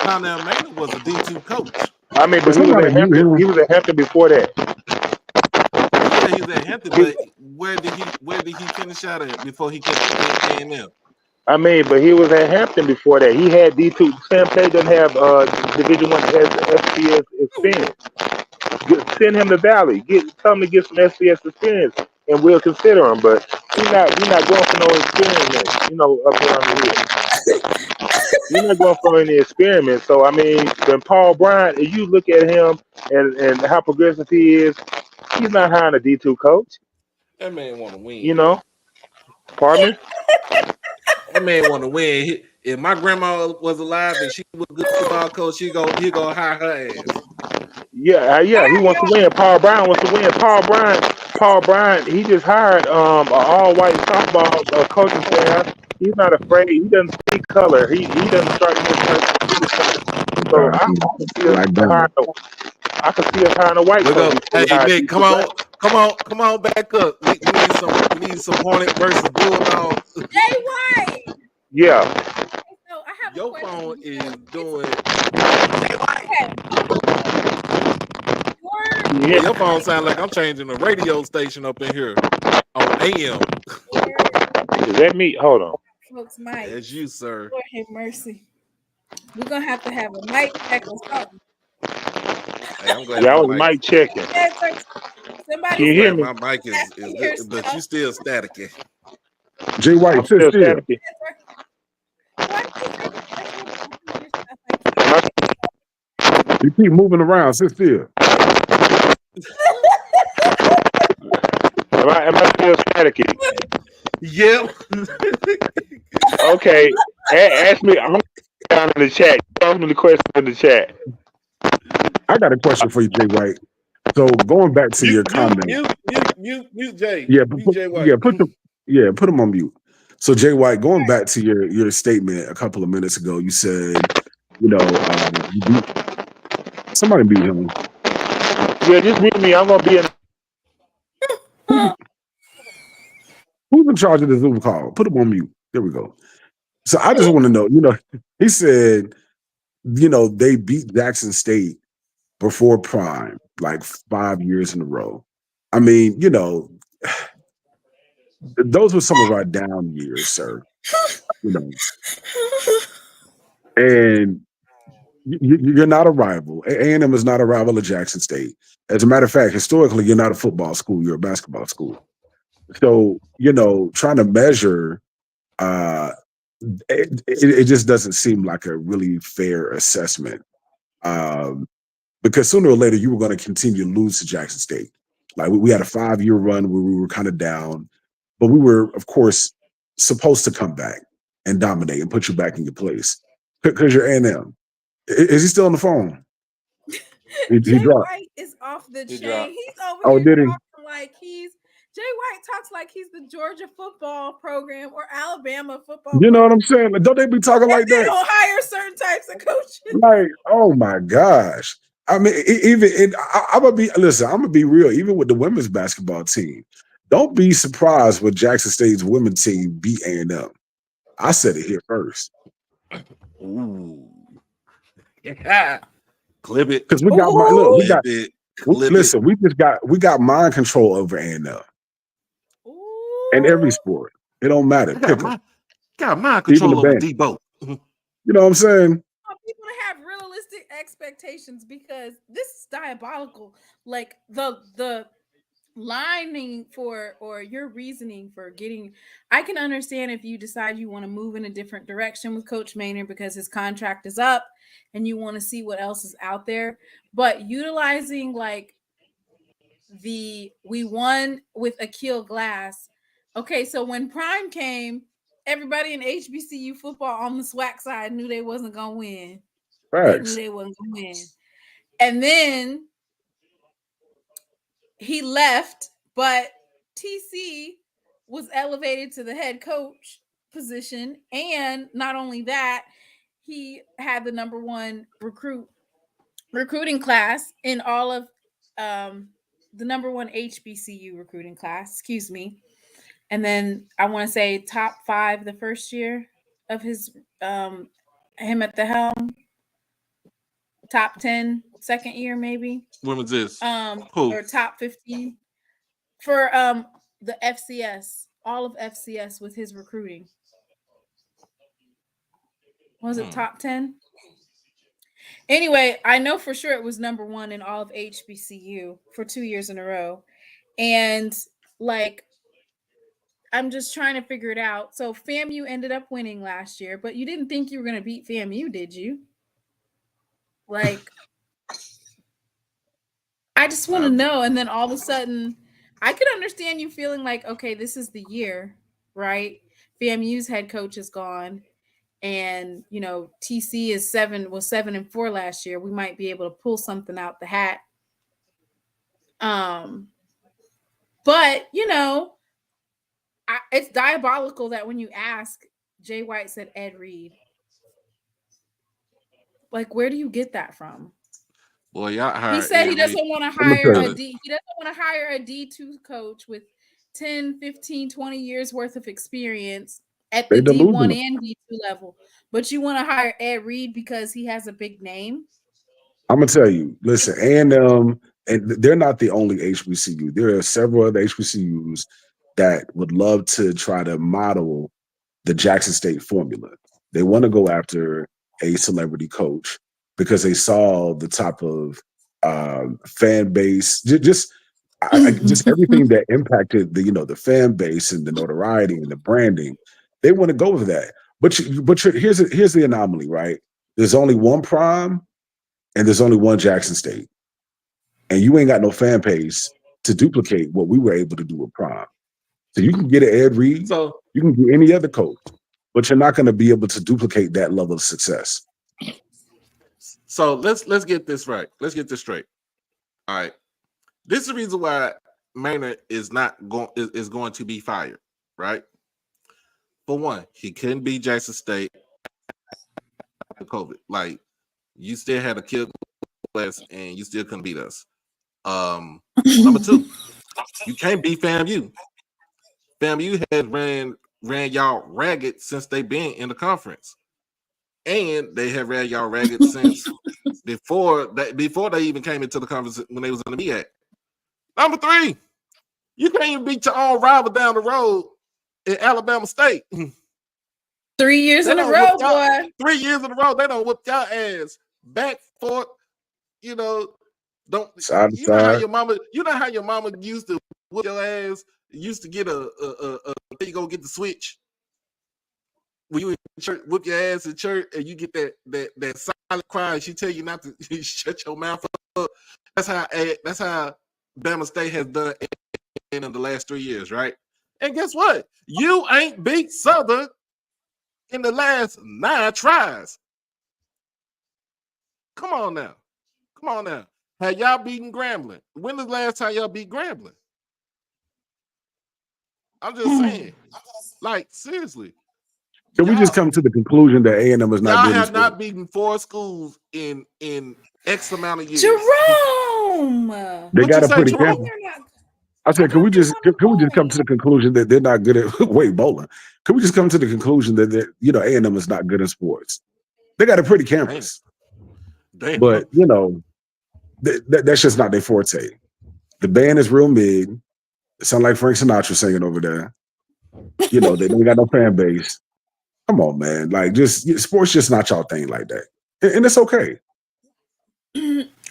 Connell Maynard was a D2 coach. I mean, but But he was somebody at mute Hampton. him. He was at Hampton before that. Yeah, he was at Hampton, but where did he finish out at before he came to A&M? I mean, but he was at Hampton before that. He had D2. Sam Page doesn't have Division I has FCS experience. Send him to Valley. Tell him to get some SBS experience, and we'll consider him. But we're not going for no experiment, you know, up around the hill. You're not going for any experiment. So I mean, when Paul Bryant, if you look at him and how progressive he is, he's not hiring a D2 coach. That man want to win. You know, pardon me. That man want to win. If my grandma was alive and she was a good football coach, he go hire her ass. Yeah, he wants to win. Paul Bryant wants to win. Paul Bryant, he just hired an all-white softball coaching staff. He's not afraid. He doesn't see color. He doesn't start his so I can see us hiring a white coach. Hey Nick, come on back up. We need some Hornet versus Bulldog. Jay White. Yeah. So I have your phone is doing. Yeah. Your phone sounds like I'm changing the radio station up in here on AM. Is that me? Hold on. Folks, Mike. That's you, sir. Lord have mercy. We're gonna have to have a mic check or something. Hey, I'm glad I was mic checking. Somebody can you hear me? My mic is but you still staticky. Jay White, I'm still staticky. You keep moving around, sit still. Am I still staticky? Yep. Okay. Ask me. I'm down in the chat. Ask me the question in the chat. I got a question for you, Jay White. So going back to your comment. You Jay. Yeah, Jay White. Put him on mute. So Jay White, going back to your statement a couple of minutes ago, you said, you know, somebody beat him. Yeah, just mute me. I'm gonna be in. Who's in charge of the Zoom call? Put him on mute. There we go. So I just want to know, you know, he said, you know, they beat Jackson State before prime, like 5 years in a row. I mean, you know, those were some of our down years, sir. You know, and you're not a rival. A&M is not a rival of Jackson State. As a matter of fact, historically, you're not a football school. You're a basketball school. So, you know, trying to measure, it just doesn't seem like a really fair assessment. Because sooner or later, you were going to continue to lose to Jackson State. Like we had a 5-year run where we were kind of down, but we were, of course, supposed to come back and dominate and put you back in your place because you're A&M. Is he still on the phone? He dropped. White is off the chain. dropped. He's over here Did he? talking like Jay White talks like he's the Georgia football program or Alabama football. You know what I'm saying? Like, don't they be talking like that? They don't hire certain types of coaches. Like, oh my gosh. I mean, I'm gonna be real. Even with the women's basketball team, don't be surprised when Jackson State's women's team beat A&M. I said it here first. Ooh. Yeah. Clip it. Because we got we got mind control over A&M. In every sport. It don't matter. Got mind control over Debo. You know what I'm saying? People to have realistic expectations because this is diabolical. Like the lining for or your reasoning for getting, I can understand if you decide you want to move in a different direction with Coach Maynard because his contract is up and you want to see what else is out there. But utilizing like we won with Akil Glass. Okay, so when Prime came, everybody in HBCU football on the SWAC side knew they wasn't gonna win. Right. They knew they wasn't gonna win. And then he left, but TC was elevated to the head coach position. And not only that, he had the number one recruiting class in all of the number one HBCU recruiting class, excuse me. And then I want to say top 5 the first year of his him at the helm. top 10 second year, maybe. When was this? Who? Or top 15 for the FCS, all of FCS with his recruiting. Was it top 10? Anyway, I know for sure it was number 1 in all of HBCU for 2 years in a row. And like, I'm just trying to figure it out. So FAMU ended up winning last year, but you didn't think you were going to beat FAMU, did you? Like, I just want to know. And then all of a sudden, I could understand you feeling like, okay, this is the year, right? FAMU's head coach is gone. And, you know, TC was 7-4 last year. We might be able to pull something out the hat. But, you know, it's diabolical that when you ask, Jay White said Ed Reed. Like, where do you get that from? Boy, y'all hired he said Ed he doesn't Reed. want to hire a D. He doesn't want to hire a D2 coach with 10, 15, 20 years worth of experience at the D1 and D2 level. But you want to hire Ed Reed because he has a big name? I'm gonna tell you, listen, A&M, and they're not the only HBCU. There are several other HBCUs that would love to try to model the Jackson State formula. They want to go after a celebrity coach because they saw the type of fan base, just everything that impacted the fan base and the notoriety and the branding. They want to go with that. But here's the anomaly, right? There's only one Prime and there's only one Jackson State. And you ain't got no fan base to duplicate what we were able to do with Prime. So you can get an Ed Reed, you can get any other coach, but you're not going to be able to duplicate that level of success. So let's get this right. Let's get this straight. All right. This is the reason why Maynard is going to be fired, right? For one, he couldn't beat Jackson State COVID. Like, you still had a kill class and you still couldn't beat us. Number 2, you can't beat FAMU. FAMU has ran y'all ragged since they've been in the conference. And they have ran y'all ragged since before they even came into the conference when they was in the MEAC. Number 3, you can't even beat your own rival down the road in Alabama State. 3 years in a row, boy. 3 years in a row, they don't whip y'all ass back, forth. You know, how your mama used to whip your ass. Used to get there you go get the switch. When you in church, whip your ass in church, and you get that silent cry, and she tell you not to shut your mouth up. That's how Bama State has done in the last 3 years, right? And guess what? You ain't beat Southern in the last 9 tries. Come on now. Have y'all beaten Grambling? When was the last time y'all beat Grambling? I'm just saying. Like, seriously. Can we just come to the conclusion that A&M is not good? Y'all have not beaten 4 schools in X amount of years. Jerome! They got a pretty campus. I said, can we just come to the conclusion that they're not good at bowling? Can we just come to the conclusion that A&M is not good in sports? They got a pretty campus. Damn. But that's just not their forte. The band is real mid. It sounds like Frank Sinatra singing over there. They don't got no fan base. Come on, man. Like, sports just not y'all thing like that. And it's okay.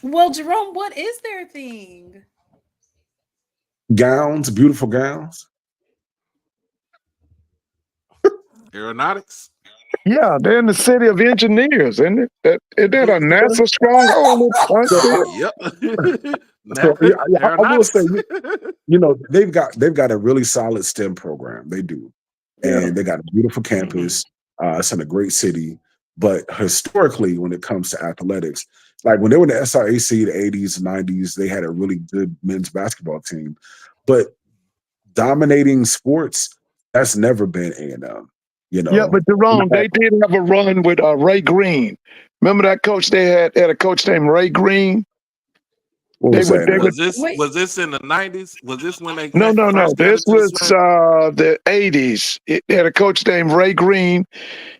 Well, Jerome, what is their thing? Gowns, beautiful gowns. Aeronautics. Yeah, they're in the city of engineers, isn't it? Isn't that a NASA stronghold? Yep. So I will say, they've got a really solid STEM program. They do, and they got a beautiful campus. It's in a great city. But historically, when it comes to athletics, like when they were in the SRAC, the 80s, 90s, they had a really good men's basketball team. But dominating sports, that's never been A&M. Yeah, but Jerome, they did have a run with Ray Green. Remember that coach they had a coach named Ray Green? Was this in the 90s? Was this when they No. This was the 80s. It had a coach named Ray Green.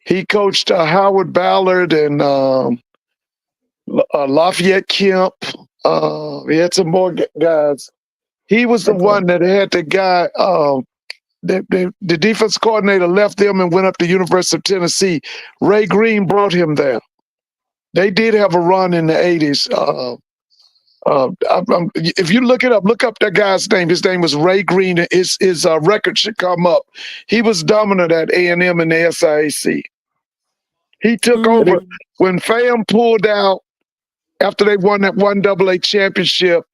He coached Howard Ballard and Lafayette Kemp. We had some more guys. He was the one that had the guy. The defense coordinator left them and went up to University of Tennessee. Ray Green brought him there. They did have a run in the 80s. If you look it up, look up that guy's name. His name was Ray Green. His record should come up. He was dominant at A&M and the SIAC. He took over when FAM pulled out after they won that one AA championship,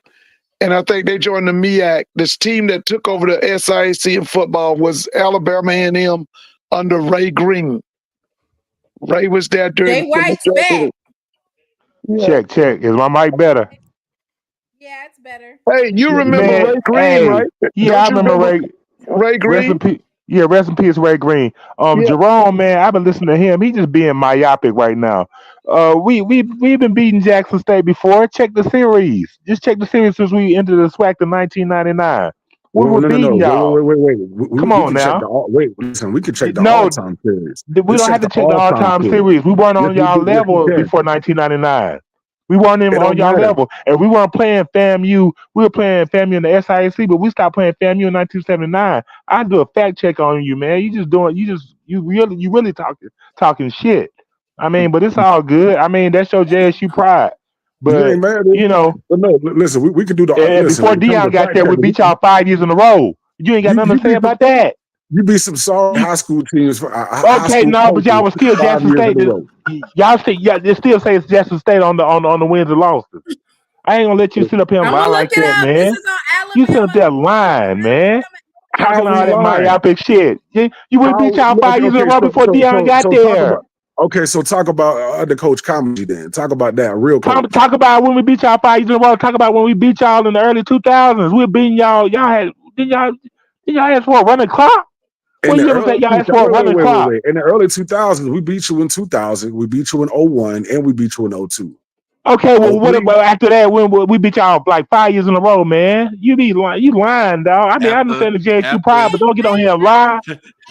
and I think they joined the MEAC. This team that took over the SIAC in football was Alabama A&M under Ray Green. Ray was there during. Jay White's back. Yeah. Check. Is my mic better? Yeah, it's better. Hey, you remember Man, Ray Green, hey, right? Yeah, Don't I you remember Ray. Ray Rest in Green? peace. Yeah, rest in peace, Ray Green. Yeah. Jerome, man, I've been listening to him. He just being myopic right now. We've been beating Jackson State before. Check the series. Just check the series since we entered the SWAC in 1999. We Well, were no. beating y'all. Wait. Come on now. Listen, we could check the No, all-time series. we Let's don't have to the check the all-time series. We weren't on Yes, y'all we level can. before 1999. We weren't even It on don't y'all matter. level, and we weren't playing FAMU. We were playing FAMU in the SIAC, but we stopped playing FAMU in 1979. I do a fact check on you, man. You really talking shit. I mean, but it's all good. I mean, that's your JSU pride. You But ain't mad at it. you know, But no, listen, we could do the listen. before When it comes Dion to got fact there, we checking, beat y'all 5 years in a row. You ain't got nothing to say about that. You beat some sorry high school teams for high Okay, school no, but y'all coaches was still 5 Jackson years State. in a row. They still say it's Jackson State on the wins and losses. I ain't gonna let you sit up here and I'm lie gonna like look it that, up. man. This is on You sit Alabama. up there lying, man. How Talking we all that lying? myopic shit. We beat y'all 5 years in a row before Dion got so there. talk about other coach comedy then. Talk about that real coach. Talk about when we beat y'all 5 years in a row. Talk about when we beat y'all in the early 2000s. We were beating y'all. Didn't y'all ask for a running clock? What year was that y'all asked for a running clock? Wait. In the early 2000s, we beat you in 2000, we beat you in 01, and we beat you in 02. Okay, well, what 03. about after that when we beat y'all like 5 years in a row, man? You lying, dog. I mean, I understand the JSU pride, but don't get on here and lie.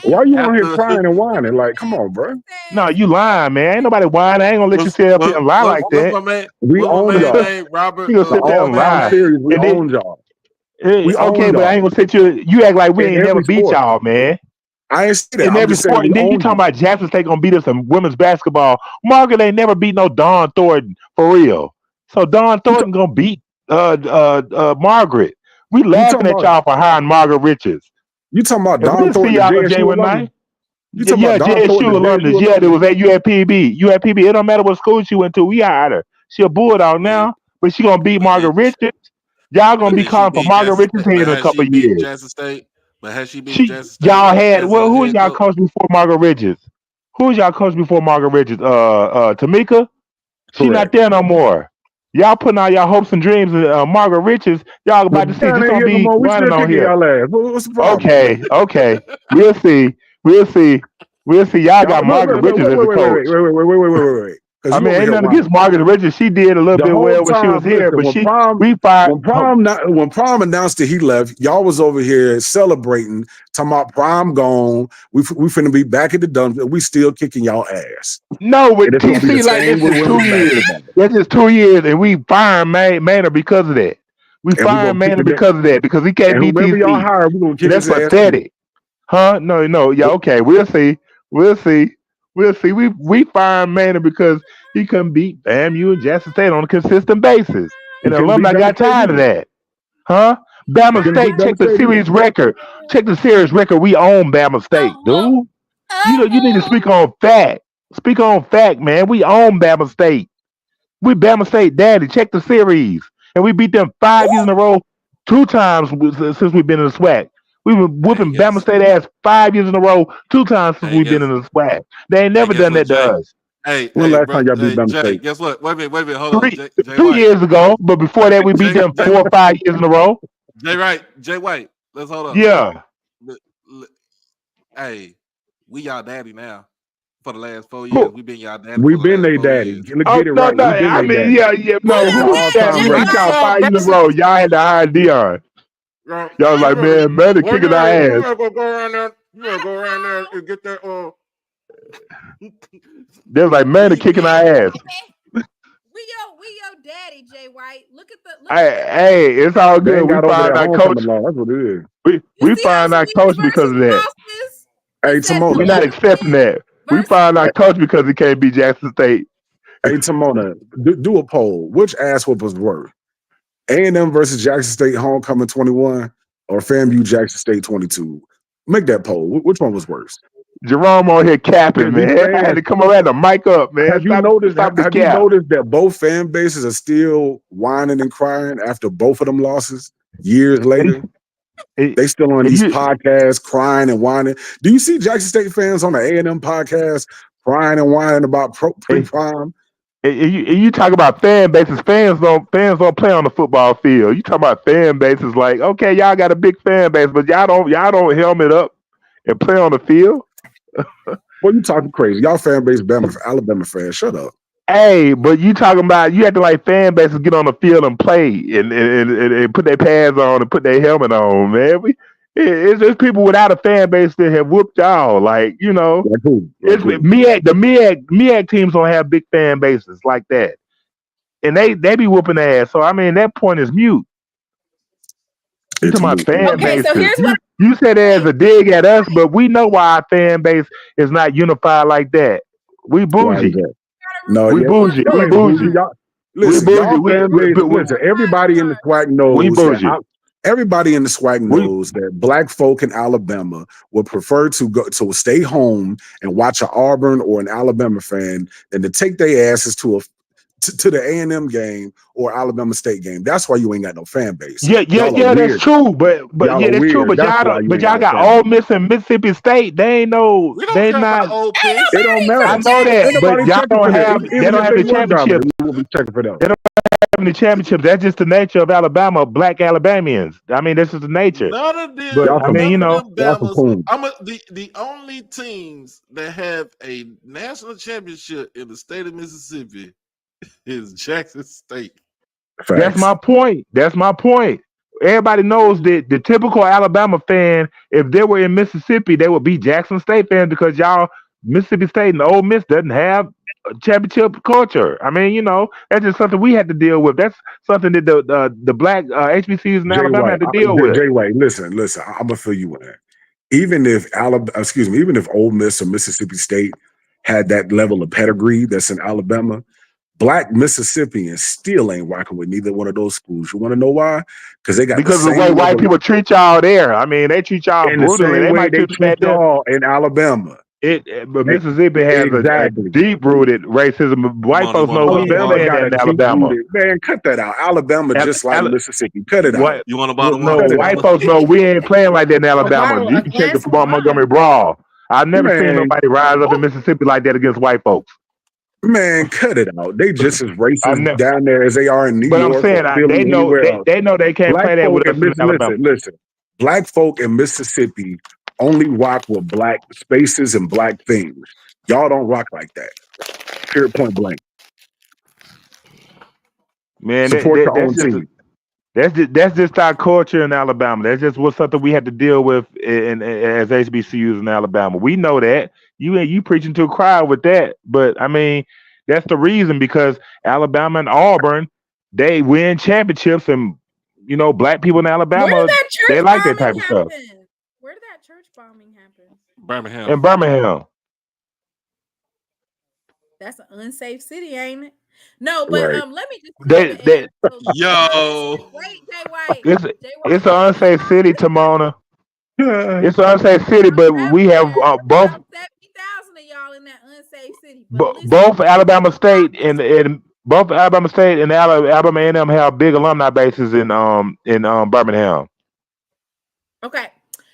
Why you on here crying and whining? Like, come on, bro. No, you lying, man. Ain't nobody whining. I ain't gonna let you sit up here and lie like What's that. my man? We What's my own man y'all. name? Robert. You gonna sit there All and What's my man lie. time name? series, we And then- own y'all. We okay, own but I y'all. ain't gonna sit you act like we In ain't never every beat sport. y'all, man. I ain't say that. In I'm every just saying sport, we and then you own talking you. about Jackson State gonna beat us in women's basketball. Margaret ain't never beat no Dawn Thornton for real. So Dawn Thornton gonna beat Margaret. We laughing at y'all for hiring Margaret Richards. You talking about And Don we'll see Thornton, y'all the on JSU January alumni? 9th. You talking Yeah, about Don JSU Thornton, the alumnus. JSU Yeah, alumni? it was at UAPB. UAPB. It don't matter what school she went to. We hired her. She a bulldog now, but she gonna beat Margaret Richards. Y'all gonna be Did she calling for beat Margaret Jackson Richards' State? head But in a has she couple of beaten years. Jackson State? But has she beaten Jackson State? Y'all had as who a head y'all coach? coached before Margaret Richards? Who y'all coached before Margaret Richards? Tamika. She not Correct. there no more. Y'all putting all y'all hopes and dreams in Margaret Richards. Y'all about to see. Dion This ain't gonna here no be more. We running still on kicking here. y'all ass. What's the problem? Okay. We'll see. Y'all got Margaret Richards as a coach. Wait. I Because you mean, over ain't here nothing whining. against Margaret Richards. She did a little The bit whole well when she was time, here, listen, but we fired. when Prom announced that he left, y'all was over here celebrating, talking about Prom gone. We finna be back at the dump. We still kicking y'all ass. No, with And it's gonna be the TC, like same that's with just women's 2 years. basketball. That's just 2 years, and we fired Manor because of that. We And we fired gonna keep Manor it there. because of that, because he can't And beat whoever y'all TC. hire, we gonna kick And that's his ass too. pathetic. Huh? No. Yeah, okay. We'll see. We fired Manor because he couldn't beat AAMU and Jackson State on a consistent basis. And the Couldn't beat alumni Bama got State tired of either. that. Huh? Bama Couldn't beat State, check Bama the State either. series record. Check the series record. We own Bama State, dude. You need to speak on fact. Speak on fact, man. We own Bama State. We Bama State daddy. Check the series. And we beat them 5 years in a row, 2 times since we've been in the SWAC. We've been whooping Bama State ass 5 years in a row, 2 times since we've been in the SWAC. They ain't never guess done what, that to Jay? us. When last Bro, time y'all beat Bama Jay, State? guess what? Wait a minute, hold on. Jay 2 White. years ago, but before that we beat them Jay 4 or 5 years in a row. Jay White. Let's hold up. Yeah. Hey, we y'all daddy now. For the last 4 years, we been y'all daddy. We for the been last they 4 daddy. years. Get it No, right. no. We been I they mean, daddy. yeah. No, This is who the was that? all-time We record. beat y'all 5 years in a row. Y'all had to hire Dion. Y'all was like, man, they're kicking our ass. You gotta go around there. You gotta go around there and get that. They was like, man, they're kicking our ass. We ready, Jay White. Look at the. Hey, it's all They good. ain't We got over find that our coach. homecoming law. That's what it is. We find our coach because of that. Hey, We're not Timona. accepting that. We find our coach because he can't beat Jackson State. Hey, Timona, do a poll. Which ass whoop was worse? A&M versus Jackson State homecoming 21 or FAMU Jackson State 22? Make that poll. Which one was worse? Jerome on here capping, man. I had to come around the mic up, man. Have you noticed that both fan bases are still whining and crying after both of them losses years later? They still on these podcasts crying and whining. Do you see Jackson State fans on the A&M podcast crying and whining about pre-prime? You talk about fan bases. Fans don't play on the football field. You talk about fan bases like, okay, y'all got a big fan base, but y'all don't helmet up and play on the field. Well, you talking crazy. Y'all fan base Alabama fans. Shut up. Hey, but you talking about you have to like fan bases get on the field and play and put their pads on and put their helmet on, man. It's just people without a fan base that have whooped y'all. Like, you know, the MEAC teams don't have big fan bases like that. And they be whooping ass. So I mean that point is mute. You talking about fan bases. So here's what you said there's a dig at us, but we know why our fan base is not unified like that. We bougie. No, we bougie. We bougie. Listen, everybody in the SWAC knows. Everybody in the SWAC knows that black folk in Alabama would prefer to stay home and watch an Auburn or an Alabama fan than to take their asses to the A&M game or Alabama State game. That's why you ain't got no fan base. Yeah, that's true. But that's true. But y'all got Ole Miss and Mississippi State. They ain't no. They not. It don't matter. I know that, but y'all don't have. They don't have the championship. We'll be checking for them. They don't have the championship. That's just the nature of Alabama. Black Alabamians. I mean, this is the nature. None of them. But I mean, you know, the only teams that have a national championship in the state of Mississippi is Jackson State. Facts. That's my point. Everybody knows that the typical Alabama fan, if they were in Mississippi, they would be Jackson State fans because y'all Mississippi State and Ole Miss doesn't have a championship culture. I mean, you know, that's just something we had to deal with. That's something that the black HBCUs in Alabama had to deal with. Jay White, listen, I'm gonna fill you in. Even if Ole Miss or Mississippi State had that level of pedigree that's in Alabama, black Mississippians still ain't rocking with neither one of those schools. You want to know why? Because they got of the way white people treat y'all there. I mean, they treat y'all brutally. They might treat y'all in Alabama. But Mississippi has a deep-rooted racism. White folks know we playing in Alabama. Man, cut that out. Alabama just like Mississippi. Cut it out. You want to bottom No, white folks know we ain't playing like that in Alabama. You can check the Montgomery Brawl. I've never seen nobody rise up in Mississippi like that against white folks. Man, cut it out. They just as racist down there as they are in New York. But I'm saying they know they can't play that with us in Alabama. Listen, black folk in Mississippi only rock with black spaces and black things. Y'all don't rock like that. Period, point blank. Man, support your own team. That's just our culture in Alabama. That's just something we had to deal with as HBCUs in Alabama. We know that. You preaching to a crowd with that, but I mean that's the reason because Alabama and Auburn they win championships, and you know black people in Alabama they like that type of stuff. Where did that church bombing happen? Birmingham. In Birmingham. That's an unsafe city, ain't it? No, but right. Let me just Wait, Jay White. It's an unsafe city, Timona. It's an unsafe city, but we have both 70,000 of y'all in that unsafe city. Both Alabama State and Alabama A&M have big alumni bases in Birmingham. Okay.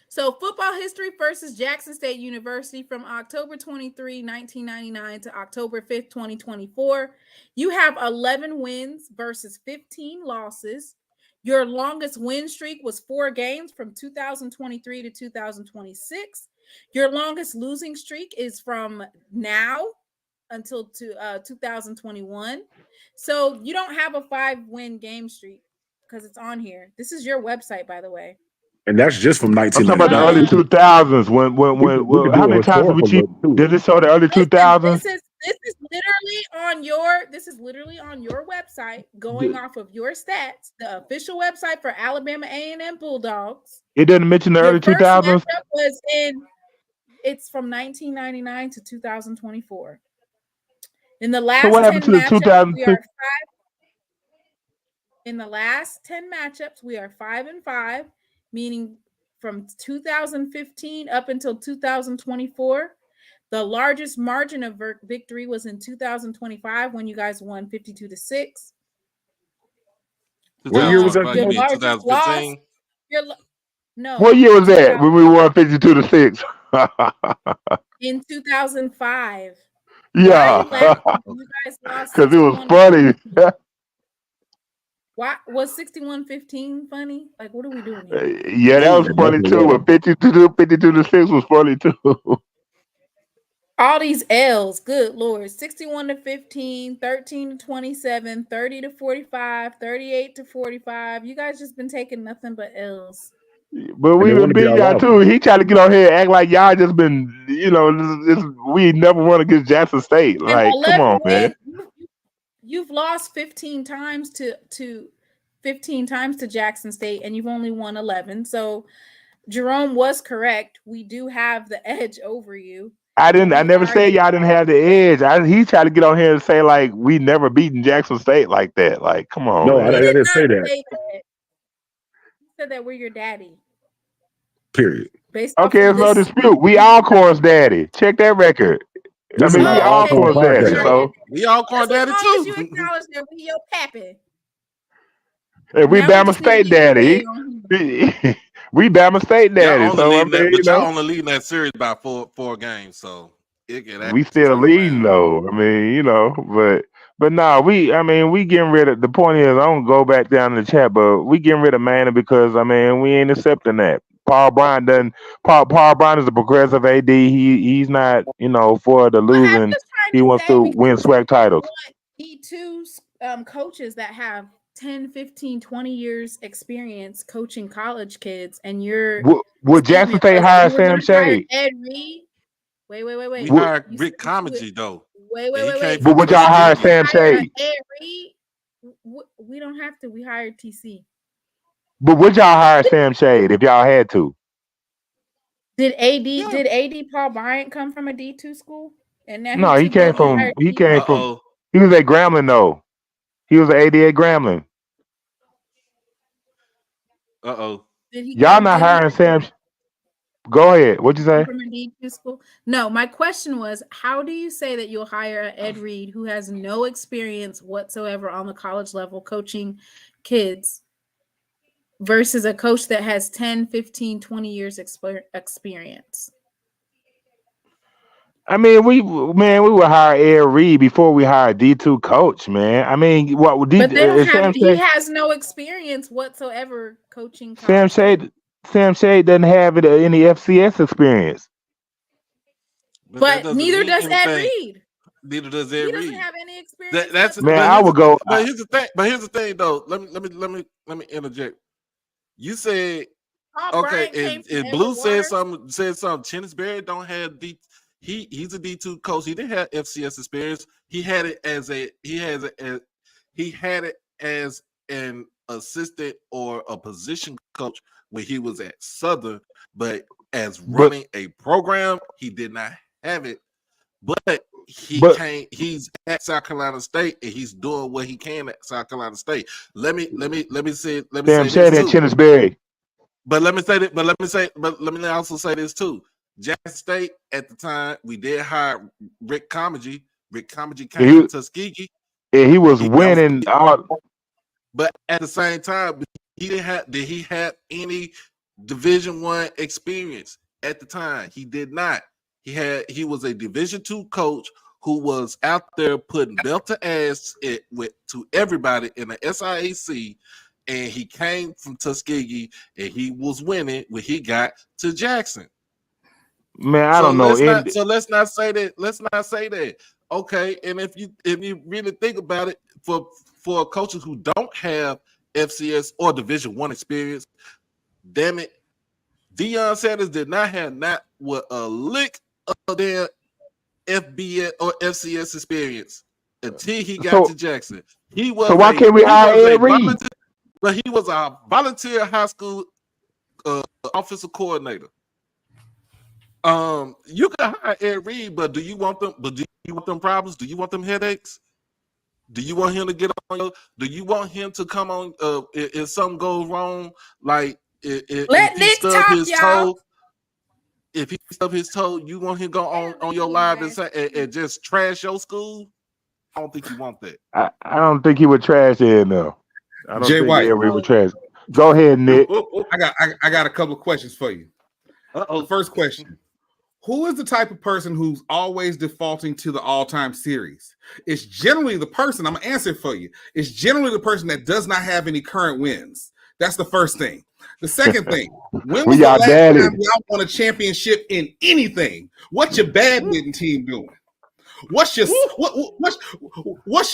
So football history versus Jackson State University from October 23, 1999 to October 5th, 2024. You have 11 wins versus 15 losses. Your longest win streak was 4 games from 2023 to 2026. Your longest losing streak is from now until 2021. So you don't have a 5-win game streak because it's on here. This is your website, by the way. And that's just from 1990. I'm talking about the early 2000s. When how many times did we cheat? Did it show the early 2000s? This is literally literally on your website, going off of your stats, the official website for Alabama A&M Bulldogs. It doesn't mention the Your early first 2000s. matchup was it's from 1999 to 2024. In the last So what happened 10 to the matchups, 2002? in the last 10 matchups, we are 5-5, meaning from 2015 up until 2024. The largest margin of victory was in 2025 when you guys won 52-6. What year was that? You Your mean largest loss. 2015? No. What year was that when we won 52-6? In 2005. Yeah, You guys lost because it was 61. funny. Why was 61-15 funny? Like, what are we doing here? Yeah, that was funny too. But 52-6 was funny too. All these L's, good Lord. 61-15, 13-27, 30-45, 38-45. You guys just been taking nothing but L's. But we been beating y'all too. He tried to get on here and act like y'all just been, we never won against Jackson State. Like, come on, man. You've lost 15 times to Jackson State, and you've only won 11. So Jerome was correct. We do have the edge over you. I never said y'all didn't have the edge. He tried to get on here and say like we never beaten Jackson State like that. Like, come on. No, man. I didn't say that. You said that we're your daddy. Period. Okay, there's no dispute. We all Corn's daddy. Check that record. We all Corn's daddy. So we all Corn daddy too. You acknowledge that we your pappy. Hey, we Bama State daddy. We Bama State daddy. Y'all only leading that series by four games, so we still leading though. I mean, but no, we getting rid of. The point is, I don't go back down in the chat, but we getting rid of Manning because we ain't accepting that. Paul Brown is a progressive AD. He's not, for the losing. He wants to win SWAC titles. D2 coaches that have 10, 15, 20 years experience coaching college kids, and you're would Jackson State hire Sam Shade? Ed Reed. Wait. We hired Rick Comedy though. Wait. But would y'all hire Sam Shade? Ed Reed? We don't have to. We hired TC. But would y'all hire Sam Shade if y'all had to? Did AD Paul Bryant come from a D2 school? And now no, he came from. He was at Grambling though. He was an AD at Grambling. Y'all not hiring Sam. Go ahead. What'd you say? From a D2 school? No, my question was, how do you say that you'll hire Ed Reed who has no experience whatsoever on the college level coaching kids versus a coach that has 10, 15, 20 years experience? We would hire Ed Reed before we hire D2 coach, man. He has no experience whatsoever coaching college. Sam Shade doesn't have any FCS experience. But neither does Ed Reed. Neither does Ed Reed. He doesn't have any experience. I would go. But here's the thing, though. Let me interject. You said and Blue said something. Chennisberry don't have he's a D2 coach. He didn't have FCS experience. He had it as an assistant or a position coach when he was at Southern, but as running a program, he did not have it. But he's at South Carolina State and he's doing what he can at South Carolina State. Let me say Chennisberry. But let me also say this too. Jackson State at the time, we did hire Rick Comedy. Rick Comedy came to Tuskegee. And he was winning. But at the same time, did he have any Division I experience at the time? He did not. He was a Division II coach who was out there putting belt to ass to everybody in the SIAC, and he came from Tuskegee and he was winning when he got to Jackson. Man, I don't know. Let's not say that. Okay, and if you really think about it, for coaches who don't have FCS or Division I experience, damn it, Deion Sanders did not have a lick of their FBS or FCS experience. until he got So- to Jackson. He was So why can't we hire Ed Reed? But he was a volunteer high school offensive coordinator. You can hire Ed Reed, but do you want them? But do you want them problems? Do you want them headaches? Do you want him to get on your? Do you want him to come on? If something goes wrong, like Let Nick talk, y'all. If he stub his toe, you want him to go on your live and say and just trash your school? I don't think you want that. I don't think he would trash Ed now. I don't Jay think White. Ed Reed would trash. Go ahead, Nick. I got a couple of questions for you. The first question: who is the type of person who's always defaulting to the all-time series? It's generally the person. I'm gonna answer for you. It's generally the person that does not have any current wins. That's the first thing. The second thing: when was the last time y'all won a championship in anything? What's your badminton team doing? What's your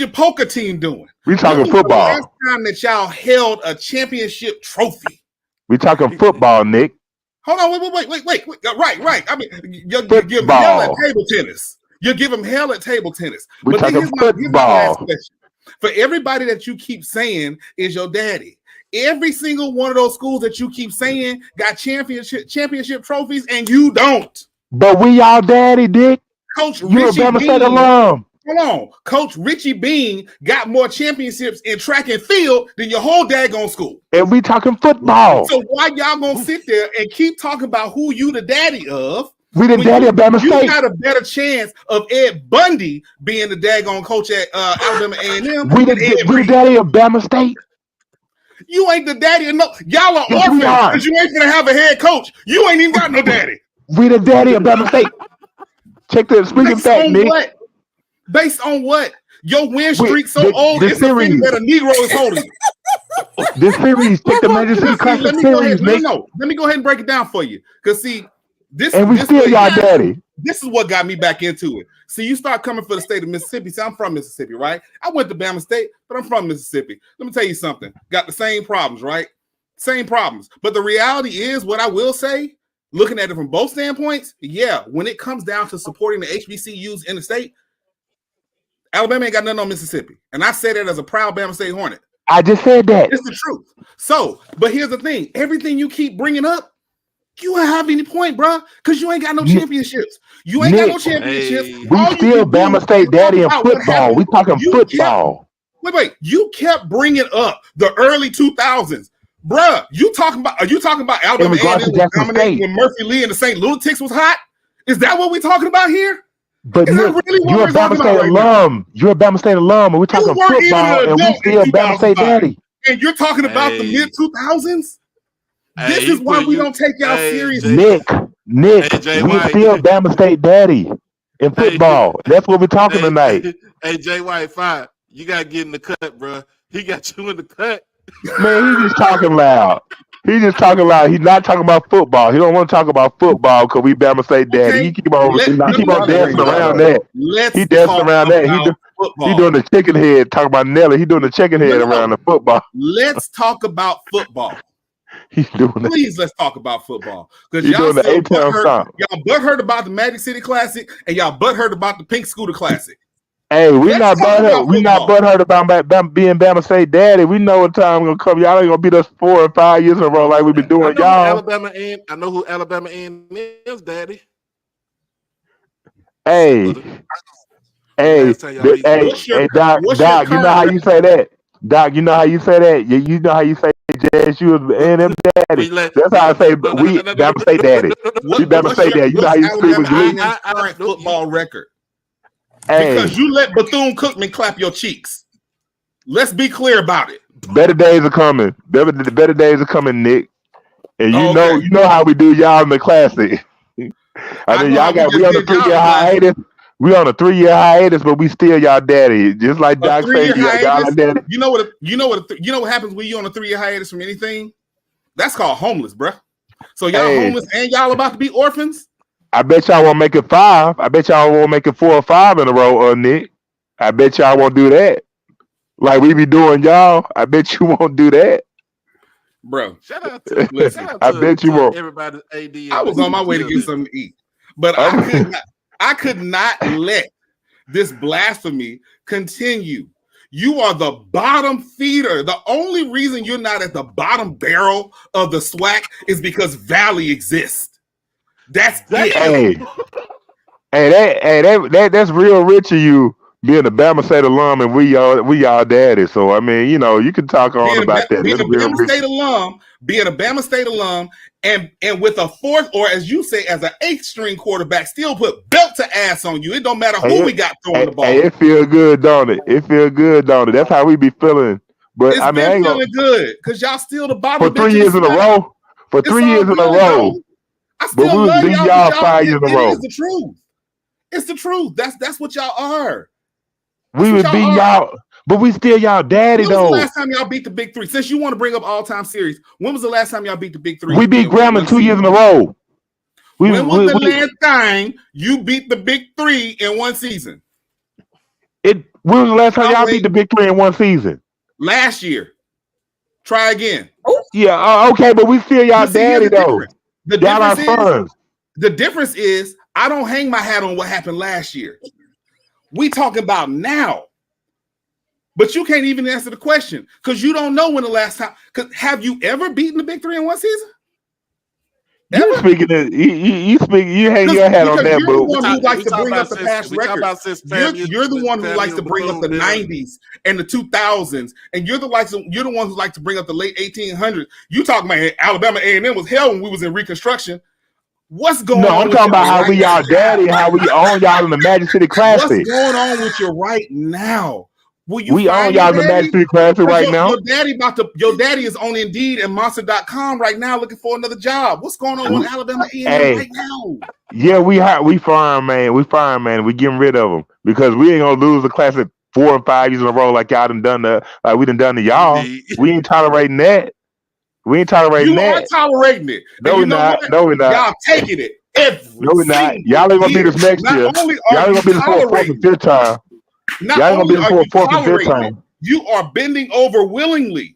poker team doing? We talking When was football. The last time that y'all held a championship trophy. We talking football, Nick. Hold on, wait. Right. I mean, you give them hell at table tennis. You give them hell at table tennis. We But then talking here's my last football. question. For everybody that you keep saying is your daddy, every single one of those schools that you keep saying got championship trophies, and you don't. But we y'all daddy, Dick. Coach You a Richie Bama State Bean, alum. hold on. Coach Richie Bean got more championships in track and field than your whole daggone school. And we talking football. So why y'all gonna sit there and keep talking about who you the daddy of? We the when daddy of Bama you State. got a better chance of Ed Bundy being the daggone coach at Alabama A&M. We the daddy of Bama State. You ain't the daddy of no. Y'all are Yes, we orphans are. because you ain't gonna have a head coach. You ain't even got no daddy. We the daddy of Bama State. Check the speaking Based fact, on Nick. what? Based on what? Your win streak so old, the it's a thing series. that a Negro is holding you. This series, check the Major City See, Classic let me go series, ahead. Nick. No. Let me go ahead and break it down for you. Because see, this And we this still way- y'all daddy. This is what got me back into it. See, you start coming for the state of Mississippi. See, I'm from Mississippi, right? I went to Bama State, but I'm from Mississippi. Let me tell you something. Got the same problems, right? Same problems. But the reality is, what I will say, looking at it from both standpoints, yeah, when it comes down to supporting the HBCUs in the state, Alabama ain't got nothing on Mississippi. And I say that as a proud Bama State Hornet. I just said that. It's the truth. So, but here's the thing. Everything you keep bringing up, you don't have any point, bro, because you ain't got no championships. You ain't got no Nick, championships. Hey. We All you still can do Bama State is daddy in talk about what football. happened. We talking You football. Wait. You kept bringing up the early 2000s. Bruh, are you talking about Alabama In regards A&M to Jackson dominating State. when Murphy Lee and the St. Lunatics was hot? Is that what we're talking about here? But Is that Nick, really what you're a we're Bama talking State about right now? alum. You're a Bama State alum, and we're talking weren't even football, an and we adult in still Bama State 2005. daddy. And you're talking about the Hey. mid-2000s? This Hey, is why we you- don't take y'all Hey, seriously. Jay- Nick, Hey, Jay we White. still Bama State daddy in football. That's what we're talking tonight. Hey, Jay White, fine. You gotta get in the cut, bro. He got you in the cut. Man, he just talking loud. He just talking loud. He's not talking about football. He don't want to talk about football because we Bama State daddy. Okay. He keep on Let- dancing around that. Let's He dancing talk around that. about football. He doing the chicken head. Talking about Nelly. He doing the chicken head No. around the football. Let's talk about football. He's doing it. Please, let's talk about football. Because He y'all doing the still A-Town stomp. y'all butthurt about the Magic City Classic and y'all butthurt about the Pink Scooter Classic. Hey, we Let's not talk butthurt. about We not football. butthurt about being Bama State daddy. We know what time gonna come. Y'all ain't gonna beat us 4 or 5 years in a row like we've been doing, y'all. I know who Alabama is, daddy. Hey, Last time y'all beat them. Doc, what's your you know how current you say that? Doc, you know how you say that? You know how you say JSU is A&M daddy. That's how I say we Bama State daddy. We Bama State daddy. You know how you scream with glee? Alabama A&M's current football record? Hey, Because you let Bethune-Cookman clap your cheeks. Let's be clear about it. better days are coming. Better days are coming, Nick. And you Okay. know how we do y'all in the classic. I mean, know how y'all we we on just a did y'all 3-year in classic. hiatus. We on a 3-year hiatus, but we still y'all daddy. Just like A Doc 3-year said, y'all hiatus. daddy. You know what happens when you on a 3-year hiatus from anything? That's called homeless, bruh. So y'all Hey. homeless and y'all about to be orphans? I bet y'all won't make it 5. I bet y'all won't make it 4 or 5 in a row, Nick. I bet y'all won't do that. Like we be doing y'all. I bet you won't do that. Bro, Shout out to, Listen, I bet you won't. everybody's AD. I was on my way to get something to eat, but I could not let this blasphemy continue. You are the bottom feeder. The only reason you're not at the bottom barrel of the SWAC is because Valley exists. That's it. That's real rich of you being a Bama State alum, and we y'all daddy. So I mean, you know, you can talk on about that. Being a Bama State alum, and with a fourth, or as you say, as an 8th string quarterback, still put belt to ass on you. It don't matter who we got throwing the ball. Hey, it feel good, don't it? It feel good, don't it? That's how we be feeling. But It's I mean, I been ain't feeling good because y'all still the bottom for 3 years in a row. For 3 years in a row. I still But we love beat y'all. y'all 5 years in a row. It is the truth. It's the truth. That's what y'all are. We would beat y'all, but we still y'all daddy When was though. the last time y'all beat the Big Three? Since you want to bring up all-time series, when was the last time y'all beat the Big Three? We beat Grambling 2 years in a row. When was the last time you beat the Big Three in one season? When was the last time y'all beat the Big Three in one season? Last year. Try again. Yeah, okay, but we still y'all daddy though. The difference is I don't hang my hat on what happened last year. We talking about now. But you can't even answer the question because you don't know when the last time. Because have you ever beaten the Big Three in one season? You speaking it, you hang your hat on that, you're the one who likes to bring up the past records. You're the one who likes to bring up the 90s and the 2000s, and you're the one who likes to bring up the late 1800s. You talking about Alabama A&M was hell when we was in Reconstruction. What's going on? No, I'm talking about how we y'all daddy, how we own y'all in the Magic City Classic. What's going on with you right now? We own y'all in the Magic City Classic right now. Your daddy is on Indeed and Monster.com right now looking for another job. What's going on with Alabama A&M right now? Yeah, we firing, man. We getting rid of them because we ain't gonna lose the Classic 4 and 5 years in a row like y'all we done done to y'all. We ain't tolerating that. We ain't tolerating that. You are tolerating it. No, we're not. No, we're not. Y'all taking it. No, we're not. Y'all ain't gonna beat us next year. Y'all ain't gonna beat us for a 4th and 5th time. Not only are you tolerating, you are bending over willingly.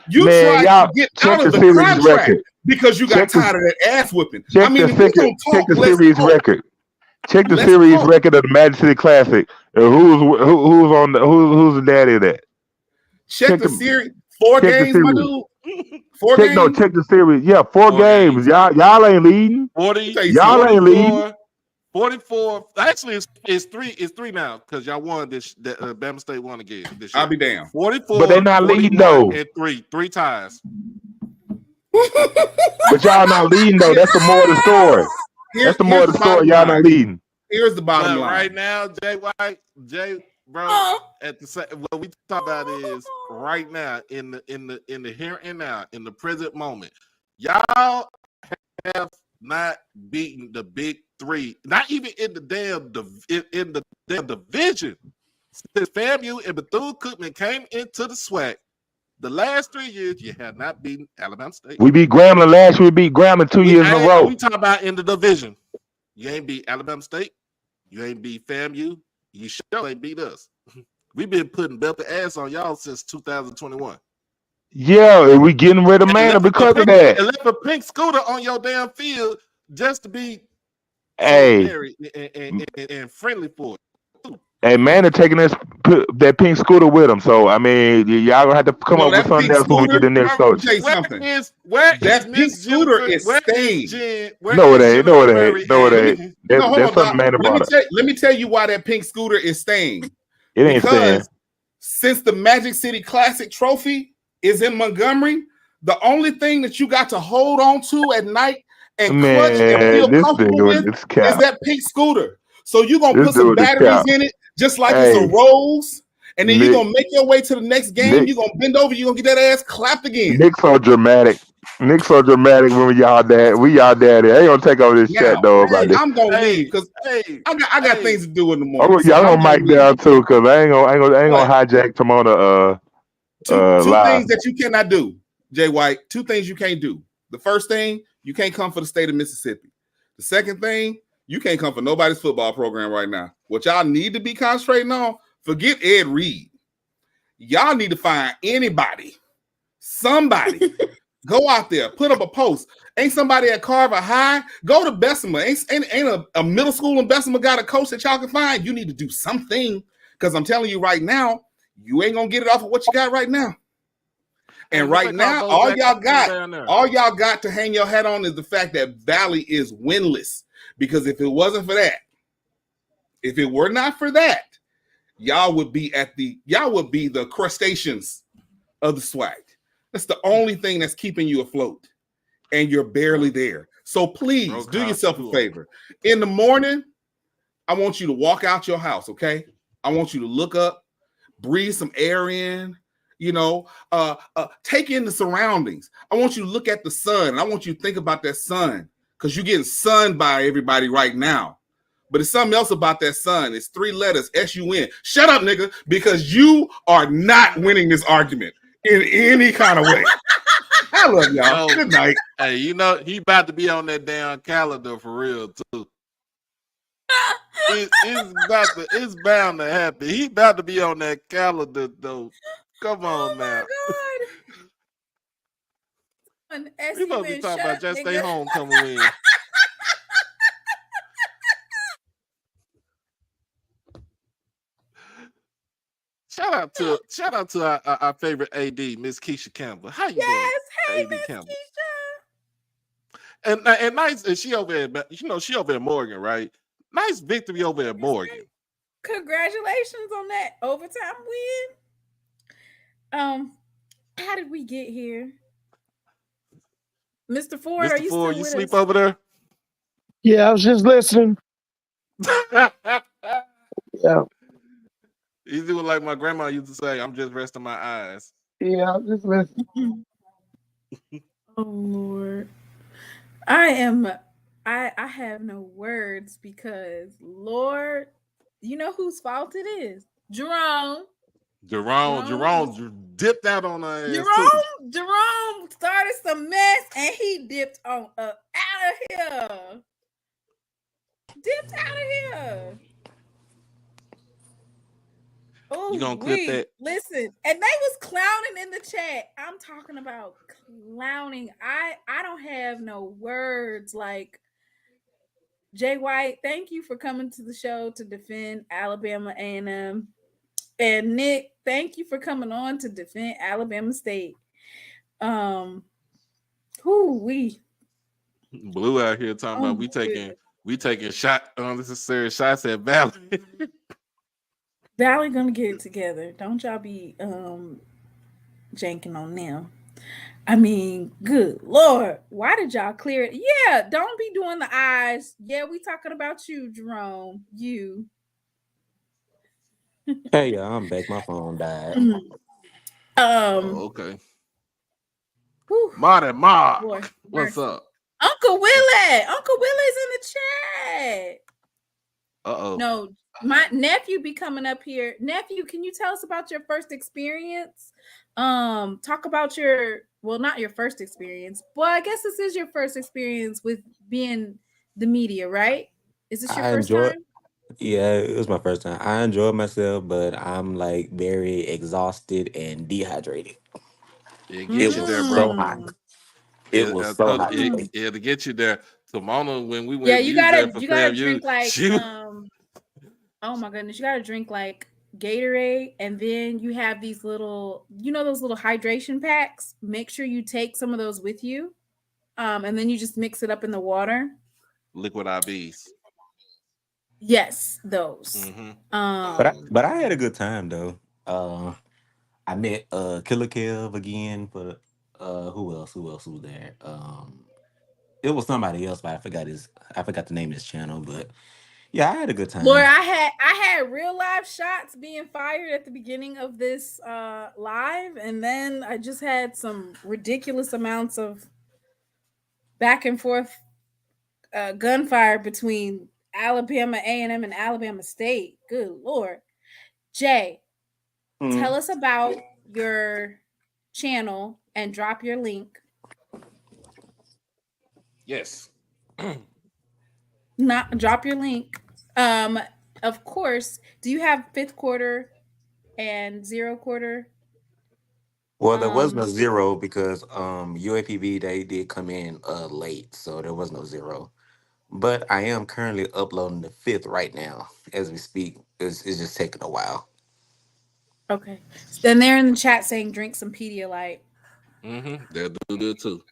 You tried to get out of the contract because you got tired of that ass whipping. Check the series record. Check the series record of the Magic City Classic. Who's the daddy of that? Check the series. 4 games, my dude. 4 games. No, check the series. Yeah, 4 games. Y'all ain't leading. 40. Y'all ain't leading. 44. Actually, it's three now because y'all won this. Bama State won again this year. I'll be damned. 44, but they're not leading though. And three ties. But y'all not leading though. That's the more of the story. That's the more of the story. Y'all not leading. Here's the bottom line. Right now, bro, what we talk about is right now in the here and now in the present moment. Y'all have not beaten the Big Three, not even in the damn division. Since FAMU and Bethune-Cookman came into the SWAC, the last 3 years you have not beaten Alabama State. We beat Grambling last year. We beat Grambling 2 years in a row. We talk about in the division. You ain't beat Alabama State. You ain't beat FAMU. You sure ain't beat us. We've been putting belt to ass on y'all since 2021. Yeah, and we getting rid of Manor because of that. And left a pink scooter on your damn field just to be and friendly for it. Hey, Manor taking that pink scooter with him. So I mean, y'all gonna have to come up with something else when we get in there. So where that pink scooter is staying. No, it ain't. No, it ain't. That's something Manor brought up. Let me tell you why that pink scooter is staying. It ain't staying. Since the Magic City Classic trophy is in Montgomery, the only thing that you got to hold on to at night and clutch and feel comfortable with is that pink scooter. So you're going to put some batteries in it, just like it's a Rose, and then you're going to make your way to the next game. You're going to bend over. You're going to get that ass clapped again. Nick's so dramatic. When we y'all daddy. I ain't going to take over this chat, though. I'm going to leave because I got things to do in the morning. Y'all going to mic down, too, because I ain't going to hijack Timona. Two things that you cannot do, Jay White. 2 things you can't do. The first thing, you can't come for the state of Mississippi. The second thing, you can't come for nobody's football program right now. What y'all need to be concentrating on, forget Ed Reed. Y'all need to find somebody, go out there, put up a post. Ain't somebody at Carver High? Go to Bessemer. Ain't a middle school in Bessemer got a coach that y'all can find? You need to do something Because I'm telling you right now, you ain't gonna get it off of what you got right now. And right now, all y'all got to hang your hat on is the fact that Valley is winless. Because if it wasn't for that, if it were not for that, y'all would be the crustaceans of the SWAC. That's the only thing that's keeping you afloat, and you're barely there. So please do yourself a favor. In the morning, I want you to walk out your house, okay? I want you to look up, breathe some air in, take in the surroundings. I want you to look at the sun, and I want you to think about that sun, because you're getting sunned by everybody right now. But it's something else about that sun. It's 3 letters, S-U-N. Shut up, nigga, because you are not winning this argument in any kind of way. I love y'all. Good night. Hey, he about to be on that damn calendar for real, too. It's bound to happen. He about to be on that calendar, though. Come on now. We supposed to be talking about just stay home coming in. Shout out to our favorite AD, Miss Keisha Campbell. How you doing? Hey, Miss Keisha. And nice, and she over at Morgan, right? Nice victory over at Morgan. Congratulations on that overtime win. How did we get here? Mr. Ford, are you still with us? Sleep over there? Yeah, I was just listening. Yeah. He's doing like my grandma used to say, I'm just resting my eyes. Yeah, I was just listening. Oh Lord. I have no words because Lord, you know whose fault it is? Jerome dipped out on our ass. Jerome started some mess and he dipped on out of here. Dipped out of here. Oh, you gonna clip that? Listen, and they was clowning in the chat. I'm talking about clowning. I don't have no words. Like, Jay White, thank you for coming to the show to defend Alabama A&M. And Nick, thank you for coming on to defend Alabama State. Blue out here talking about we taking unnecessary shots at Valley. Valley gonna get it together. Don't y'all be janking on them. I mean, good Lord, why did y'all clear it? Yeah, don't be doing the eyes. Yeah, we talking about you, Jerome. You. Hey, y'all, I'm back. My phone died. Okay. Marty Mark, what's up? Uncle Willie. Uncle Willie's in the chat. No, my nephew be coming up here. Nephew, can you tell us about your first experience? Talk about not your first experience. Well, I guess this is your first experience with being the media, right? Is this your first time? Yeah, it was my first time. I enjoyed myself, but I'm like very exhausted and dehydrated. It was so hot. It was so hot. To get you there. Timona, when we went, yeah, you gotta drink like oh my goodness, you gotta drink like Gatorade, and then you have these little, those little hydration packs. Make sure you take some of those with you, and then you just mix it up in the water. Liquid IVs. Yes, those. Mm-hmm. But I had a good time though. I met Killer Kev again, but who else was there? It was somebody else, but I forgot the name of his channel. But yeah, I had a good time. Lord, I had real live shots being fired at the beginning of this live, and then I just had some ridiculous amounts of back and forth gunfire between Alabama A&M and Alabama State. Good Lord. Jay, tell us about your channel and drop your link. Yes. Not drop your link. Of course, do you have 5th quarter and 0 quarter? Well, there was no 0 because UAPB, they did come in late, so there was no 0. But I am currently uploading the 5th right now as we speak. It's just taking a while. Okay. Then they're in the chat saying drink some Pedialyte. They'll do good too.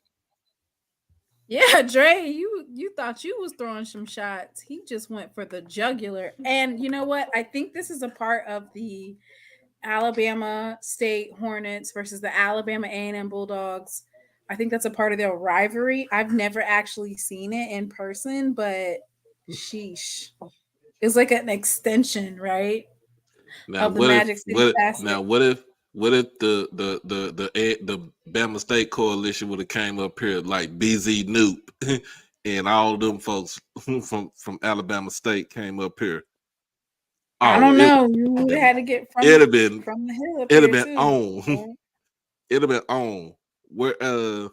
Yeah, Dre, you thought you was throwing some shots. He just went for the jugular. And you know what? I think this is a part of the Alabama State Hornets versus the Alabama A&M Bulldogs. I think that's a part of their rivalry. I've never actually seen it in person, but sheesh. It's like an extension, right? Now Of the what if Magic City Classic. what if the Bama State Coalition would have came up here like BZ Noop and all them folks from Alabama State came up here? I don't know. You would have had to get from it'd have been the hill up it'd here have been too. on. It'd have been on. Where Oh,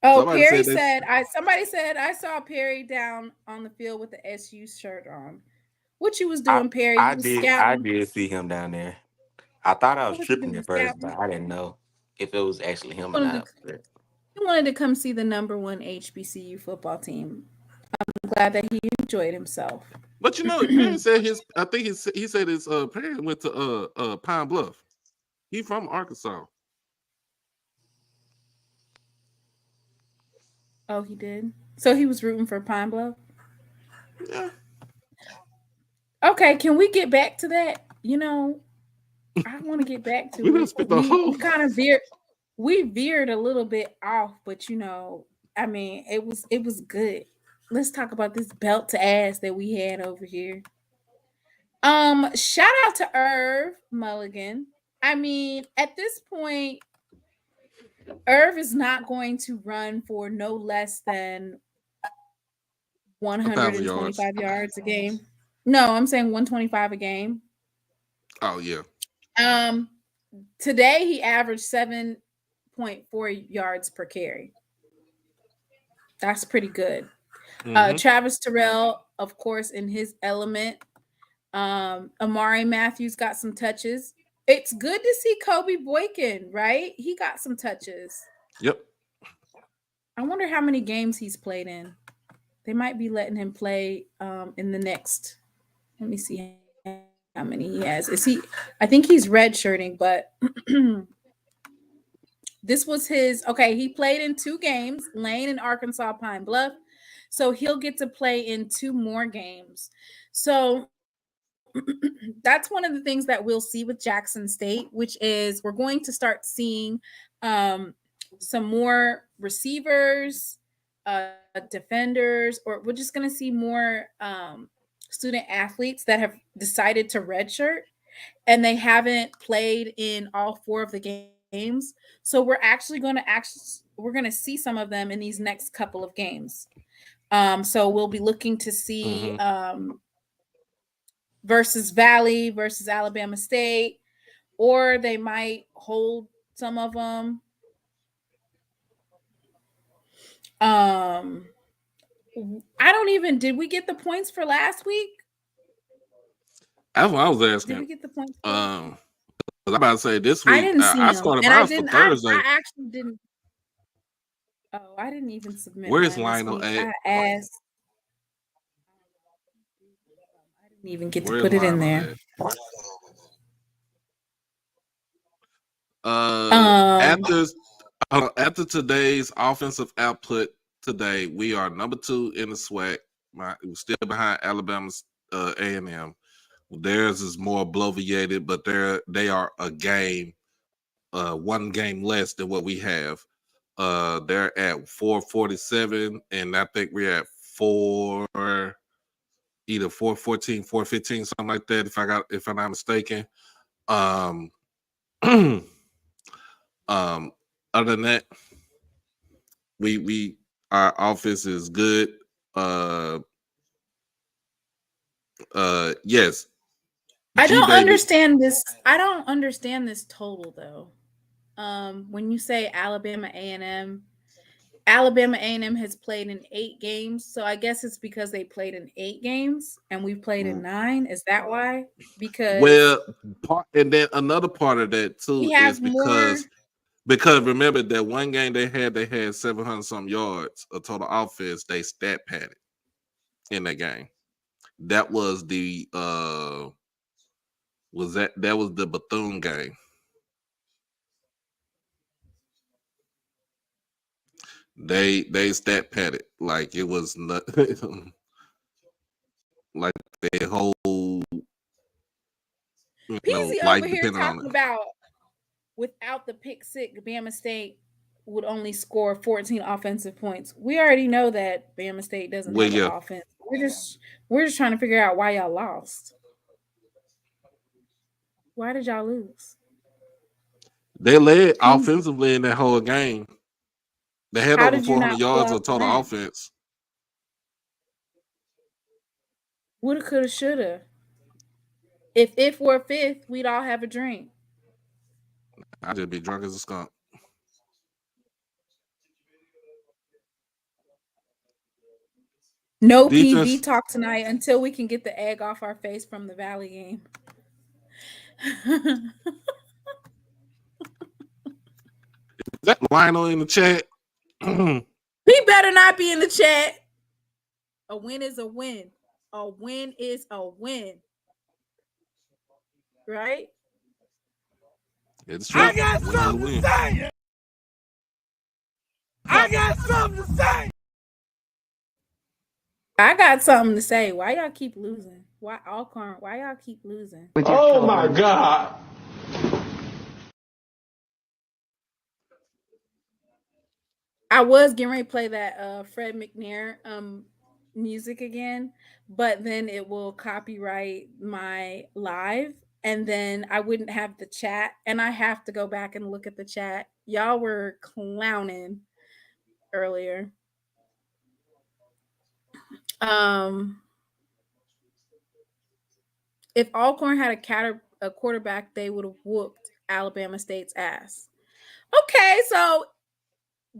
somebody Perry said somebody said I saw Perry down on the field with the SU shirt on. What you was doing, Perry? You was I scouting. did see him down there. I thought I was What you tripping doing, at first, scouting? but I didn't know if it was actually him or Wanted not. He wanted to come see the #1 HBCU football team. I'm glad that he enjoyed himself. But you know, Perry said I think he said his parents went to Pine Bluff. He from Arkansas. Oh, he did. So he was rooting for Pine Bluff. Yeah. Okay, can we get back to that? You know, I want to get back to it. We kind of veered a little bit off, but you know, I mean, it was good. Let's talk about this belt to ass that we had over here. Shout out to Irv Mulligan. I mean, at this point, Irv is not going to run for no less than 125 yards a game. No, I'm saying 125 a game. Oh yeah. Today he averaged 7.4 yards per carry. That's pretty good. Travis Terrell, of course, in his element. Amari Matthews got some touches. It's good to see Kobe Boykin, right? He got some touches. Yep. I wonder how many games he's played in. They might be letting him play in the next. Let me see how many he has. I think he's redshirting, but this was his. Okay, he played in 2 games, Lane and Arkansas Pine Bluff. So he'll get to play in 2 more games. So that's one of the things that we'll see with Jackson State, which is we're going to start seeing some more receivers, defenders, or we're just going to see more student athletes that have decided to redshirt and they haven't played in all 4 of the games. So we're actually going to see some of them in these next couple of games. So we'll be looking to see versus Valley versus Alabama State, or they might hold some of them. Did we get the points for last week? That's what I was asking. Did we get the points? I'm about to say this week. I didn't see I them. started And mine for Thursday. I actually didn't. Oh, I didn't even submit. Where's mine Lionel this week. at? I asked. I didn't even get to Where's put it in Lionel there. After today's offensive output today, we are number 2 in the SWAC. We're still behind Alabama's A&M. Theirs is more bloviated, but they are a game, 1 game less than what we have. They're at 447, and I think we're at either 414, 415, something like that. If I'm not mistaken. Other than that, our offense is good. Yes. I don't understand this. I don't understand this total though. When you say Alabama A&M has played in 8 games, so I guess it's because they played in 8 games and we played in 9. Is that why? Because and then another part of that too is because remember that 1 game they had 700 some yards of total offense. They stat padded in that game. That was the Was that was the Bethune game. They stat padded like it was not like their whole Peasy life over here depending on talking it. about without the pick six, Bama State would only score 14 offensive points. We already know that Bama State doesn't Well, have yeah. an offense. We're just trying to figure out why y'all lost. Why did y'all lose? They led offensively in that whole game. They had How over did you 400 not yards pull of out total the win? offense. Woulda, coulda, shoulda. If we're fifth, we'd all have a drink. I'd just be drunk as a skunk. No Defense. PV talk tonight until we can get the egg off our face from the Valley game. Is that Lionel in the chat? He better not be in the chat. A win is a win. A win is a win. Right? It's true. I got something to say. I got something to say. I got something to say. Why y'all keep losing? Why Alcorn? Why y'all keep losing? Oh my God. I was getting ready to play that Fred McNair music again, but then it will copyright my live, and then I wouldn't have the chat, and I have to go back and look at the chat. Y'all were clowning earlier. If Alcorn had a quarterback, they would have whooped Alabama State's ass. Okay, so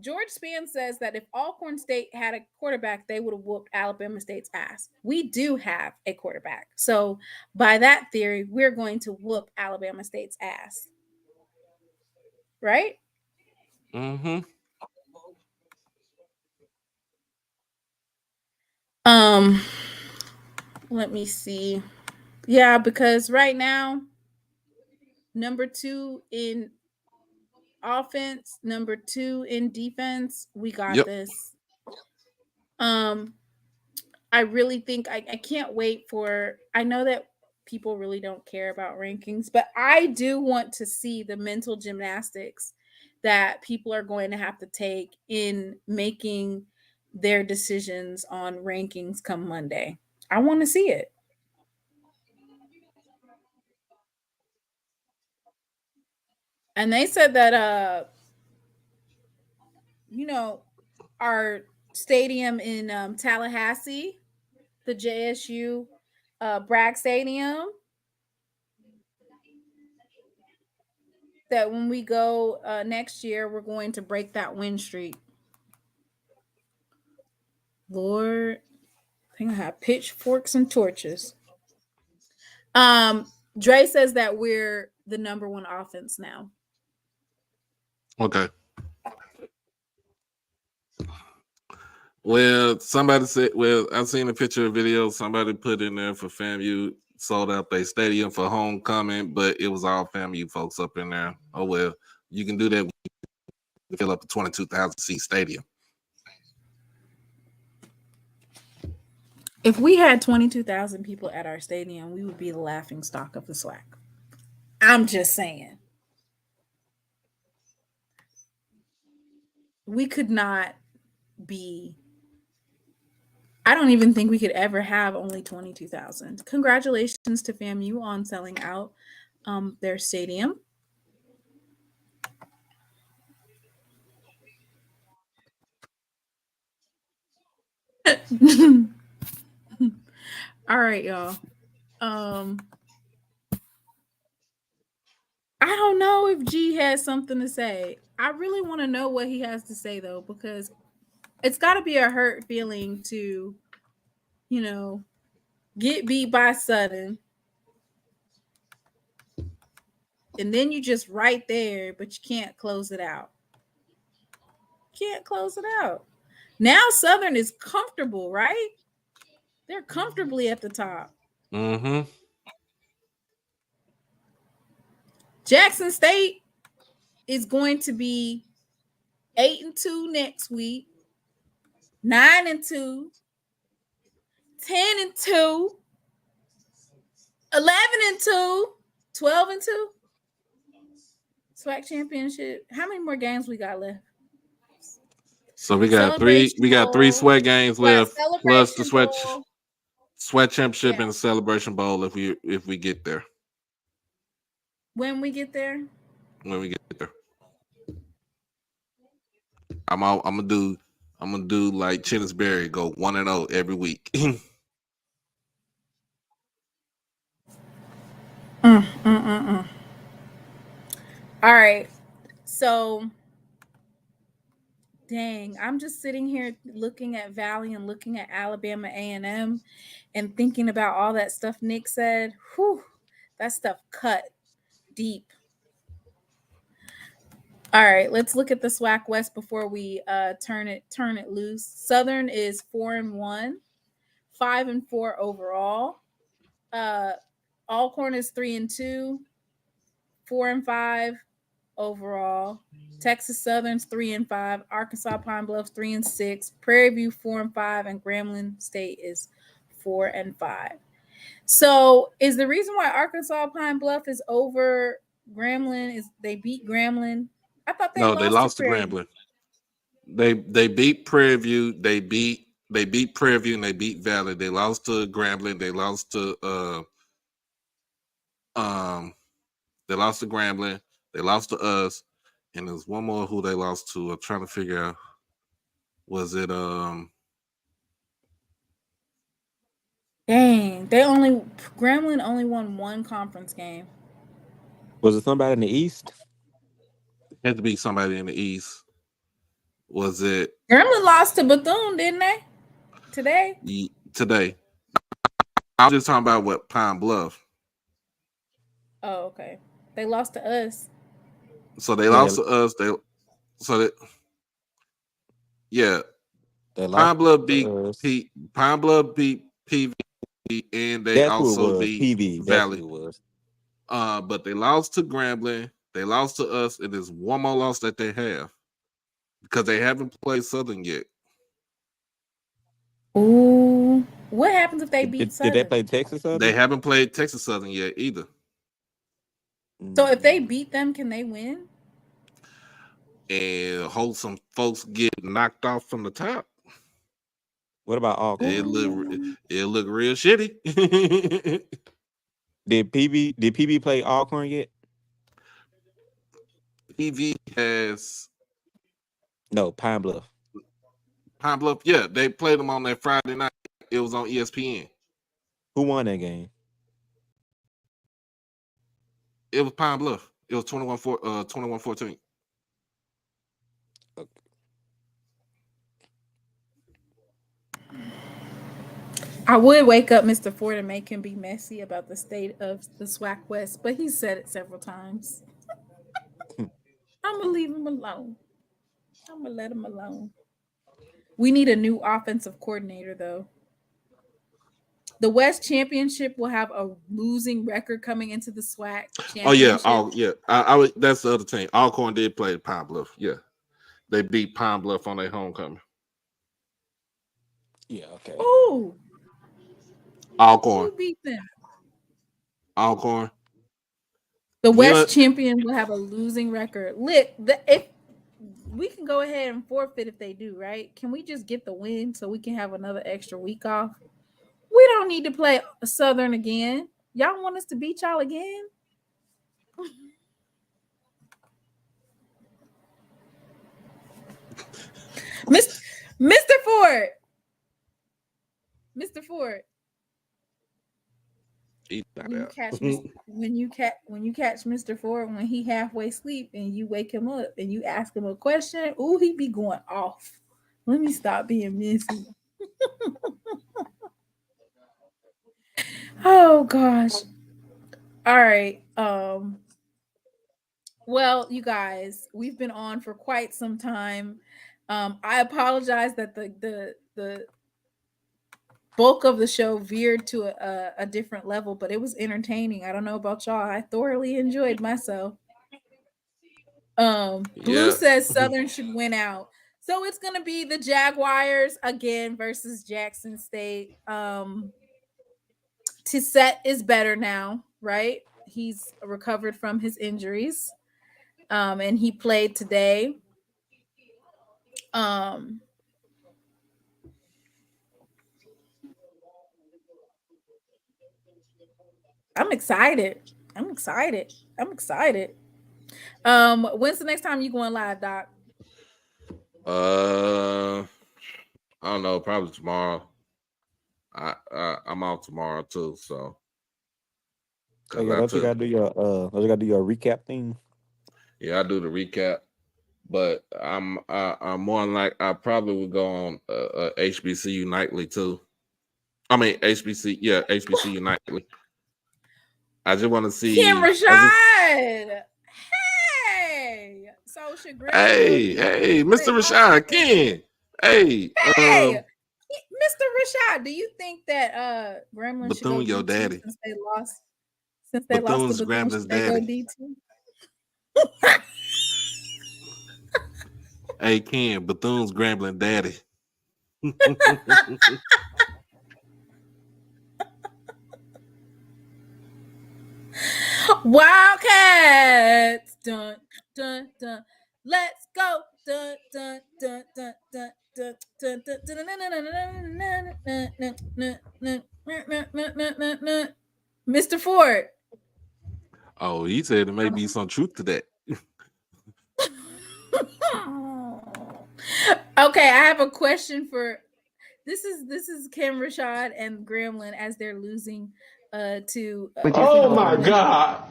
George Spann says that if Alcorn State had a quarterback, they would have whooped Alabama State's ass. We do have a quarterback. So by that theory, we're going to whoop Alabama State's ass. Right? Mm-hmm. Let me see. Yeah, because right now, number 2 in offense, number 2 in defense, we got this. I really think I can't wait for, I know that people really don't care about rankings, but I do want to see the mental gymnastics that people are going to have to take in making their decisions on rankings come Monday. I want to see it. And they said that our stadium in Tallahassee, the JSU Bragg Stadium, that when we go next year, we're going to break that win streak. Lord, I think I have pitchforks and torches. Dre says that we're the number 1 offense now. Okay. Well, somebody said, I've seen a picture of video somebody put in there for FAMU, sold out their stadium for homecoming, but it was all FAMU folks up in there. Oh, well, you can do that when you fill up a 22,000 seat stadium. If we had 22,000 people at our stadium, we would be the laughing stock of the SWAC. I'm just saying. We could not be, I don't even think we could ever have only 22,000. Congratulations to FAMU on selling out their stadium. All right, y'all. I don't know if G has something to say. I really want to know what he has to say, though, because it's got to be a hurt feeling to, get beat by Southern. And then you just right there, but you can't close it out. Can't close it out. Now Southern is comfortable, right? They're comfortably at the top. Mm-hmm. Jackson State is going to be 8-2 next week, 9-2, 10-2, 11-2, 12-2. SWAC Championship. How many more games we got left? So we got three. We got 3 SWAC games left, plus the SWAC Championship and the Celebration Bowl. If we get there. When we get there. I'm gonna do like Chinnisberry, go 1-0 every week. All right. So dang, I'm just sitting here looking at Valley and looking at Alabama A&M and thinking about all that stuff Nick said. Whew, that stuff cut deep. All right, let's look at the SWAC West before we turn it loose. Southern is 4-1, 5-4 overall. Alcorn is 3-2, 4-5 overall. Texas Southern's 3-5. Arkansas Pine Bluff's 3-6. Prairie View 4-5, and Grambling State is 4-5. So, is the reason why Arkansas Pine Bluff is over Grambling is they beat Grambling? I thought they lost to Grambling. They beat Prairie View. They beat Prairie View and they beat Valley. They lost to Grambling. They lost to Grambling. They lost to us, and there's one more who they lost to. I'm trying to figure out. Was it Dang, Grambling only won one conference game. Was it somebody in the East? Had to be somebody in the East. Was it Grambling lost to Bethune, didn't they? Today. I was just talking about what Pine Bluff. Oh, okay. They lost to us. So they lost to us. Pine Bluff beat PV, and they also beat PV. Valley. But they lost to Grambling. They lost to us, and there's one more loss that they have because they haven't played Southern yet. Ooh, what happens if they beat Southern? Did they play Texas Southern? They haven't played Texas Southern yet either. So if they beat them, can they win? And hold some folks get knocked off from the top. What about Alcorn? It look real shitty. Did PB play Alcorn yet? PV has Pine Bluff. Pine Bluff, yeah, they played them on that Friday night. It was on ESPN. Who won that game? It was Pine Bluff. It was 21-14. Okay. I would wake up Mr. Ford and make him be messy about the state of the SWAC West, but he said it several times. I'm going to leave him alone. I'm going to let him alone. We need a new offensive coordinator, though. The West Championship will have a losing record coming into the SWAC Championship. Oh yeah, I that's the other thing. Alcorn did play Pine Bluff. Yeah, they beat Pine Bluff on their homecoming. Yeah, okay. Ooh, Alcorn. who beat them? Alcorn. The West champion will have a losing record. If we can go ahead and forfeit if they do, right? Can we just get the win so we can have another extra week off? We don't need to play Southern again. Y'all want us to beat y'all again? Mr. Ford. Mr. Ford. When you catch Mr. Ford when he halfway asleep and you wake him up and you ask him a question, ooh, he be going off. Let me stop being messy. Oh gosh. All right. Well, you guys, we've been on for quite some time. I apologize that the bulk of the show veered to a different level, but it was entertaining. I don't know about y'all. I thoroughly enjoyed myself. Blue Yeah. says Southern should win out. So it's gonna be the Jaguars again versus Jackson State. Tissette is better now, right? He's recovered from his injuries. And he played today. I'm excited. When's the next time you going live, Doc? I don't know, probably tomorrow. I'm out tomorrow too, so. Oh, yeah, don't you gotta do your recap thing? Yeah, I do the recap, but I'm more like I probably would go on HBCU nightly too. I mean HBCU nightly. I just want to see Kim Rashad. Hey, so should Hey, Mr. Rashad Ken. Hey, Mr. Rashad, do you think that Gremlin should go Bethune, your D2 daddy. since they lost? Since they Bethune's lost to Bethune, Gremlin's should they go daddy. D2? Hey Ken, Bethune's Gremlin daddy. Wildcats, dun dun dun. Let's go, dun dun dun dun dun dun dun dun dun. Mr. Ford. Oh, he said there may be some truth to that. Okay, I have a question for this is Kim Rashad and Gremlin as they're losing to Oh my God.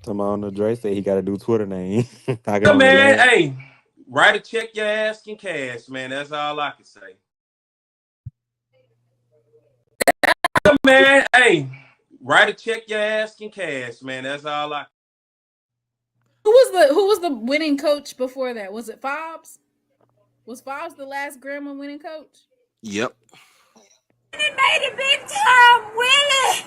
Tomorrow, Dre said he got to do Twitter name. Yeah, man, hey, write a check your ass in cash, man. That's all I can say. Yeah, man, hey, write a check your ass in cash, man. That's all I. Who was the winning coach before that? Was it Fobbs? Was Fobbs the last Gremlin winning coach? Yep. And he made a big time, Willie.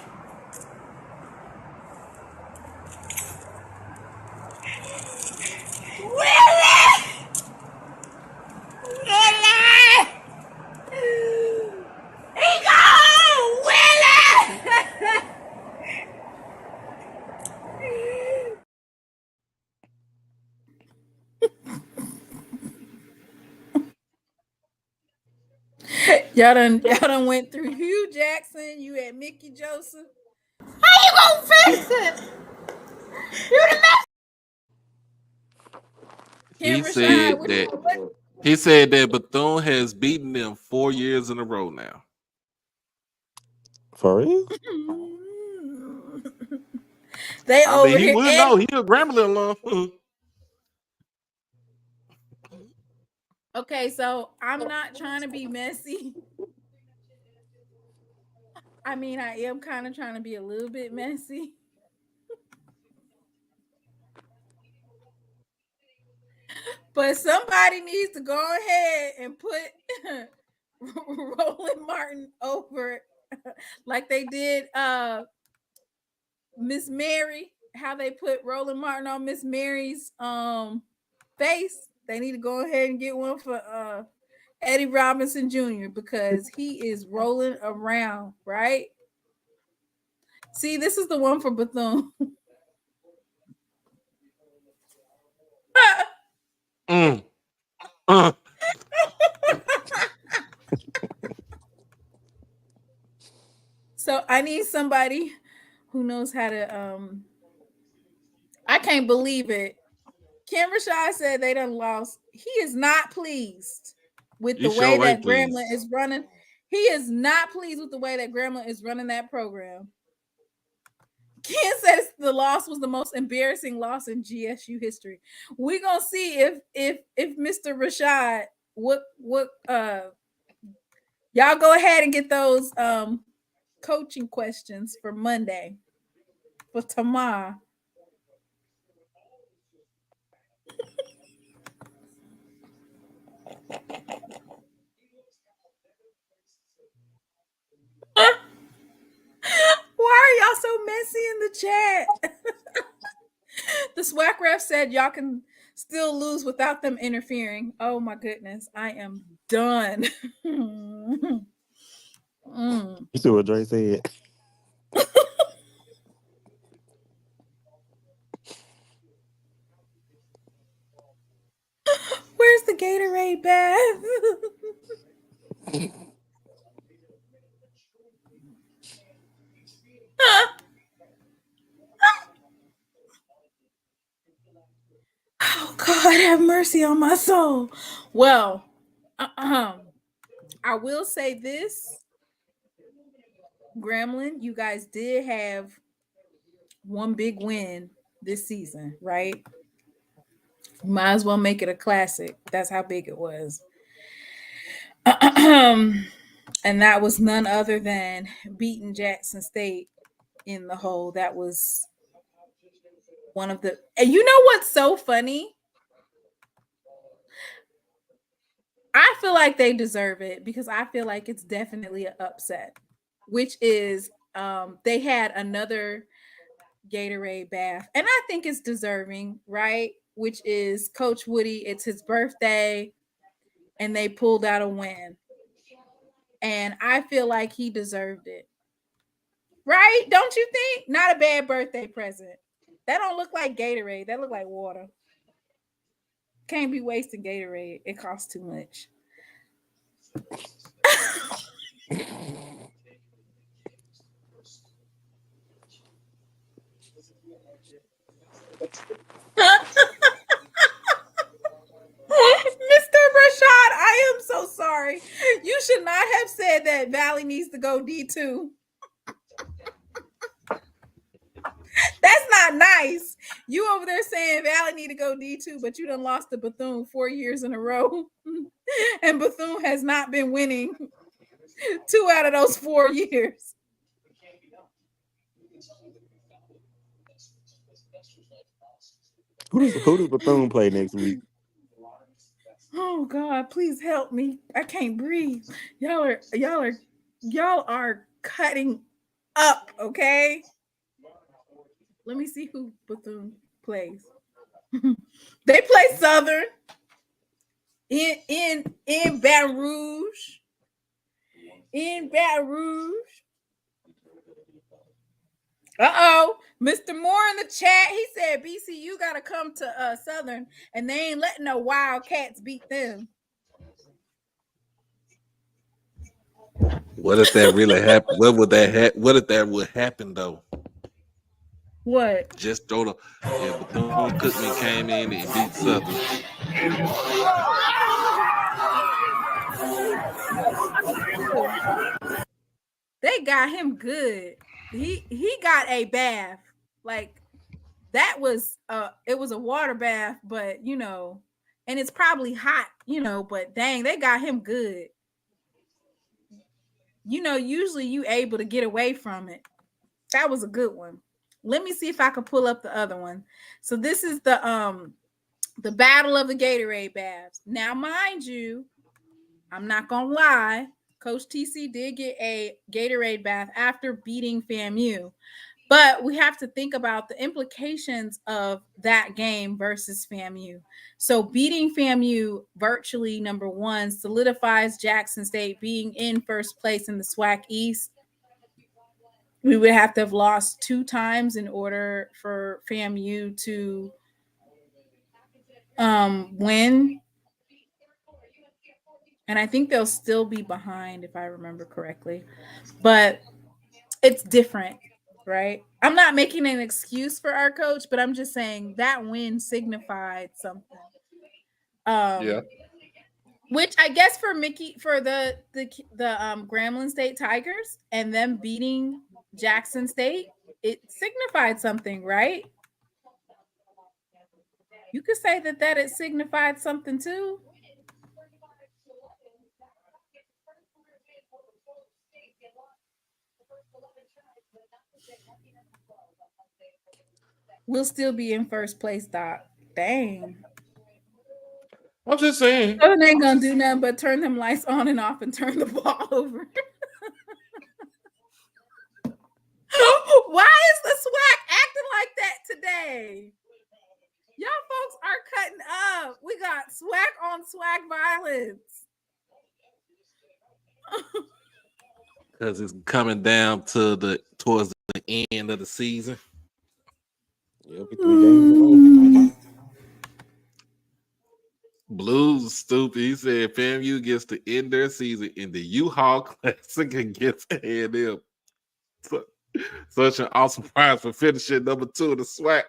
Willie! He gone! Willie! Y'all done went through Hugh Jackson. You had Mickey Joseph. How you gonna fix it? You the mess. He said that Bethune has beaten them 4 years in a row now. For real? They I over mean, he here. would know. He a Gremlin alone. Okay, so I'm not trying to be messy. I mean, I am kind of trying to be a little bit messy. But somebody needs to go ahead and put Roland Martin over like they did Miss Mary, how they put Roland Martin on Miss Mary's face. They need to go ahead and get one for Eddie Robinson Jr. because he is rolling around, right? See, this is the one for Bethune. So I need somebody who knows how to I can't believe it. Kim Rashad said they done lost. He is not pleased with the way that Gremlin is running. He is not pleased with the way that Gremlin is running that program. Ken says the loss was the most embarrassing loss in GSU history. We're gonna see if Mr. Rashad what y'all go ahead and get those coaching questions for Monday for tomorrow. Why are y'all so can't see in the chat. The SWAC ref said y'all can still lose without them interfering. Oh my goodness, I am done. You see what Dre said? Where's the Gatorade bath? Oh God, have mercy on my soul. Well, I will say this, Gremlin, you guys did have one big win this season, right? Might as well make it a classic. That's how big it was. And that was none other than beating Jackson State in the hole. That was one of the, and you know what's so funny? I feel like they deserve it because I feel like it's definitely an upset, which is they had another Gatorade bath, and I think it's deserving, right? Which is Coach Woody. It's his birthday, and they pulled out a win, and I feel like he deserved it, right? Don't you think? Not a bad birthday present. That don't look like Gatorade. That look like water. Can't be wasting Gatorade. It costs too much. Mr. Rashad, I am so sorry. You should not have said that Valley needs to go D2. That's not nice. You over there saying Valley need to go D2, but you done lost to Bethune 4 years in a row. And Bethune has not been winning 2 out of those 4 years. Who does Bethune play next week? Oh God, please help me. I can't breathe. Y'all are cutting up, okay? Let me see who Bethune plays. They play Southern in Baton Rouge. In Baton Rouge. Uh-oh. Mr. Moore in the chat, he said BCU got to come to Southern, and they ain't letting no Wildcats beat them. What if that really happened? What would that what if that would happen though? What? Just throw the Bethune-Cookman came in and beat Southern. They got him good. He got a bath. Like that was it was a water bath, but you know, and it's probably hot, you know, but dang, they got him good. You know, usually you able to get away from it. That was a good one. Let me see if I can pull up the other one. So this is the battle of the Gatorade baths. Now, mind you, I'm not gonna lie, Coach TC did get a Gatorade bath after beating FAMU. But we have to think about the implications of that game versus FAMU. So beating FAMU virtually, number one, solidifies Jackson State being in first place in the SWAC East. We would have to have lost 2 times in order for FAMU to win. And I think they'll still be behind, if I remember correctly. But it's different. Right. I'm not making an excuse for our coach, but I'm just saying that win signified something. Yeah. Which I guess for Mickey, for the Grambling State Tigers and them beating Jackson State, it signified something, right? You could say that it signified something too. We'll still be in first place, Doc. Dang. I'm just saying. Southern ain't gonna do nothing but turn them lights on and off and turn the ball over. Why is the silence. Because it's coming down to towards the end of the season. It'll be 3 games in a row. Blues stupid. He said FAMU gets to end their season in the U-Haul Classic against A&M. Such an awesome prize for finishing number 2 in the SWAC.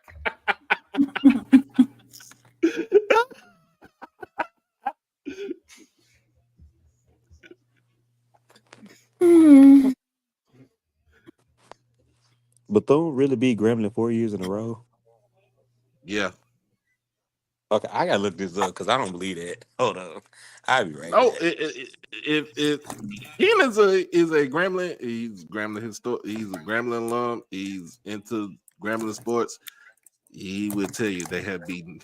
Bethune really beat Gremlin 4 years in a row. Yeah. Okay, I gotta look this up because I don't believe that. Hold on, I'll be right No, back. Keenan is a Gremlin. He's Gremlin he's a Gremlin alum. He's into Gremlin sports. He will tell you they have beaten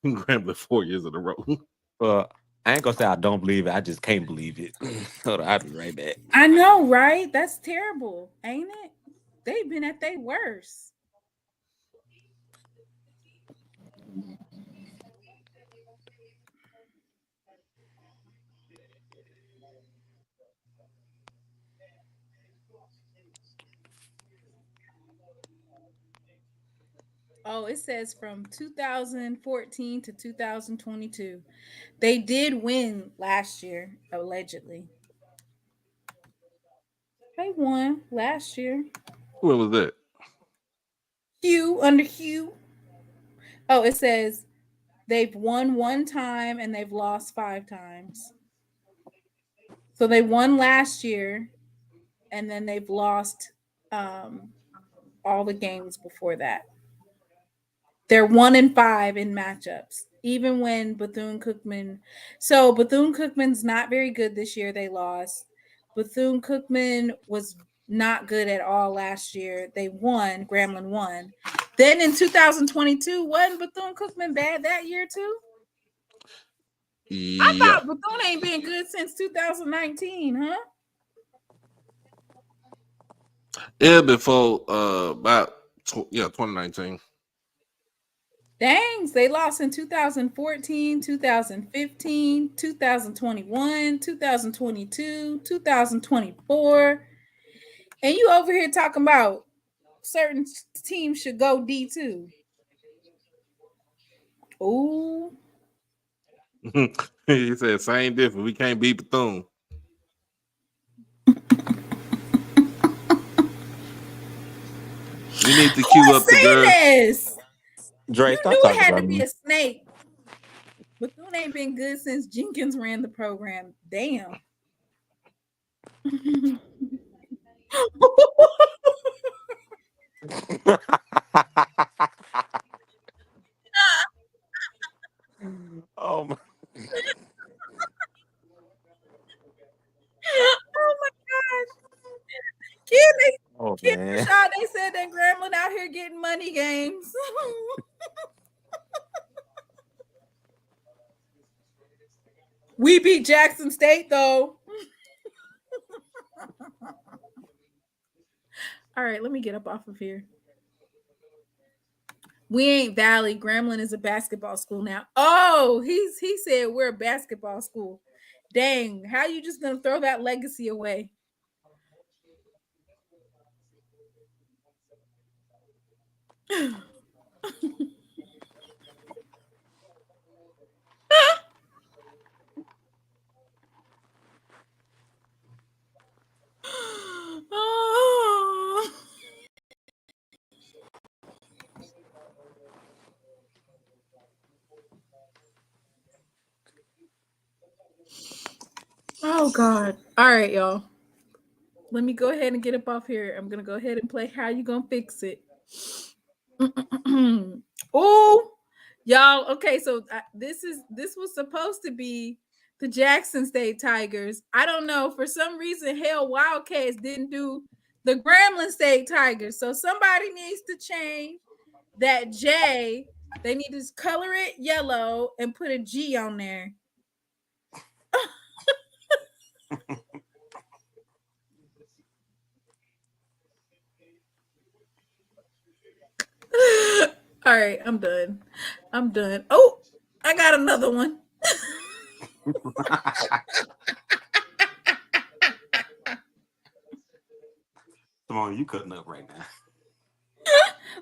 Gremlin 4 years in a row. I ain't gonna say I don't believe it. I just can't believe it. Hold on, I'll be right back. I know, right? That's terrible, ain't it? They've been at their worst. Oh, it says from 2014 to 2022. They did win last year, allegedly. They won last year. When was that? Hugh, under Hugh. Oh, it says they've won 1 time and they've lost 5 times. So they won last year and then they've lost all the games before that. They're 1-5 in matchups, even when Bethune-Cookman. So Bethune-Cookman's not very good this year. They lost. Bethune-Cookman was not good at all last year. They won. Gremlin won. Then in 2022, wasn't Bethune-Cookman bad that year too? Yeah. I thought Bethune ain't been good since 2019, huh? Yeah, before about 2019. Dang, they lost in 2014, 2015, 2021, 2022, 2024. And you over here talking about certain teams should go D2. Ooh. He said same difference. We can't beat Bethune. We need to queue up the girl. This? Dre, You stop knew it talking had about to be me. a snake. Bethune ain't been good since Jenkins ran the program. Damn. Oh my. Oh my gosh. Oh Kid man. Rashad, they said that Gremlin out here getting money games. We beat Jackson State though. All right, let me get up off of here. We ain't Valley. Gremlin is a basketball school now. Oh, he said we're a basketball school. Dang, how you just gonna throw that legacy away? Oh God. All right, y'all. Let me go ahead and get up off here. I'm gonna go ahead and play How You Gonna Fix It. Oh, y'all. Okay, so this was supposed to be the Jackson State Tigers. I don't know, for some reason, hell, Wildcats didn't do the Gremlin State Tigers. So somebody needs to change that J. They need to color it yellow and put a G on there. All right, I'm done. Oh, I got another one. Come on, you cutting up right now.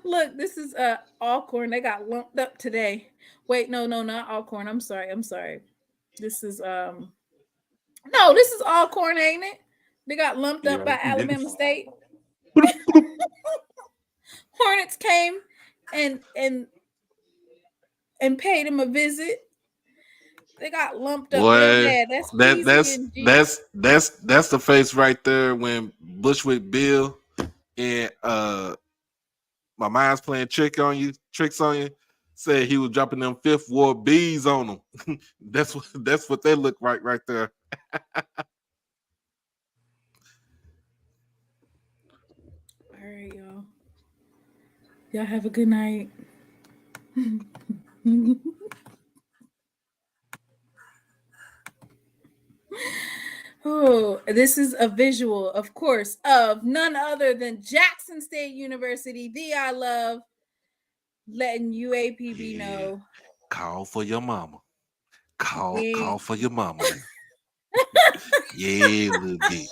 Look, this is Alcorn. They got lumped up today. Wait, no, not Alcorn. I'm sorry. This is no, this is Alcorn, ain't it? They got lumped up by Alabama State. Hornets came and paid him a visit. They got lumped up real bad. That's the face right there when Bushwick Bill and my mind's playing tricks on you, said he was dropping them Fifth Ward B's on them. that's what they look like right there. All right, y'all. Y'all have a good night. Oh, this is a visual, of course, of none other than Jackson State University, the I love, letting UAPB know. Call for your mama. Call for your mama. Yeah, little bit.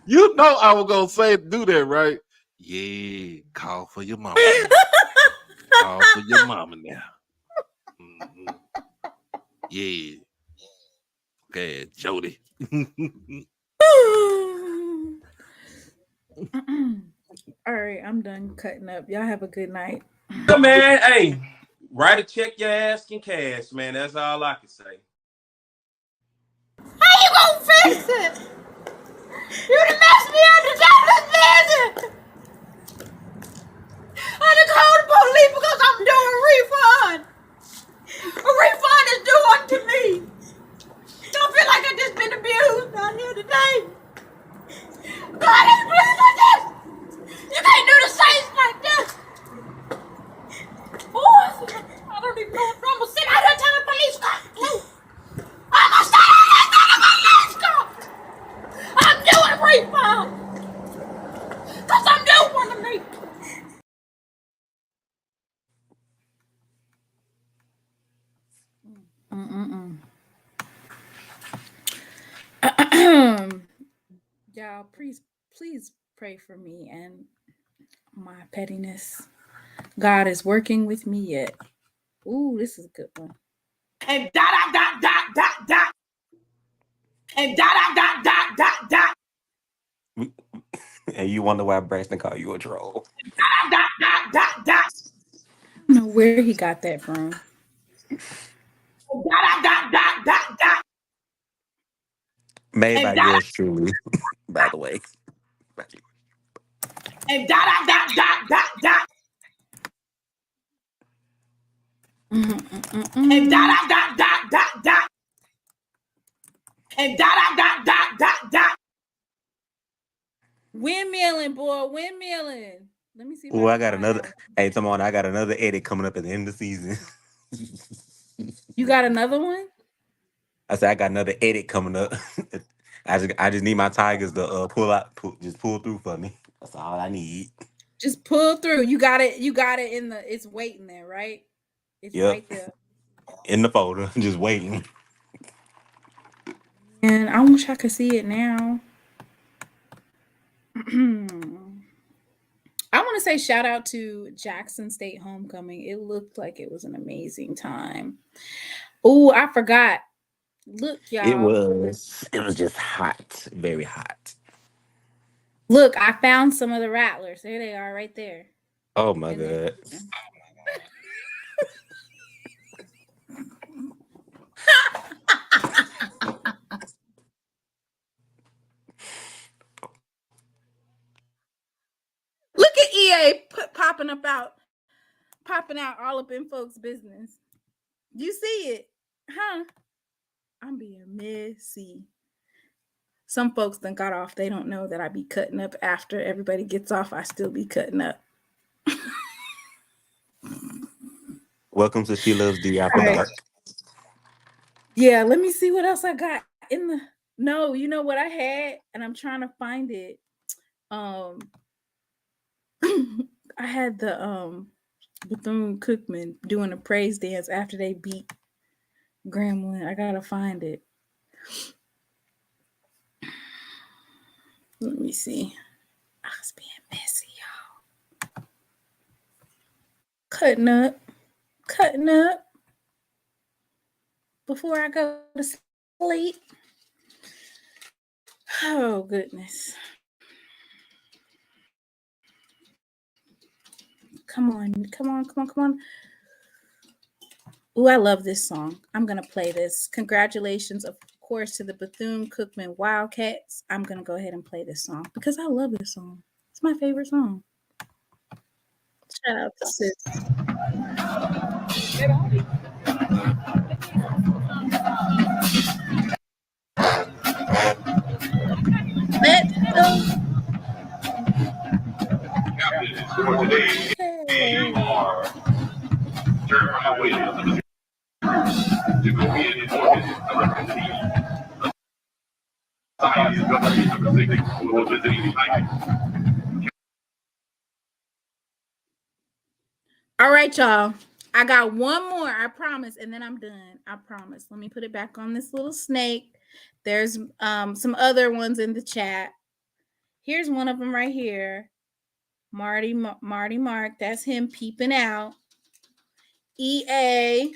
You know I was gonna say do that, right? Yeah, call for your mama. Call for your mama now. Mm-hmm. Yeah. Okay, Jody. All right, I'm done cutting up. Y'all have a good night. Yeah, man, hey, write a check your ass can cash, man. That's all I can say. How you gonna fix it? You done messed me up the jobless visit. I done called the police because I'm doing a refund. A refund is due unto me. Don't feel like I just been abused out here today. God ain't pleased like this. You can't do the Saints like this. Boys, I don't even know if I'm gonna sit out here till the police come. I'm gonna sit out here till the police come. I'm doing refund. Because I'm doing one of me. Y'all, please pray for me and my pettiness. God is working with me yet. Ooh, this is a good one. And dot. And dot. And you wonder why Braxton called you a troll. Dot. I don't know where he got that from. Dot. Made by yours truly, by the way. And dot. And dot. And dot. Windmilling, boy, windmilling. Let me see. Oh, I got another. Hey, come on, I got another edit coming up at the end of the season. You got another one? I said I got another edit coming up. I just need my Tigers to pull through for me. That's all I need. Just pull through. You got it in the. It's waiting there, right? It's right there in the folder, just waiting. And I wish I could see it now. I want to say shout out to Jackson State homecoming. It looked like it was an amazing time. Oh, I forgot. Look, y'all. It was just hot, very hot. Look, I found some of the rattlers. There they are, right there. Oh my God. Look at EA popping out all up in folks' business. You see it, huh? I'm being messy. Some folks done got off. They don't know that I be cutting up after everybody gets off. I still be cutting up. Welcome to She Loves Thee After Dark. Yeah, let me see what else I got in the. No, you know what I had, and I'm trying to find it. I had the Bethune-Cookman doing a praise dance after they beat Grambling. I gotta find it. Let me see. I was being messy, y'all. Cutting up before I go to sleep. Oh, goodness. Come on. Ooh, I love this song. I'm going to play this. Congratulations, of course, to the Bethune-Cookman Wildcats. I'm going to go ahead and play this song because I love this song. It's my favorite song. Shout out to Sis. Let's go. For today's game are Jerome Williams to go in for number 15. Science government number 6 will visit United. All right, y'all. I got one more, I promise, and then I'm done. I promise. Let me put it back on this little snake. There's some other ones in the chat. Here's one of them right here. Marty Mark. That's him peeping out. EA.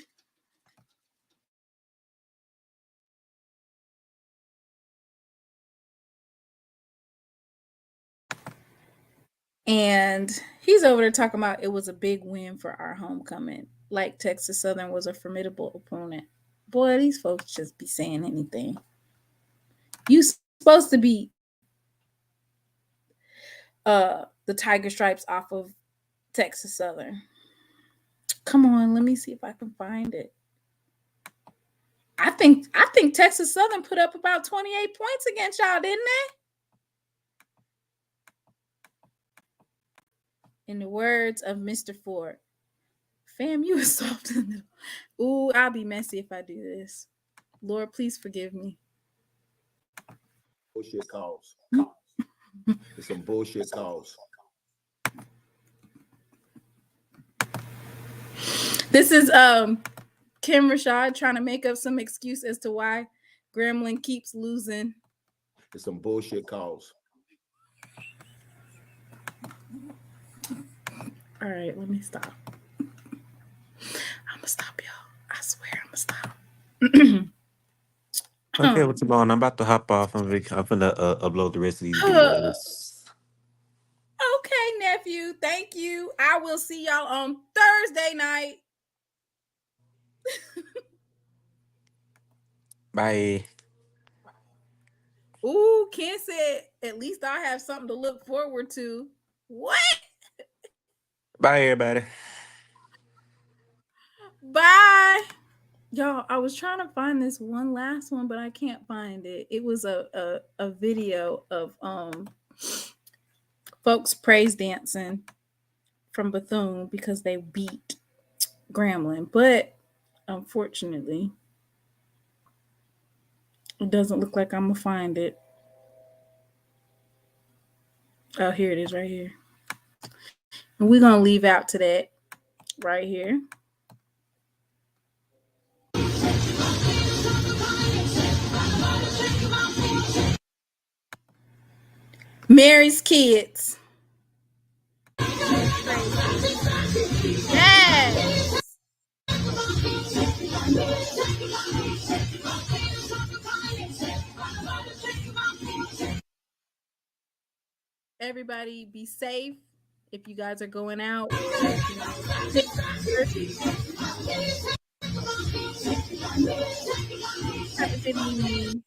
And he's over there talking about it was a big win for our homecoming. Like Texas Southern was a formidable opponent. Boy, these folks just be saying anything. You supposed to be the Tiger Stripes off of Texas Southern. Come on, let me see if I can find it. I think Texas Southern put up about 28 points against y'all, didn't they? In the words of Mr. Ford, fam, you is soft in the middle. Ooh, I'll be messy if I do this. Lord, please forgive me. Bullshit calls. It's some bullshit calls. This is Kim Rashad trying to make up some excuse as to why Grambling keeps losing. It's some bullshit calls. All right, let me stop. I'm gonna stop, y'all. I swear I'm gonna stop. Okay, what's going on? I'm about to hop off. I'm gonna upload the rest of these videos. Okay, nephew. Thank you. I will see y'all on Thursday night. Bye. Ooh, Ken said, at least I have something to look forward to. What? Bye, everybody. Bye. Y'all, I was trying to find this one last one, but I can't find it. It was a video of folks praise dancing from Bethune because they beat Grambling. But unfortunately, it doesn't look like I'm going to find it. Oh, here it is right here. And we're going to leave out to that right here. Mary's Kids. Yes. Everybody be safe if you guys are going out. Have a good evening.